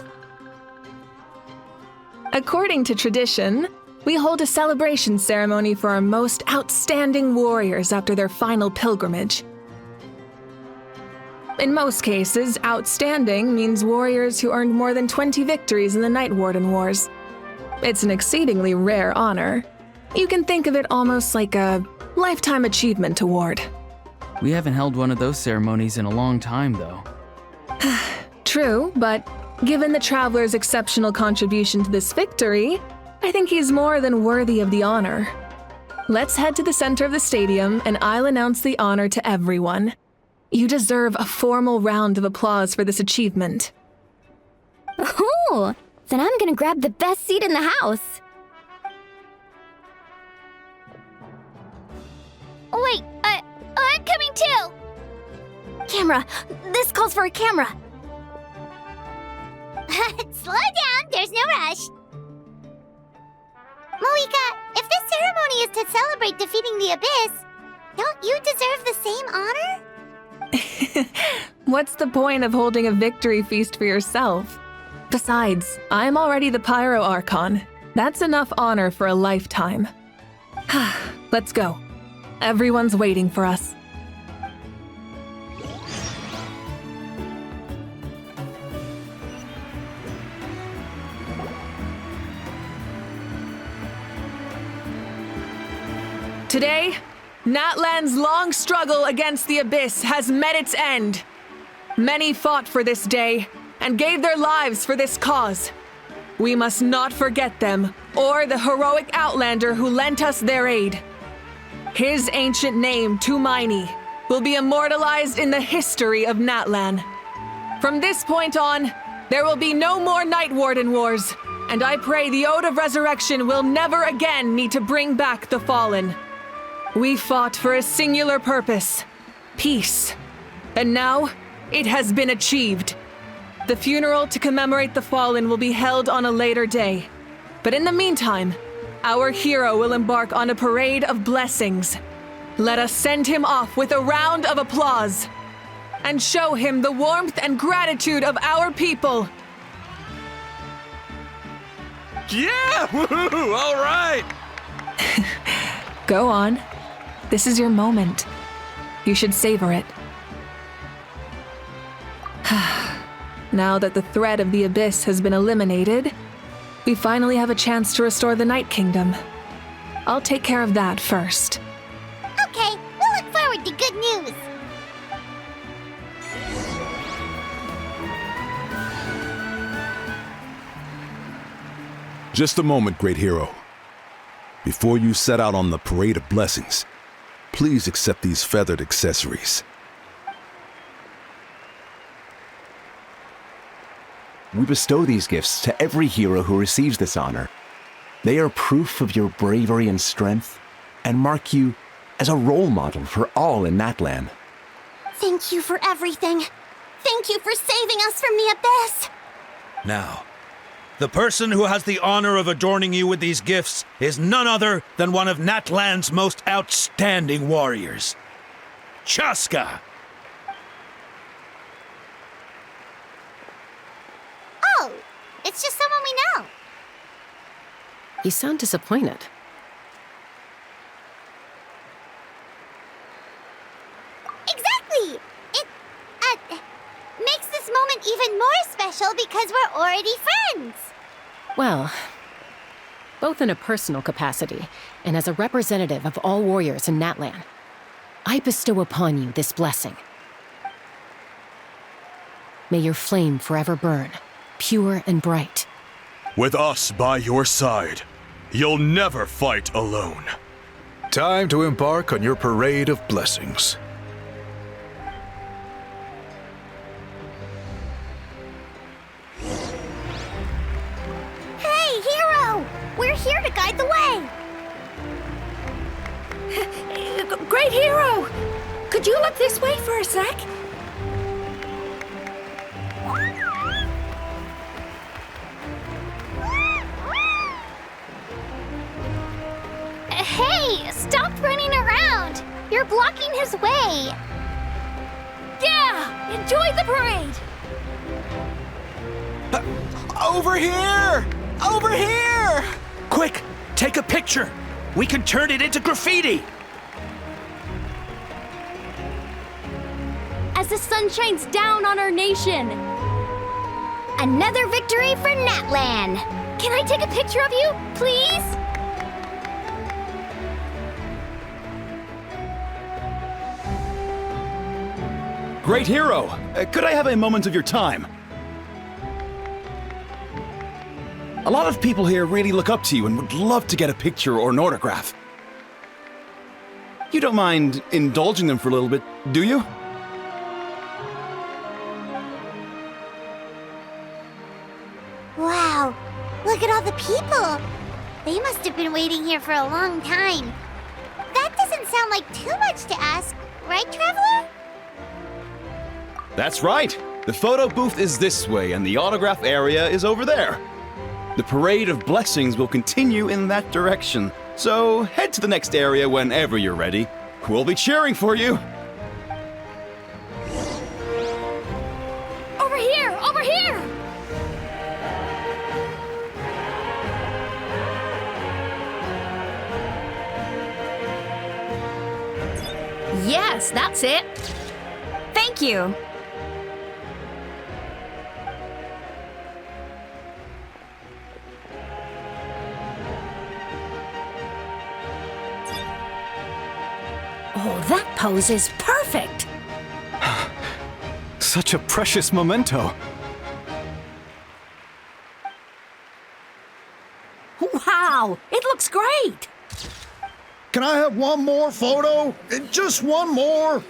According to tradition, we hold a celebration ceremony for our most outstanding warriors after their final pilgrimage. In most cases, outstanding means warriors who earned more than 20 victories in the Night Warden Wars. It's an exceedingly rare honor. You can think of it almost like a lifetime achievement award. We haven't held one of those ceremonies in a long time, though. True, but given the Traveler's exceptional contribution to this victory, I think he's more than worthy of the honor. Let's head to the center of the stadium and I'll announce the honor to everyone. You deserve a formal round of applause for this achievement. Oh, then I'm gonna grab the best seat in the house. Wait, I'm coming too! Camera! This calls for a camera! Slow down, there's no rush. Moika, if this ceremony is to celebrate defeating the Abyss, don't you deserve the same honor? What's the point of holding a victory feast for yourself? Besides, I'm already the Pyro Archon. That's enough honor for a lifetime. Let's go. Everyone's waiting for us. Today, Natlan's long struggle against the Abyss has met its end. Many fought for this day and gave their lives for this cause. We must not forget them or the heroic Outlander who lent us their aid. His ancient name, Tumaini, will be immortalized in the history of Natlan. From this point on, there will be no more Night Warden wars, and I pray the Ode of Resurrection will never again need to bring back the Fallen. We fought for a singular purpose, peace, and now it has been achieved. The funeral to commemorate the Fallen will be held on a later day, but in the meantime, our hero will embark on a parade of blessings. Let us send him off with a round of applause and show him the warmth and gratitude of our people. Yeah! Woohoo! All right! Go on. This is your moment. You should savor it. Now that the threat of the Abyss has been eliminated, we finally have a chance to restore the Night Kingdom. I'll take care of that first. Okay, we'll look forward to good news. Just a moment, great hero. Before you set out on the parade of blessings, please accept these feathered accessories. We bestow these gifts to every hero who receives this honor. They are proof of your bravery and strength, and mark you as a role model for all in Natlan. Thank you for everything. Thank you for saving us from the Abyss. Now, the person who has the honor of adorning you with these gifts is none other than one of Natlan's most outstanding warriors, Chaska. Oh, it's just someone we know. You sound disappointed. Exactly! It makes this moment even more special because we're already friends. Well, both in a personal capacity and as a representative of all warriors in Natlan, I bestow upon you this blessing. May your flame forever burn, pure and bright. With us by your side, you'll never fight alone. Time to embark on your parade of blessings. Hey, hero! We're here to guide the way. Great hero! Could you look this way for a sec? Hey, stop running around! You're blocking his way! Yeah! Enjoy the parade! Over here! Over here! Quick, take a picture. We can turn it into graffiti. As the sun shines down on our nation. Another victory for Natlan. Can I take a picture of you, please? Great hero! Could I have a moment of your time? A lot of people here really look up to you and would love to get a picture or an autograph. You don't mind indulging them for a little bit, do you? Wow, look at all the people. They must have been waiting here for a long time. That doesn't sound like too much to ask, right, Traveler? That's right. The photo booth is this way and the autograph area is over there. The Parade of Blessings will continue in that direction, so head to the next area whenever you're ready. We'll be cheering for you. Over here! Over here! Yes, that's it. Thank you. Oh, that pose is perfect! Such a precious memento. Wow, it looks great! Can I have one more photo? Just one more?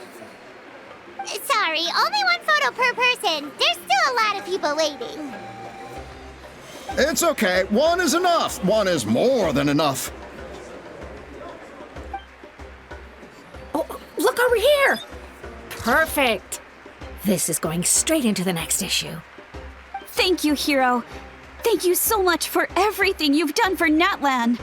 Sorry, only one photo per person. There's still a lot of people waiting. It's okay. One is enough. One is more than enough. Oh, look over here! Perfect! This is going straight into the next issue. Thank you, Hero. Thank you so much for everything you've done for Natlan.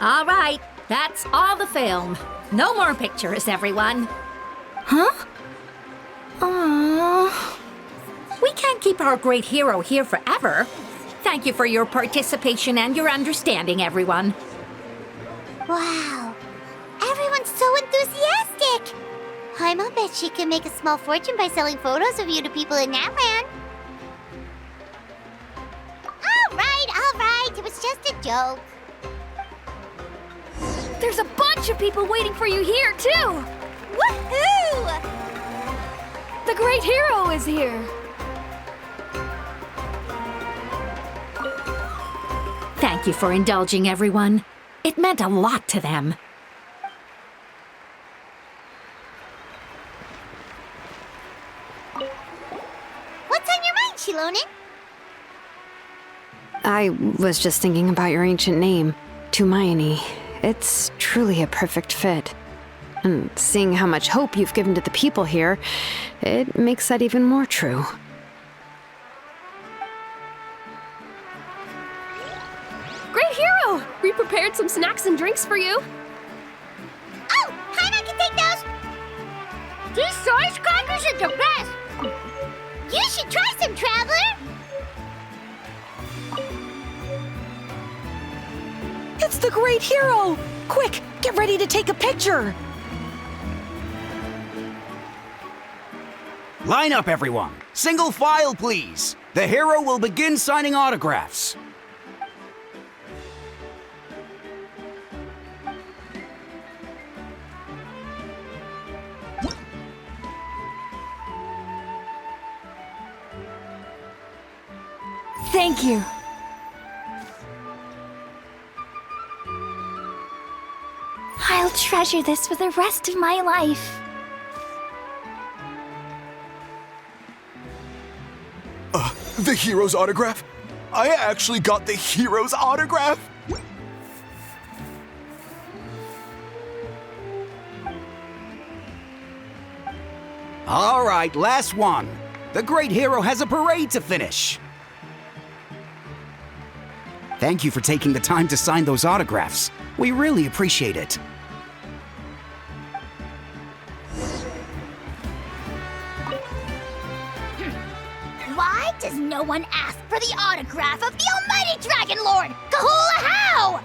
All right, that's all the film. No more pictures, everyone. Huh? Aww. We can't keep our great hero here forever. Thank you for your participation and your understanding, everyone. Wow, everyone's so enthusiastic. I'll bet she can make a small fortune by selling photos of you to people in Natlan. All right, it was just a joke. There's a bunch of people waiting for you here, too! Woohoo! The Great Hero is here! Thank you for indulging, everyone. It meant a lot to them. What's on your mind, Shilonen? I was just thinking about your ancient name, Tumayani. It's truly a perfect fit. And seeing how much hope you've given to the people here, it makes that even more true. Great Hero! We prepared some snacks and drinks for you. Oh, Paimon can take those! These soy crackers are the best! You should try some, Traveler! It's the Great Hero! Quick, get ready to take a picture! Line up, everyone. Single file, please. The hero will begin signing autographs. Thank you. I'll treasure this for the rest of my life. The hero's autograph? I actually got the hero's autograph? All right, last one. The great hero has a parade to finish. Thank you for taking the time to sign those autographs. We really appreciate it. Why does no one ask for the autograph of the almighty Dragon Lord, Kahula How?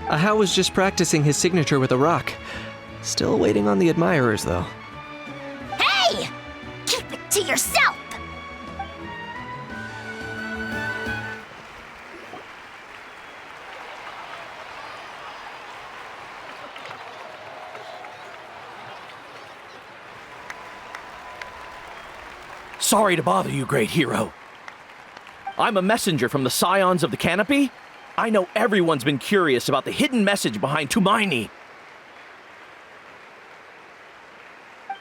Ahau was just practicing his signature with a rock. Still waiting on the admirers, though. Hey! Keep it to yourself! Sorry to bother you, great hero. I'm a messenger from the Scions of the Canopy. I know everyone's been curious about the hidden message behind Tumaini.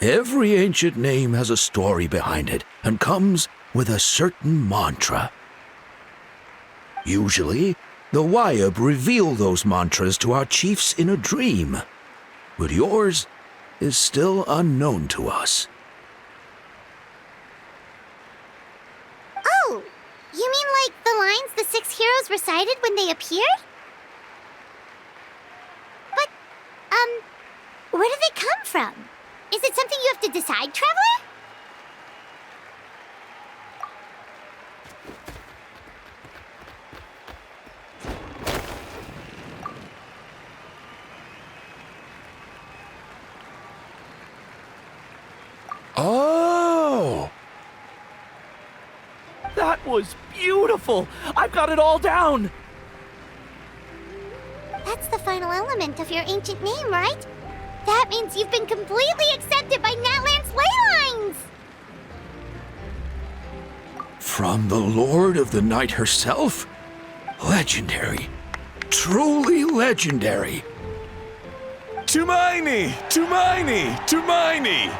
Every ancient name has a story behind it and comes with a certain mantra. Usually, the Wayab reveal those mantras to our chiefs in a dream, but yours is still unknown to us. Oh, you mean like the lines the 6 heroes recited when they appeared? But, where do they come from? Is it something you have to decide, Traveler? Oh! That was beautiful! I've got it all down! That's the final element of your ancient name, right? That means you've been completely accepted by Natlan's ley lines! From the Lord of the Night herself? Legendary. Truly legendary. Tumaini! Tumaini! Tumaini!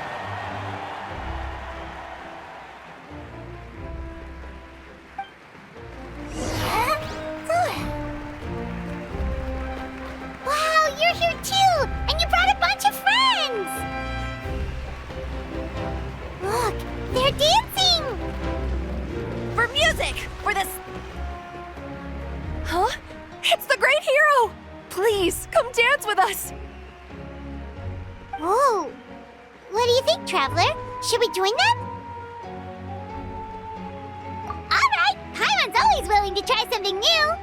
Wow, you're here too! And you brought a bunch of friends! Look, they're dancing! For music! For this... Huh? It's the great hero! Please, come dance with us! Whoa! What do you think, Traveler? Should we join them? Alright! Paimon's always willing to try something new!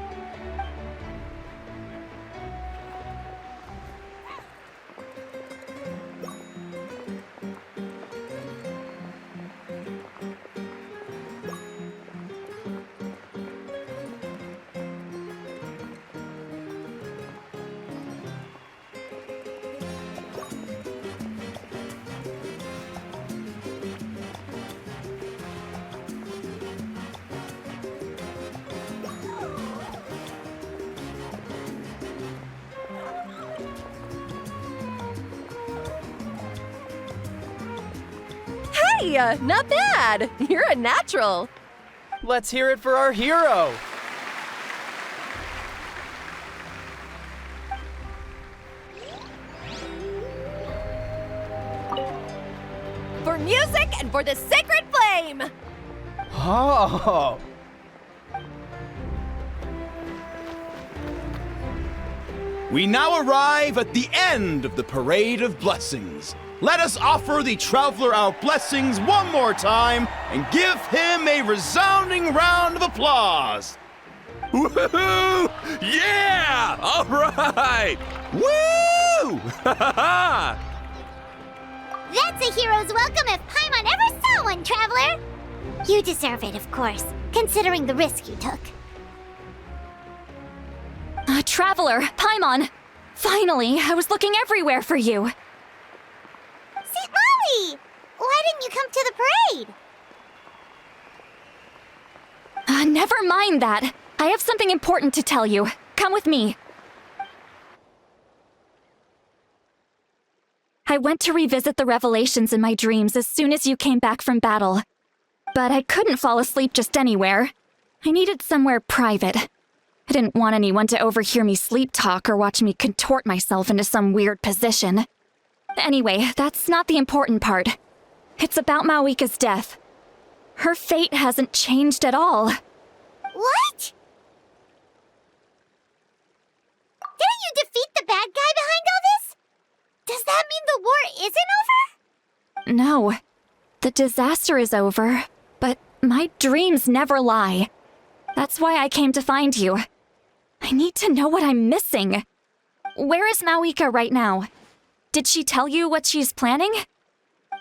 Hey, not bad! You're a natural! Let's hear it for our hero! For music and for the sacred flame! Oh! We now arrive at the end of the Parade of Blessings. Let us offer the Traveler our blessings one more time and give him a resounding round of applause. Woohoo! Yeah! All right! Woo! That's a hero's welcome if Paimon ever saw one, Traveler! You deserve it, of course, considering the risk you took. Traveler, Paimon! Finally, I was looking everywhere for you. St. Molly! Why didn't you come to the parade? Never mind that. I have something important to tell you. Come with me. I went to revisit the revelations in my dreams as soon as you came back from battle. But I couldn't fall asleep just anywhere. I needed somewhere private. I didn't want anyone to overhear me sleep talk or watch me contort myself into some weird position. Anyway, that's not the important part. It's about Mawika's death. Her fate hasn't changed at all. What? Didn't you defeat the bad guy behind all this? Does that mean the war isn't over? No. The disaster is over, but my dreams never lie. That's why I came to find you. I need to know what I'm missing. Where is Mawika right now? Did she tell you what she's planning?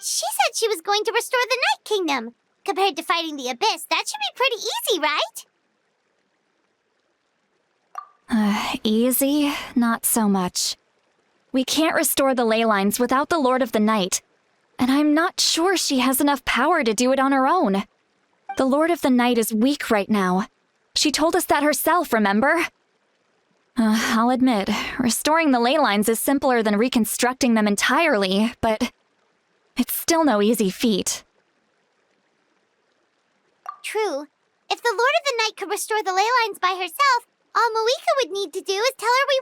She said she was going to restore the Night Kingdom. Compared to fighting the Abyss, that should be pretty easy, right? Easy? Not so much. We can't restore the ley lines without the Lord of the Night. And I'm not sure she has enough power to do it on her own. The Lord of the Night is weak right now. She told us that herself, remember? I'll admit, restoring the ley lines is simpler than reconstructing them entirely, but it's still no easy feat. True. If the Lord of the Night could restore the ley lines by herself, all Mawika would need to do is tell her we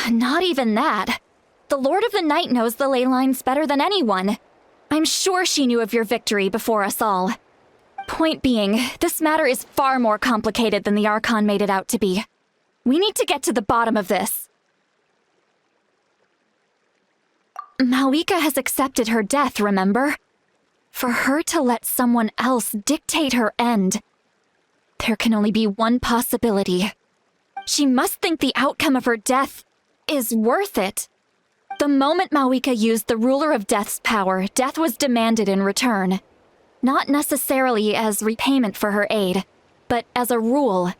won. Not even that. The Lord of the Night knows the ley lines better than anyone. I'm sure she knew of your victory before us all. Point being, this matter is far more complicated than the Archon made it out to be. We need to get to the bottom of this. Mawika has accepted her death, remember? For her to let someone else dictate her end, there can only be one possibility. She must think the outcome of her death is worth it. The moment Mawika used the Ruler of Death's power, death was demanded in return. Not necessarily as repayment for her aid, but as a rule.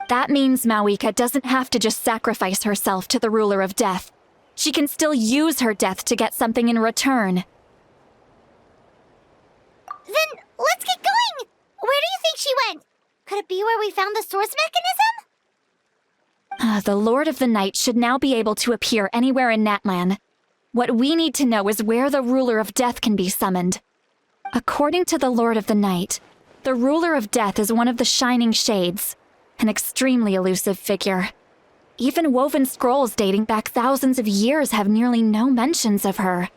That means Mawika doesn't have to just sacrifice herself to the Ruler of Death. She can still use her death to get something in return. Then let's get going! Where do you think she went? Could it be where we found the source mechanism? The Lord of the Night should now be able to appear anywhere in Natlan. What we need to know is where the Ruler of Death can be summoned. According to the Lord of the Night, the Ruler of Death is one of the Shining Shades, an extremely elusive figure. Even woven scrolls dating back thousands of years have nearly no mentions of her.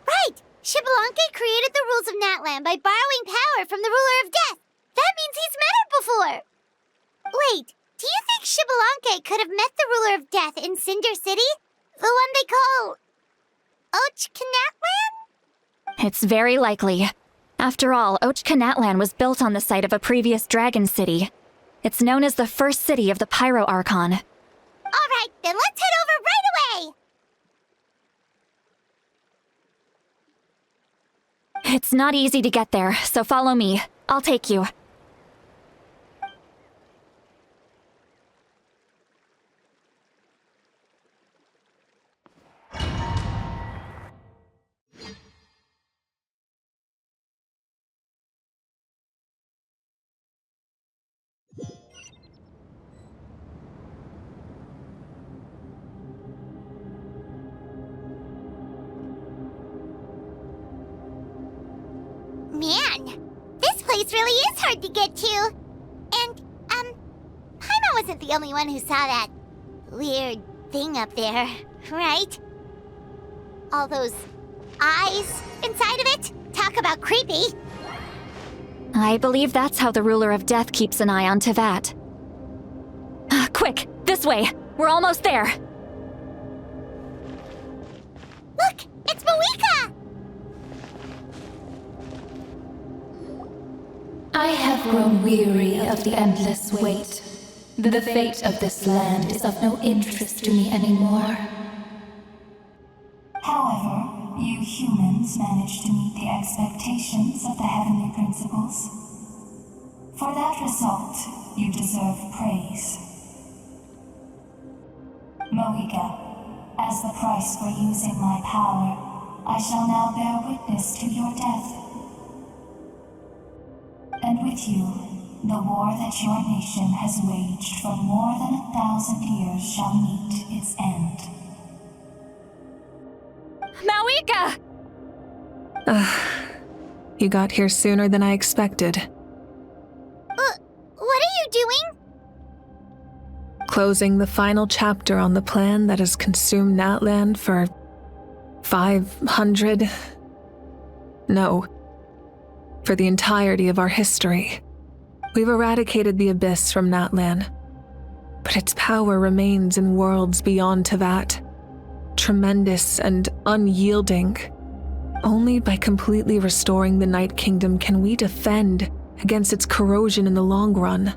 Right! Xbalanque created the rules of Natlan by borrowing power from the Ruler of Death. That means he's met her before! Wait, do you think Xbalanque could have met the Ruler of Death in Cinder City? The one they call... Natlan? It's very likely. After all, Natlan was built on the site of a previous dragon city. It's known as the first city of the Pyro Archon. Alright, then let's head over right away! It's not easy to get there, so follow me. I'll take you. Man, this place really is hard to get to. And, Paimon wasn't the only one who saw that weird thing up there, right? All those eyes inside of it? Talk about creepy. I believe that's how the Ruler of Death keeps an eye on Tevat. Quick, this way! We're almost there! Look, it's Mawika! I have grown weary of the endless wait. The fate of this land is of no interest to me anymore. However, you humans managed to meet the expectations of the heavenly principles. For that result, you deserve praise. Mawika, as the price for using my power, I shall now bear witness to your death. And with you, the war that your nation has waged for more than 1,000 years shall meet its end. Mawika! You got here sooner than I expected. What are you doing? Closing the final chapter on the plan that has consumed Natlan for 500... No. For the entirety of our history. We've eradicated the Abyss from Natlan, but its power remains in worlds beyond Tevat. Tremendous and unyielding. Only by completely restoring the Night Kingdom can we defend against its corrosion in the long run.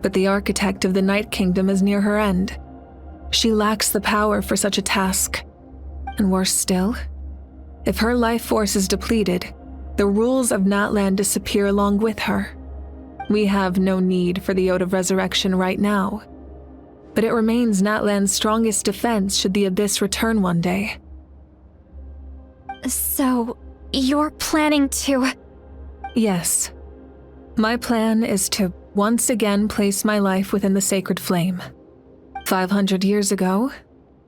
But the architect of the Night Kingdom is near her end. She lacks the power for such a task. And worse still, if her life force is depleted, the rules of Natlan disappear along with her. We have no need for the Ode of Resurrection right now, but it remains Natlan's strongest defense should the Abyss return one day. So, you're planning to... Yes. My plan is to once again place my life within the sacred flame. 500 years ago,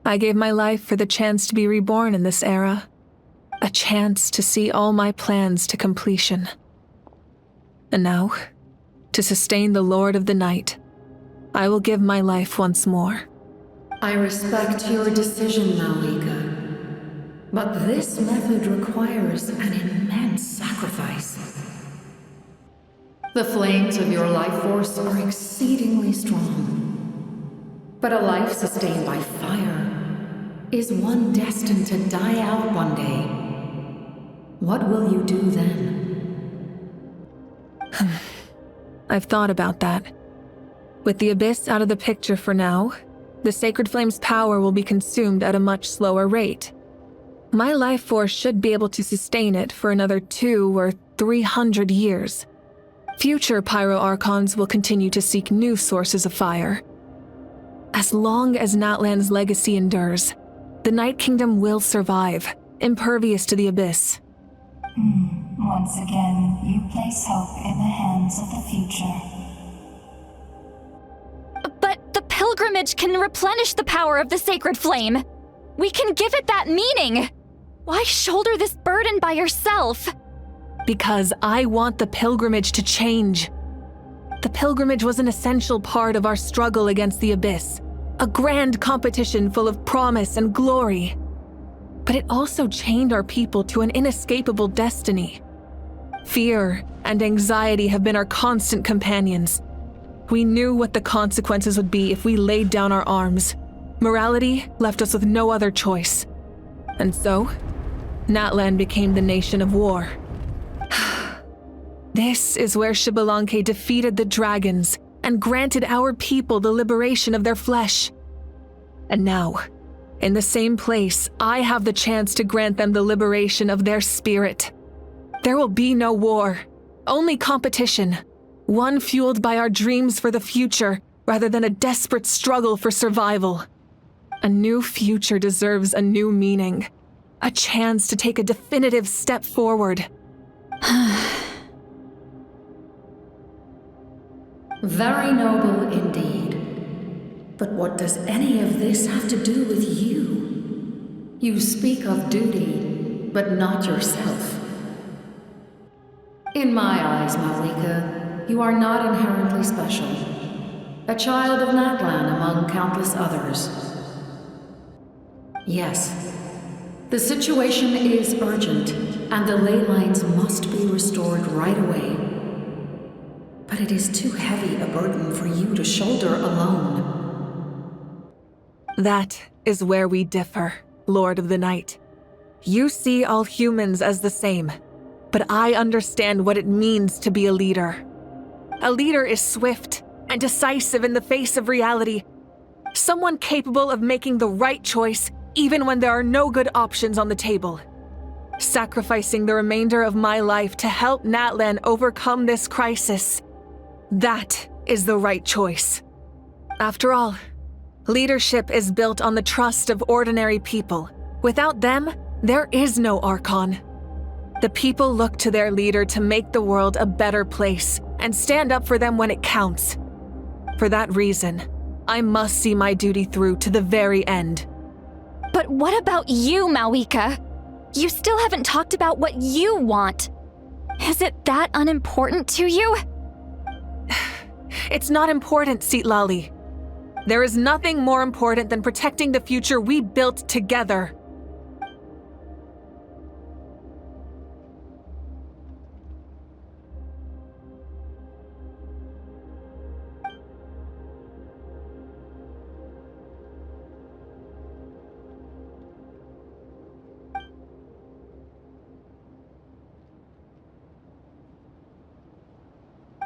I gave my life for the chance to be reborn in this era. A chance to see all my plans to completion. And now, to sustain the Lord of the Night, I will give my life once more. I respect your decision, Malika. But this method requires an immense sacrifice. The flames of your life force are exceedingly strong. But a life sustained by fire is one destined to die out one day. What will you do then? I've thought about that. With the Abyss out of the picture for now, the Sacred Flame's power will be consumed at a much slower rate. My life force should be able to sustain it for another 200 or 300 years. Future Pyro Archons will continue to seek new sources of fire. As long as Natlan's legacy endures, the Night Kingdom will survive, impervious to the Abyss. Once again, you place hope in the hands of the future. But the pilgrimage can replenish the power of the sacred flame. We can give it that meaning. Why shoulder this burden by yourself? Because I want the pilgrimage to change. The pilgrimage was an essential part of our struggle against the Abyss, a grand competition full of promise and glory. But it also chained our people to an inescapable destiny. Fear and anxiety have been our constant companions. We knew what the consequences would be if we laid down our arms. Morality left us with no other choice. And so, Natlan became the nation of war. This is where Xbalanque defeated the dragons and granted our people the liberation of their flesh. And now, in the same place, I have the chance to grant them the liberation of their spirit. There will be no war, only competition, one fueled by our dreams for the future rather than a desperate struggle for survival. A new future deserves a new meaning, a chance to take a definitive step forward. Very noble indeed. But what does any of this have to do with you? You speak of duty, but not yourself. In my eyes, Malika, you are not inherently special. A child of Natlan among countless others. Yes, the situation is urgent, and the ley lines must be restored right away. But it is too heavy a burden for you to shoulder alone. That is where we differ, Lord of the Night. You see all humans as the same, but I understand what it means to be a leader. A leader is swift and decisive in the face of reality. Someone capable of making the right choice even when there are no good options on the table. Sacrificing the remainder of my life to help Natlan overcome this crisis. That is the right choice. After all, leadership is built on the trust of ordinary people. Without them, there is no Archon. The people look to their leader to make the world a better place and stand up for them when it counts. For that reason, I must see my duty through to the very end. But what about you, Malika? You still haven't talked about what you want. Is it that unimportant to you? It's not important, Citlali. There is nothing more important than protecting the future we built together.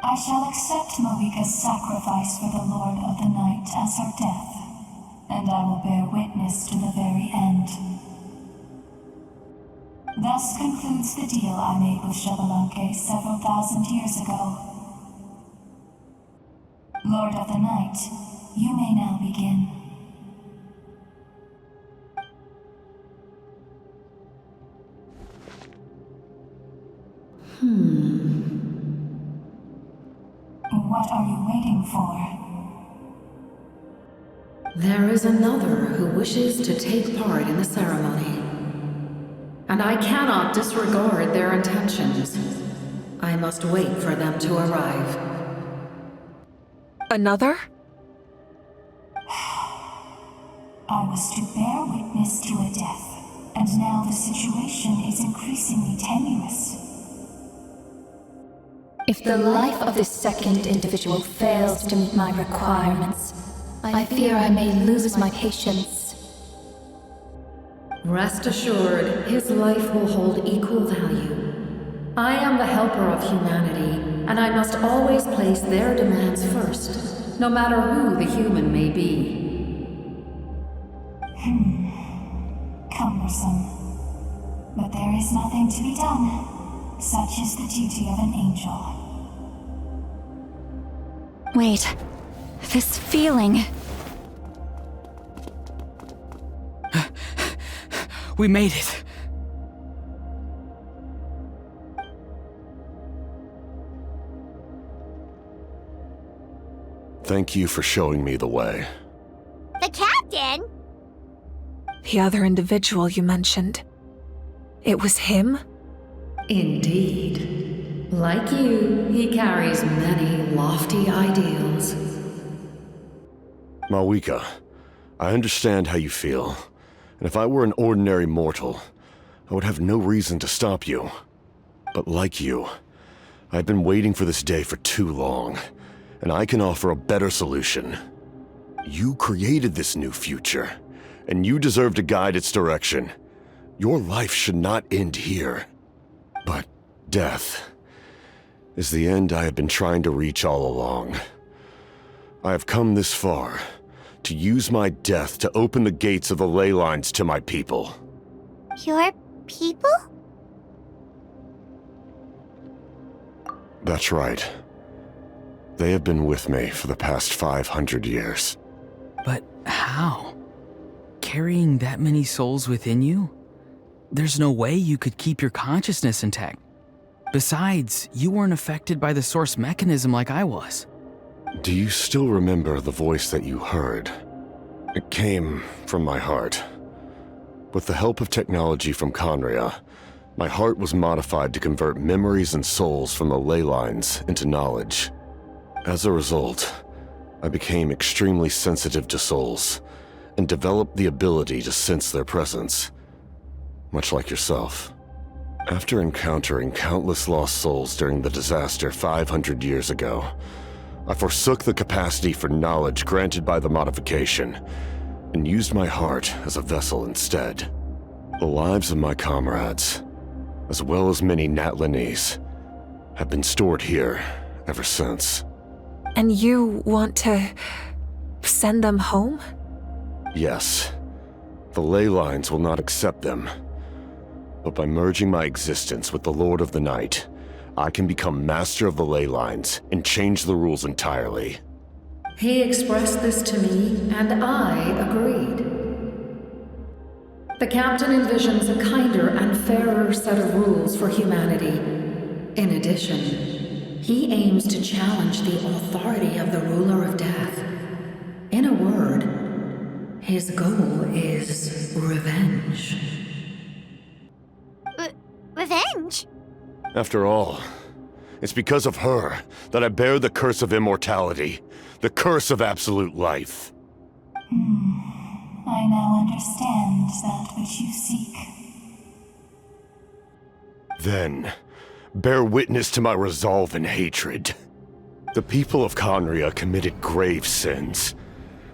I shall accept Malika's sacrifice for the Lord of the Night as her death, and I will bear witness to the very end. Thus concludes the deal I made with Xbalanque several thousand years ago. Lord of the Night, you may now begin. What are you waiting for? There is another who wishes to take part in the ceremony. And I cannot disregard their intentions. I must wait for them to arrive. Another? I was to bear witness to a death, and now the situation is increasingly tenuous. If the life of this second individual fails to meet my requirements, I fear I may lose my patience. Rest assured, his life will hold equal value. I am the helper of humanity, and I must always place their demands first, no matter who the human may be. Cumbersome. But there is nothing to be done. Such is the duty of an angel. Wait. This feeling. We made it. Thank you for showing me the way. The captain? The other individual you mentioned. It was him? Indeed. Like you, he carries many lofty ideals. Malwika, I understand how you feel. And if I were an ordinary mortal, I would have no reason to stop you. But like you, I've been waiting for this day for too long, and I can offer a better solution. You created this new future, and you deserve to guide its direction. Your life should not end here. But death is the end I have been trying to reach all along. I have come this far to use my death to open the gates of the ley lines to my people. Your people? That's right. They have been with me for the past 500 years. But how? Carrying that many souls within you? There's no way you could keep your consciousness intact. Besides, you weren't affected by the source mechanism like I was. Do you still remember the voice that you heard? It came from my heart. With the help of technology from Conria, my heart was modified to convert memories and souls from the ley lines into knowledge. As a result, I became extremely sensitive to souls and developed the ability to sense their presence, much like yourself. After encountering countless lost souls during the disaster 500 years ago, I forsook the capacity for knowledge granted by the modification and used my heart as a vessel instead. The lives of my comrades, as well as many Natlanese, have been stored here ever since. And you want to send them home? Yes. The ley lines will not accept them. But by merging my existence with the Lord of the Night, I can become master of the ley lines and change the rules entirely. He expressed this to me, and I agreed. The captain envisions a kinder and fairer set of rules for humanity. In addition, he aims to challenge the authority of the ruler of death. In a word, his goal is revenge. Revenge? After all, it's because of her that I bear the curse of immortality, the curse of absolute life. I now understand that which you seek. Then, bear witness to my resolve and hatred. The people of Conria committed grave sins,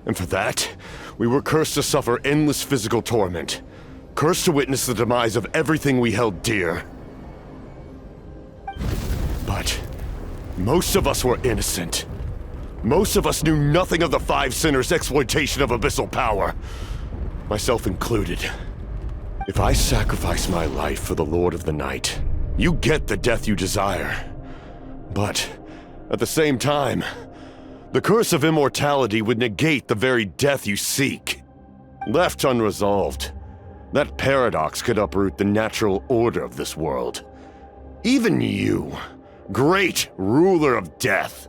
and for that, we were cursed to suffer endless physical torment, cursed to witness the demise of everything we held dear. But most of us were innocent. Most of us knew nothing of the Five Sinners' exploitation of abyssal power, myself included. If I sacrifice my life for the Lord of the Night, you get the death you desire. But at the same time, The curse of immortality would negate the very death you seek. Left unresolved, that paradox could uproot the natural order of this world. Even you, great ruler of death,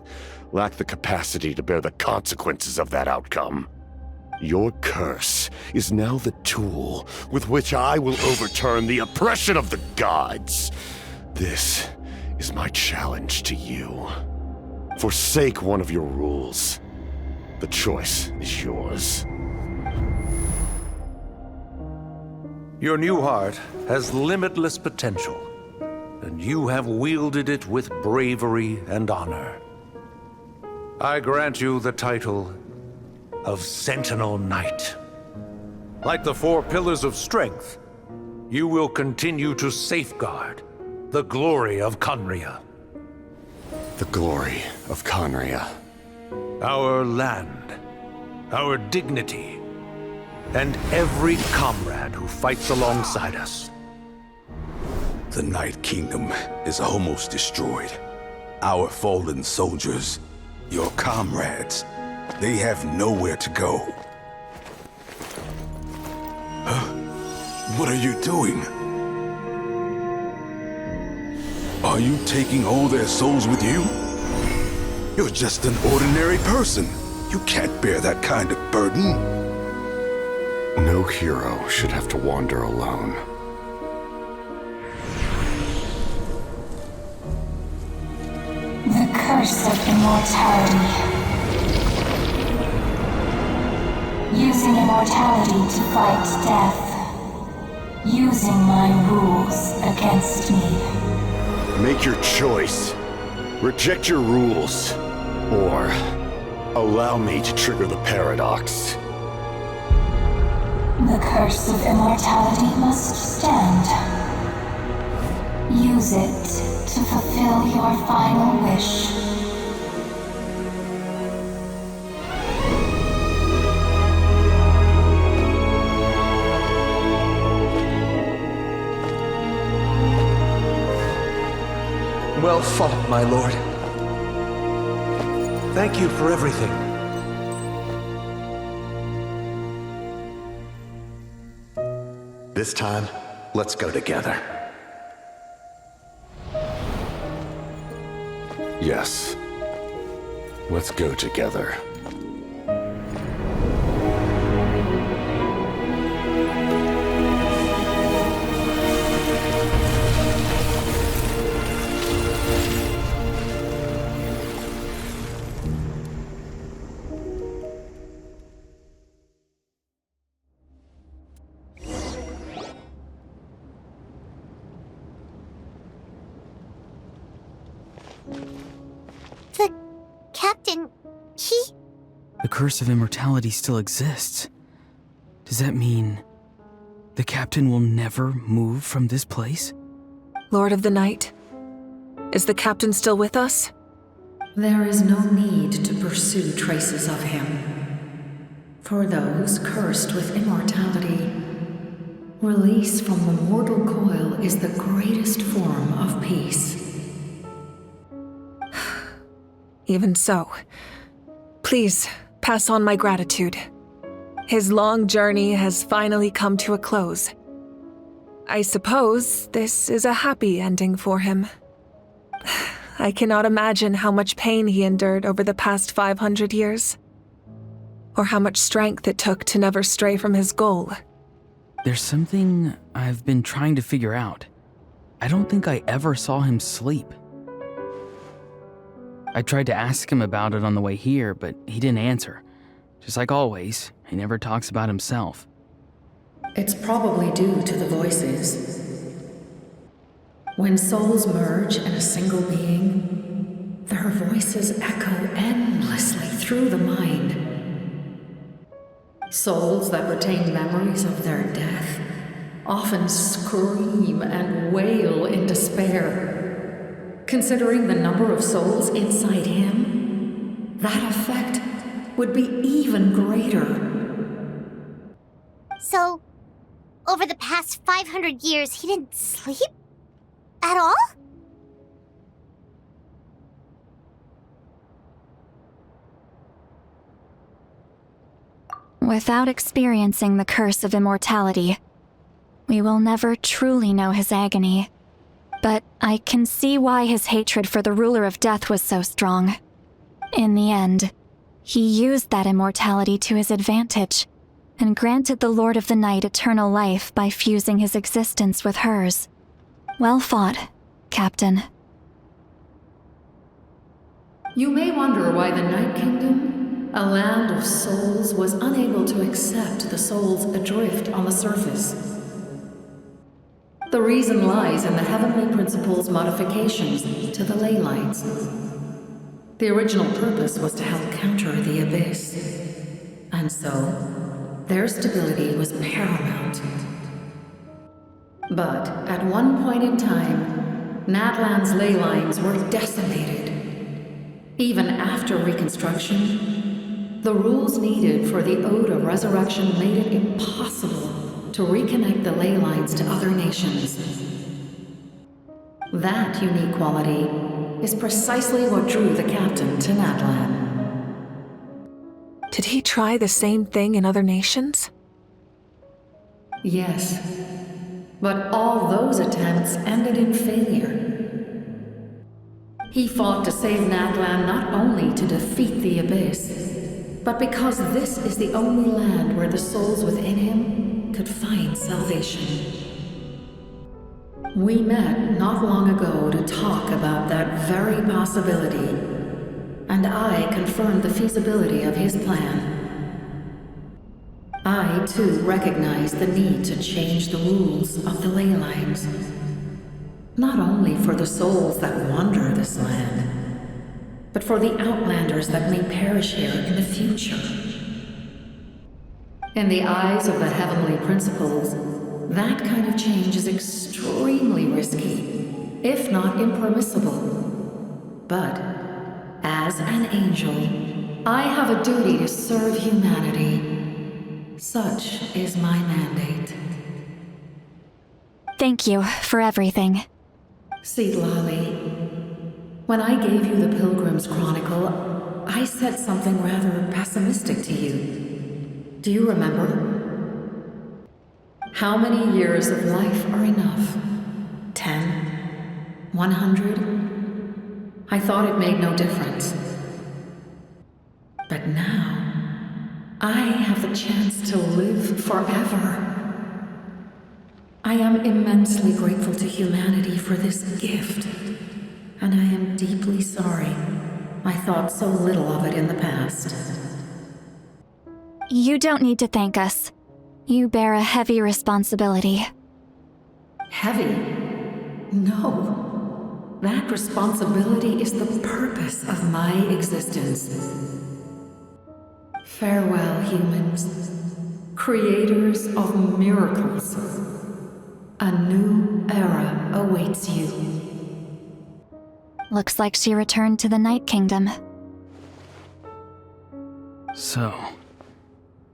lack the capacity to bear the consequences of that outcome. Your curse is now the tool with which I will overturn the oppression of the gods. This is my challenge to you. Forsake one of your rules. The choice is yours. Your new heart has limitless potential, and you have wielded it with bravery and honor. I grant you the title of Sentinel Knight. Like the 4 pillars of strength, you will continue to safeguard the glory of Conria. The glory of Conria. Our land, our dignity, and every comrade who fights alongside us. The Night Kingdom is almost destroyed. Our fallen soldiers, your comrades, they have nowhere to go. Huh? What are you doing? Are you taking all their souls with you? You're just an ordinary person. You can't bear that kind of burden. No hero should have to wander alone. The curse of immortality. Using immortality to fight death. Using my rules against me. Make your choice. Reject your rules. Or allow me to trigger the paradox. The curse of immortality must stand. Use it to fulfill your final wish. Well fought, my lord. Thank you for everything. This time, let's go together. Yes. Let's go together. The captain, The curse of immortality still exists. Does that mean the captain will never move from this place? Lord of the Night, is the captain still with us? There is no need to pursue traces of him. For those cursed with immortality, release from the mortal coil is the greatest form of peace. Even so, please pass on my gratitude. His long journey has finally come to a close. I suppose this is a happy ending for him. I cannot imagine how much pain he endured over the past 500 years, or how much strength it took to never stray from his goal. There's something I've been trying to figure out. I don't think I ever saw him sleep. I tried to ask him about it on the way here, but he didn't answer. Just like always, he never talks about himself. It's probably due to the voices. When souls merge in a single being, their voices echo endlessly through the mind. Souls that retain memories of their death often scream and wail in despair. Considering the number of souls inside him, that effect would be even greater. So, over the past 500 years, he didn't sleep? At all? Without experiencing the curse of immortality, we will never truly know his agony. But I can see why his hatred for the ruler of death was so strong. In the end, he used that immortality to his advantage, and granted the Lord of the Night eternal life by fusing his existence with hers. Well fought, Captain. You may wonder why the Night Kingdom, a land of souls, was unable to accept the souls adrift on the surface. The reason lies in the Heavenly Principle's modifications to the ley lines. The original purpose was to help counter the Abyss, and so their stability was paramount. But at one point in time, Natlan's ley lines were decimated. Even after reconstruction, the rules needed for the Ode of Resurrection made it impossible to reconnect the ley lines to other nations. That unique quality is precisely what drew the captain to Natlan. Did he try the same thing in other nations? Yes, but all those attempts ended in failure. He fought to save Natlan not only to defeat the Abyss, but because this is the only land where the souls within him could find salvation. We met not long ago to talk about that very possibility, and I confirmed the feasibility of his plan. I, too, recognize the need to change the rules of the ley lines. Not only for the souls that wander this land, but for the outlanders that may perish here in the future. In the eyes of the Heavenly Principles, that kind of change is extremely risky, if not impermissible. But, as an angel, I have a duty to serve humanity. Such is my mandate. Thank you for everything. Lali, when I gave you the Pilgrim's Chronicle, I said something rather pessimistic to you. Do you remember? How many years of life are enough? 10? 100? I thought it made no difference. But now, I have the chance to live forever. I am immensely grateful to humanity for this gift, and I am deeply sorry I thought so little of it in the past. You don't need to thank us. You bear a heavy responsibility. Heavy? No. That responsibility is the purpose of my existence. Farewell, humans. Creators of miracles. A new era awaits you. Looks like she returned to the Night Kingdom. So,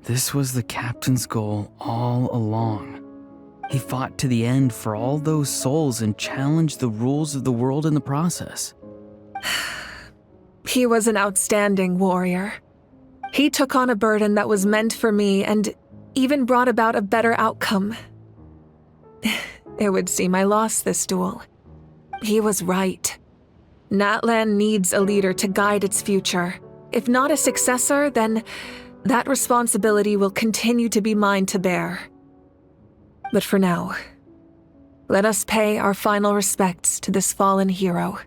this was the captain's goal all along. He fought to the end for all those souls and challenged the rules of the world in the process. He was an outstanding warrior. He took on a burden that was meant for me and even brought about a better outcome. It would seem I lost this duel. He was right. Natlan needs a leader to guide its future. If not a successor, then that responsibility will continue to be mine to bear. But for now, let us pay our final respects to this fallen hero.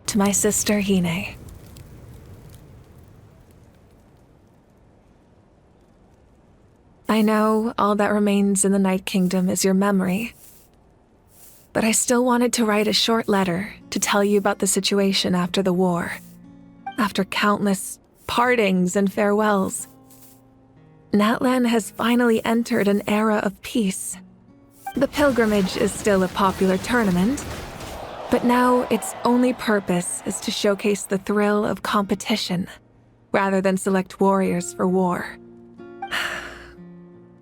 To my sister, Hine. I know all that remains in the Night Kingdom is your memory, but I still wanted to write a short letter to tell you about the situation after the war, after countless partings and farewells. Natlan has finally entered an era of peace. The pilgrimage is still a popular tournament, But now its only purpose is to showcase the thrill of competition, rather than select warriors for war.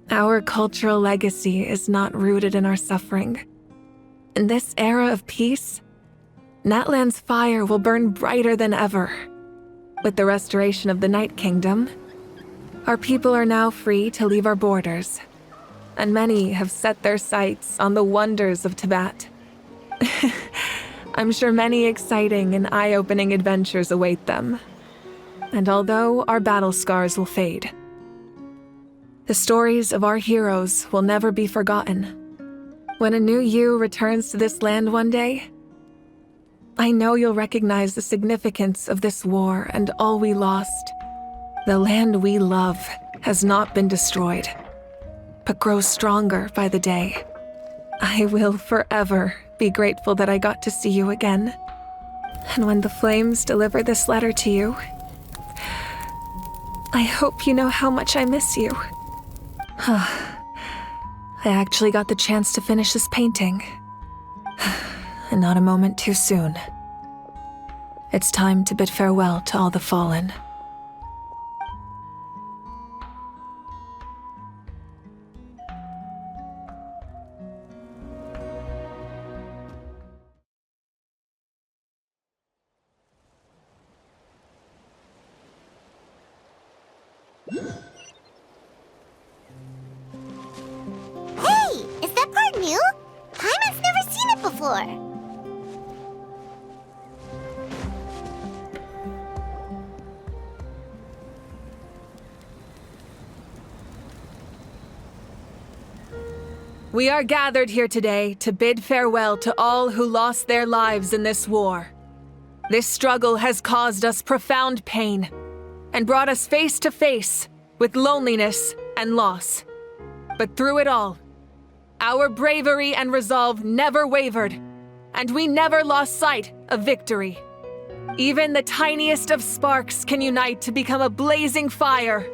Our cultural legacy is not rooted in our suffering. In this era of peace, Natlan's fire will burn brighter than ever. With the restoration of the Night Kingdom, our people are now free to leave our borders, and many have set their sights on the wonders of Tibet. I'm sure many exciting and eye-opening adventures await them. And although our battle scars will fade, the stories of our heroes will never be forgotten. When a new you returns to this land one day, I know you'll recognize the significance of this war and all we lost. The land we love has not been destroyed, but grows stronger by the day. I will forever be grateful that I got to see you again. And when the flames deliver this letter to you, I hope you know how much I miss you. I actually got the chance to finish this painting. And not a moment too soon. It's time to bid farewell to all the fallen. Hey! Is that part new? Paimon's never seen it before. We are gathered here today to bid farewell to all who lost their lives in this war. This struggle has caused us profound pain and brought us face to face with loneliness and loss. But through it all, our bravery and resolve never wavered, and we never lost sight of victory. Even the tiniest of sparks can unite to become a blazing fire.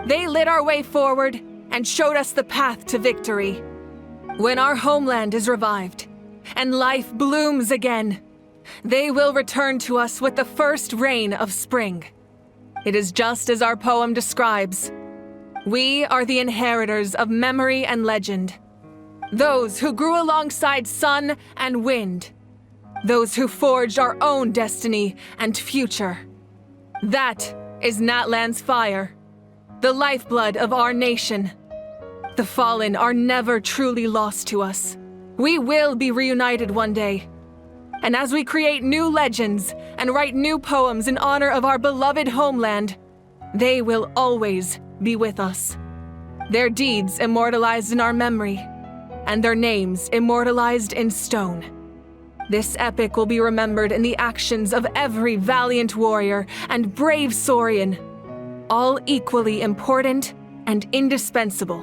They lit our way forward and showed us the path to victory. When our homeland is revived and life blooms again, they will return to us with the first rain of spring. It is just as our poem describes. We are the inheritors of memory and legend. Those who grew alongside sun and wind. Those who forged our own destiny and future. That is Natlan's fire, the lifeblood of our nation. The fallen are never truly lost to us. We will be reunited one day. And as we create new legends and write new poems in honor of our beloved homeland, they will always be with us. Their deeds immortalized in our memory, and their names immortalized in stone. This epic will be remembered in the actions of every valiant warrior and brave Saurian, all equally important and indispensable.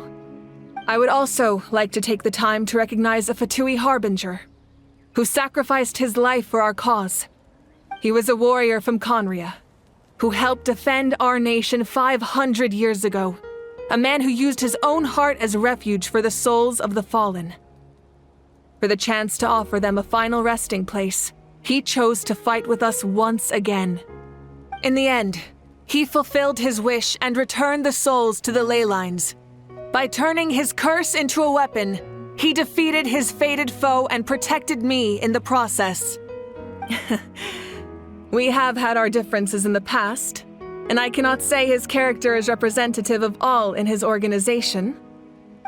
I would also like to take the time to recognize a Fatui harbinger, who sacrificed his life for our cause. He was a warrior from Conria, who helped defend our nation 500 years ago, a man who used his own heart as refuge for the souls of the fallen. For the chance to offer them a final resting place, he chose to fight with us once again. In the end, he fulfilled his wish and returned the souls to the ley lines. By turning his curse into a weapon, he defeated his fated foe and protected me in the process. We have had our differences in the past, and I cannot say his character is representative of all in his organization.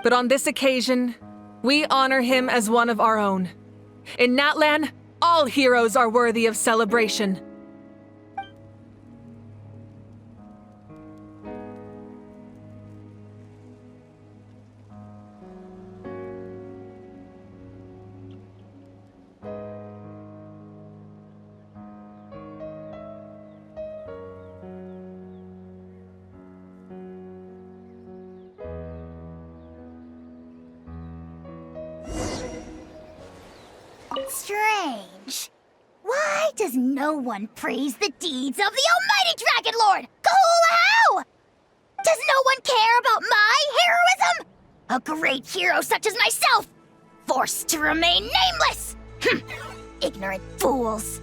But on this occasion, we honor him as one of our own. In Natlan, all heroes are worthy of celebration. Strange. Why does no one praise the deeds of the almighty Dragon Lord, Kahula? Does no one care about my heroism? A great hero such as myself, forced to remain nameless! Ignorant fools.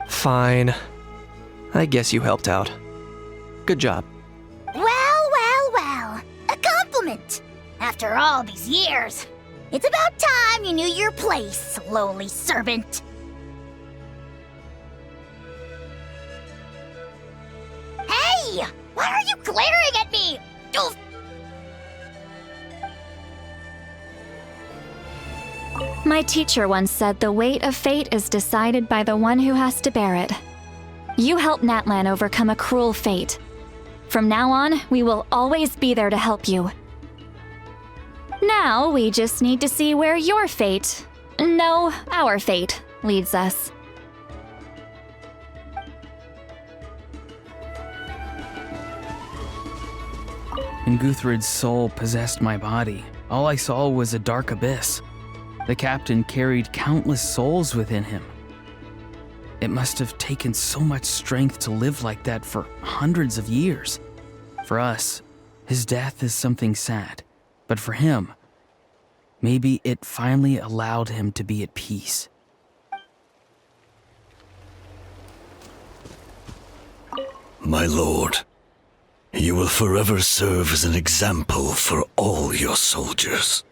Fine. I guess you helped out. Good job. Well. A compliment. After all these years, it's about time you knew your place, lowly servant. Hey! Why are you glaring at me? Oof. My teacher once said the weight of fate is decided by the one who has to bear it. You helped Natlan overcome a cruel fate. From now on, we will always be there to help you. Now, we just need to see where your fate, no, our fate, leads us. When Guthred's soul possessed my body, all I saw was a dark abyss. The captain carried countless souls within him. It must have taken so much strength to live like that for hundreds of years. For us, his death is something sad, but for him, maybe it finally allowed him to be at peace. My lord, you will forever serve as an example for all your soldiers.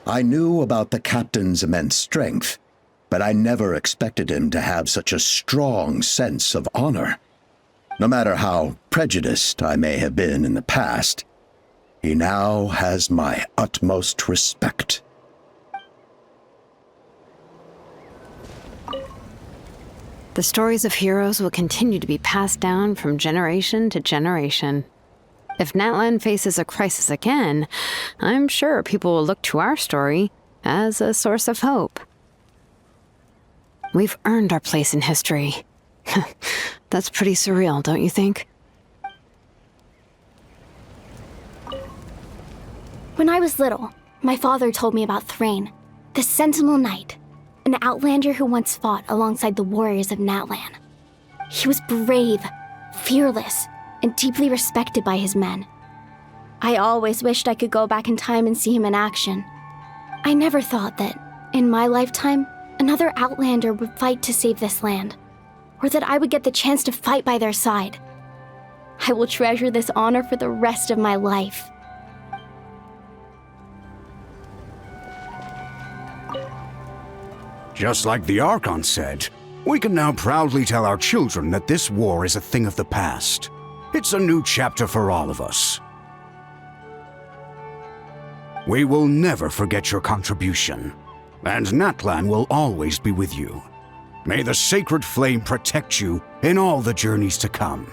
I knew about the captain's immense strength, but I never expected him to have such a strong sense of honor. No matter how prejudiced I may have been in the past, he now has my utmost respect. The stories of heroes will continue to be passed down from generation to generation. If Natlan faces a crisis again, I'm sure people will look to our story as a source of hope. We've earned our place in history. That's pretty surreal, don't you think? When I was little, my father told me about Thrain, the Sentinel Knight, an outlander who once fought alongside the warriors of Natlan. He was brave, fearless, and deeply respected by his men. I always wished I could go back in time and see him in action. I never thought that, in my lifetime, another outlander would fight to save this land, or that I would get the chance to fight by their side. I will treasure this honor for the rest of my life. Just like the Archon said, we can now proudly tell our children that this war is a thing of the past. It's a new chapter for all of us. We will never forget your contribution, and Natlan will always be with you. May the sacred flame protect you in all the journeys to come.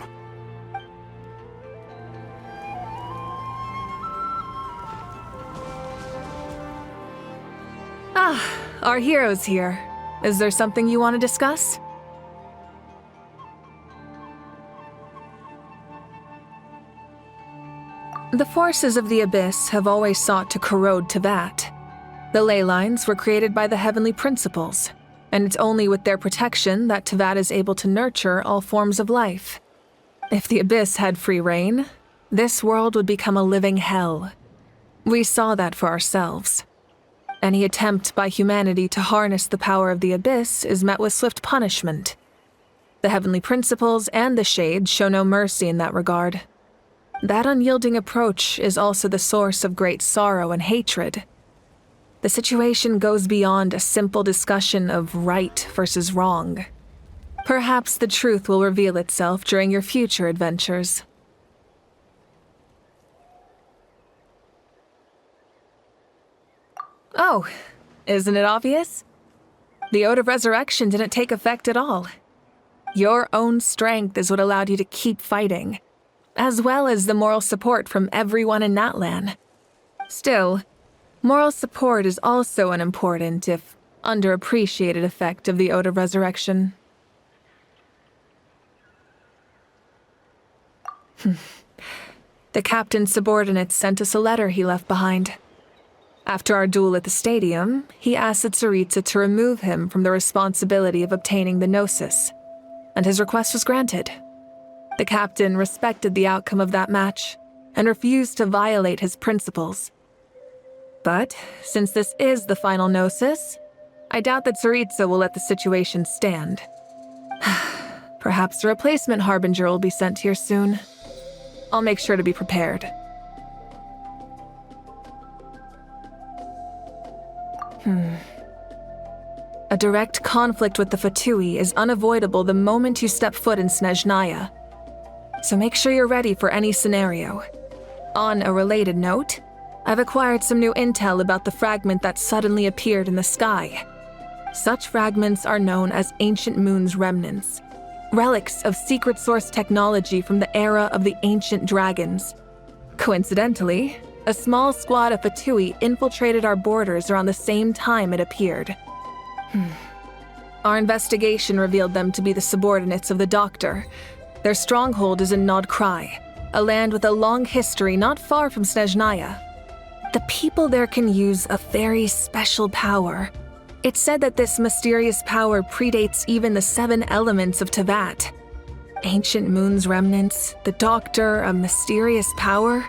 Ah, our hero's here. Is there something you want to discuss? The forces of the Abyss have always sought to corrode Teyvat. The ley lines were created by the heavenly principles, and it's only with their protection that Teyvat is able to nurture all forms of life. If the Abyss had free reign, this world would become a living hell. We saw that for ourselves. Any attempt by humanity to harness the power of the Abyss is met with swift punishment. The heavenly principles and the Shades show no mercy in that regard. That unyielding approach is also the source of great sorrow and hatred. The situation goes beyond a simple discussion of right versus wrong. Perhaps the truth will reveal itself during your future adventures. Oh, isn't it obvious? The Ode of Resurrection didn't take effect at all. Your own strength is what allowed you to keep fighting, as well as the moral support from everyone in Natlan. Still, moral support is also an important, if underappreciated, effect of the Ode of Resurrection. The captain's subordinates sent us a letter he left behind. After our duel at the stadium, he asked the Tsaritsa to remove him from the responsibility of obtaining the Gnosis, and his request was granted. The captain respected the outcome of that match and refused to violate his principles, But since this is the final gnosis, I doubt that Tsaritsa will let the situation stand. Perhaps a replacement harbinger will be sent here soon. I'll make sure to be prepared. A direct conflict with the Fatui is unavoidable the moment you step foot in Snezhnaya. So make sure you're ready for any scenario. On a related note, I've acquired some new intel about the fragment that suddenly appeared in the sky. Such fragments are known as Ancient Moon's remnants, relics of secret source technology from the era of the ancient dragons. Coincidentally, a small squad of Fatui infiltrated our borders around the same time it appeared. Our investigation revealed them to be the subordinates of the Doctor. Their stronghold is in Nod Krai, a land with a long history not far from Snezhnaya. The people there can use a very special power. It's said that this mysterious power predates even the 7 elements of Tevat. Ancient Moon's remnants, the Doctor, a mysterious power.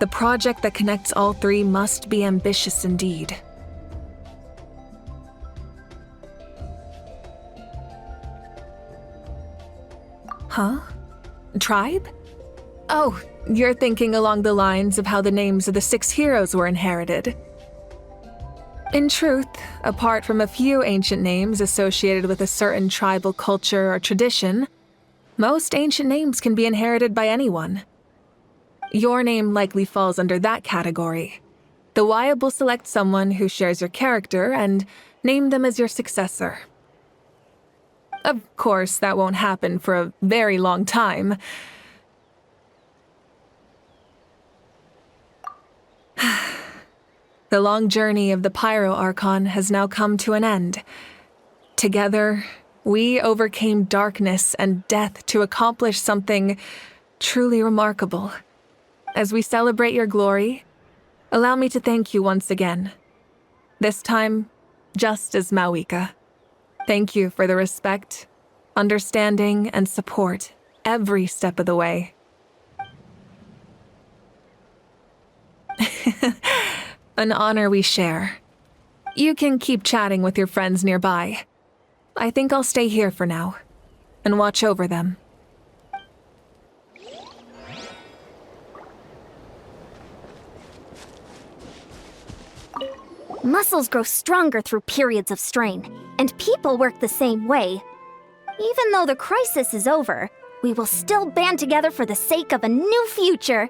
The project that connects all 3 must be ambitious indeed. Huh? Tribe? Oh, you're thinking along the lines of how the names of the 6 heroes were inherited. In truth, apart from a few ancient names associated with a certain tribal culture or tradition, most ancient names can be inherited by anyone. Your name likely falls under that category. The Wyab will select someone who shares your character and name them as your successor. Of course, that won't happen for a very long time. The long journey of the Pyro Archon has now come to an end. Together, we overcame darkness and death to accomplish something truly remarkable. As we celebrate your glory, allow me to thank you once again. This time, just as Mawika. Thank you for the respect, understanding, and support every step of the way. An honor we share. You can keep chatting with your friends nearby. I think I'll stay here for now and watch over them. Muscles grow stronger through periods of strain, and people work the same way. Even though the crisis is over, we will still band together for the sake of a new future.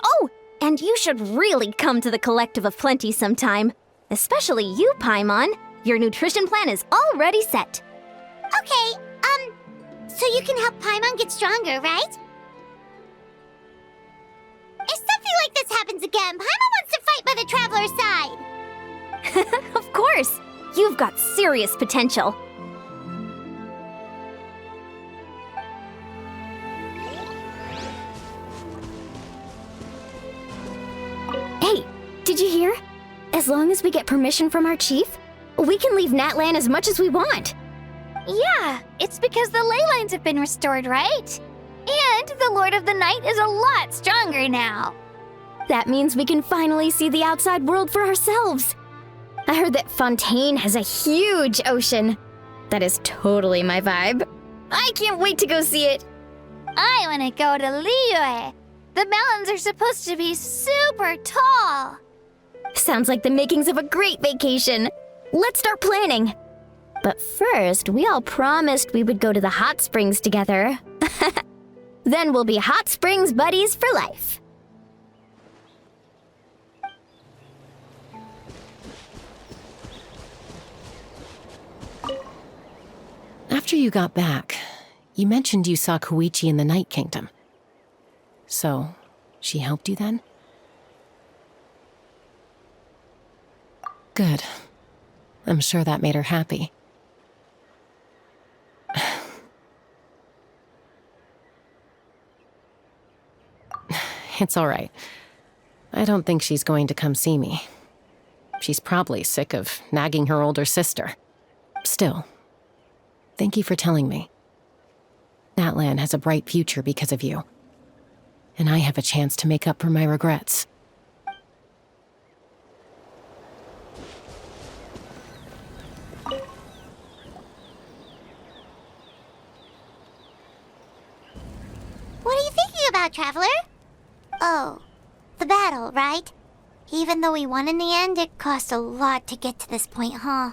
Oh, and you should really come to the Collective of Plenty sometime. Especially you, Paimon. Your nutrition plan is already set. Okay, so you can help Paimon get stronger, right? If something like this happens again, Paimon wants to fight by the Traveler's side. Of course! You've got serious potential. Hey, did you hear? As long as we get permission from our chief, we can leave Natlan as much as we want. Yeah, it's because the ley lines have been restored, right? And the Lord of the Night is a lot stronger now. That means we can finally see the outside world for ourselves. I heard that Fontaine has a huge ocean. That is totally my vibe. I can't wait to go see it. I want to go to Liyue. The mountains are supposed to be super tall. Sounds like the makings of a great vacation. Let's start planning. But first, we all promised we would go to the hot springs together. Then we'll be hot springs buddies for life. After you got back, you mentioned you saw Koichi in the Night Kingdom. So, she helped you then? Good. I'm sure that made her happy. It's all right. I don't think she's going to come see me. She's probably sick of nagging her older sister. Still, thank you for telling me. Natlan has a bright future because of you. And I have a chance to make up for my regrets. about, Traveler? Oh, the battle, right? Even though we won in the end, it cost a lot to get to this point, huh?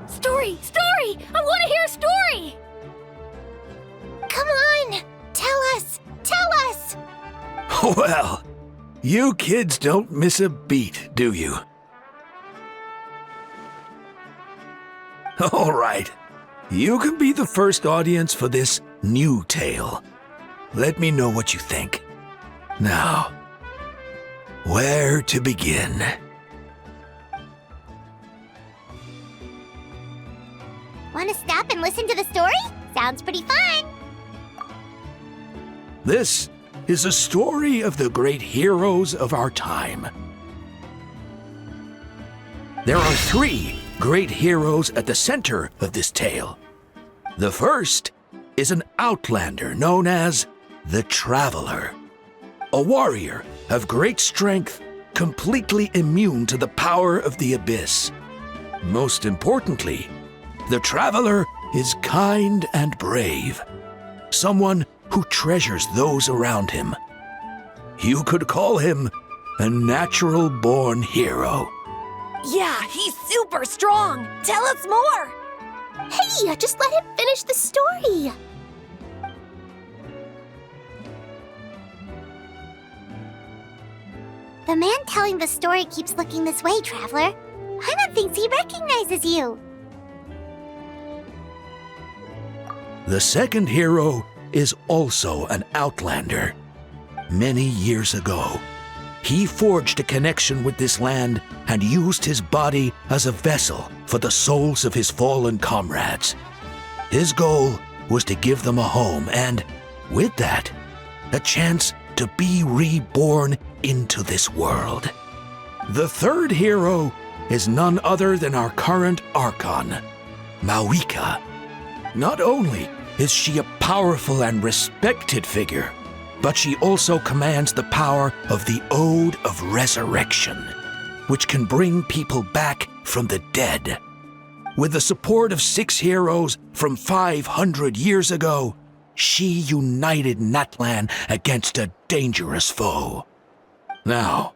Story! Story! I want to hear a story! Come on! Tell us! Tell us! Well, you kids don't miss a beat, do you? All right. You can be the first audience for this new tale. Let me know what you think. Now, where to begin? Want to stop and listen to the story? Sounds pretty fun! This is a story of the great heroes of our time. There are 3 great heroes at the center of this tale. The first is an outlander known as the Traveler, a warrior of great strength, completely immune to the power of the abyss. Most importantly, the Traveler is kind and brave, someone who treasures those around him. You could call him a natural-born hero. Yeah, he's super strong. Tell us more. Hey, just let him finish the story. The man telling the story keeps looking this way, Traveler. Paimon thinks he recognizes you. The second hero is also an outlander. Many years ago, he forged a connection with this land and used his body as a vessel for the souls of his fallen comrades. His goal was to give them a home and, with that, a chance to be reborn into this world. The third hero is none other than our current Archon, Mawika. Not only is she a powerful and respected figure, but she also commands the power of the Ode of Resurrection, which can bring people back from the dead. With the support of 6 heroes from 500 years ago, she united Natlan against a dangerous foe. Now,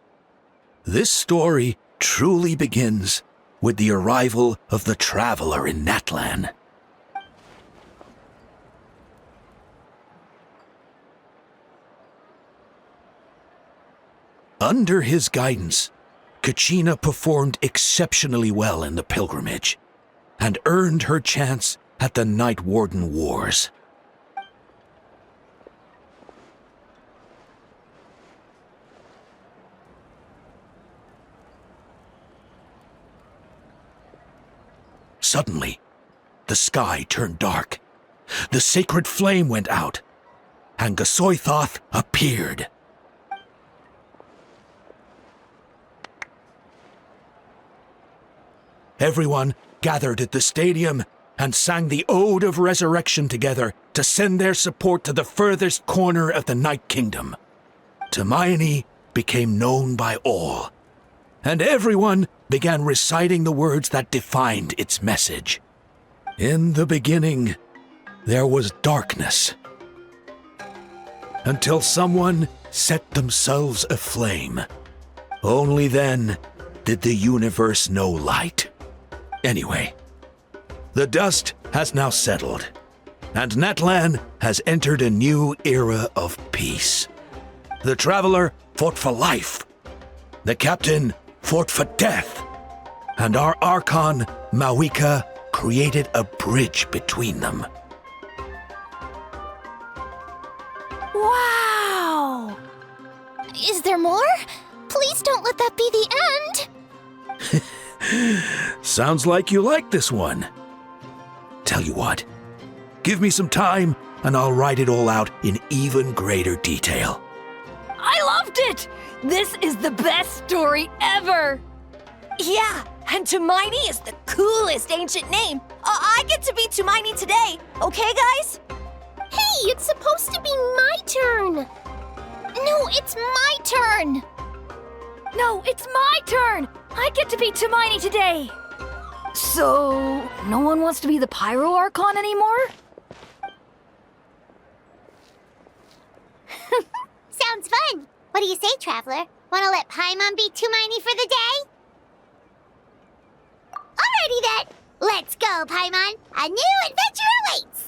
this story truly begins with the arrival of the Traveler in Natlan. Under his guidance, Kachina performed exceptionally well in the pilgrimage and earned her chance at the Night Warden Wars. Suddenly, the sky turned dark, the sacred flame went out, and Gasoithoth appeared. Everyone gathered at the stadium and sang the Ode of Resurrection together to send their support to the furthest corner of the Night Kingdom. Hermione became known by all, and everyone began reciting the words that defined its message. In the beginning, there was darkness, until someone set themselves aflame. Only then did the universe know light. Anyway, the dust has now settled, and Natlan has entered a new era of peace. The Traveler fought for life, the Captain fought for death, and our Archon, Mawika, created a bridge between them. Wow! Is there more? Please Please don't let that be the end. Sounds like you like this one. Tell you what, give me some time and I'll write it all out in even greater detail. I loved it! This is the best story ever! Yeah, and Tumaini is the coolest ancient name. I get to be Tumaini today, okay, guys? Hey, it's supposed to be my turn! No, it's my turn! No, it's my turn! I get to be Tumaini today! So, no one wants to be the Pyro Archon anymore? Sounds fun. What do you say, Traveler? Wanna let Paimon be Tumaini for the day? Alrighty then. Let's go, Paimon. A new adventure awaits.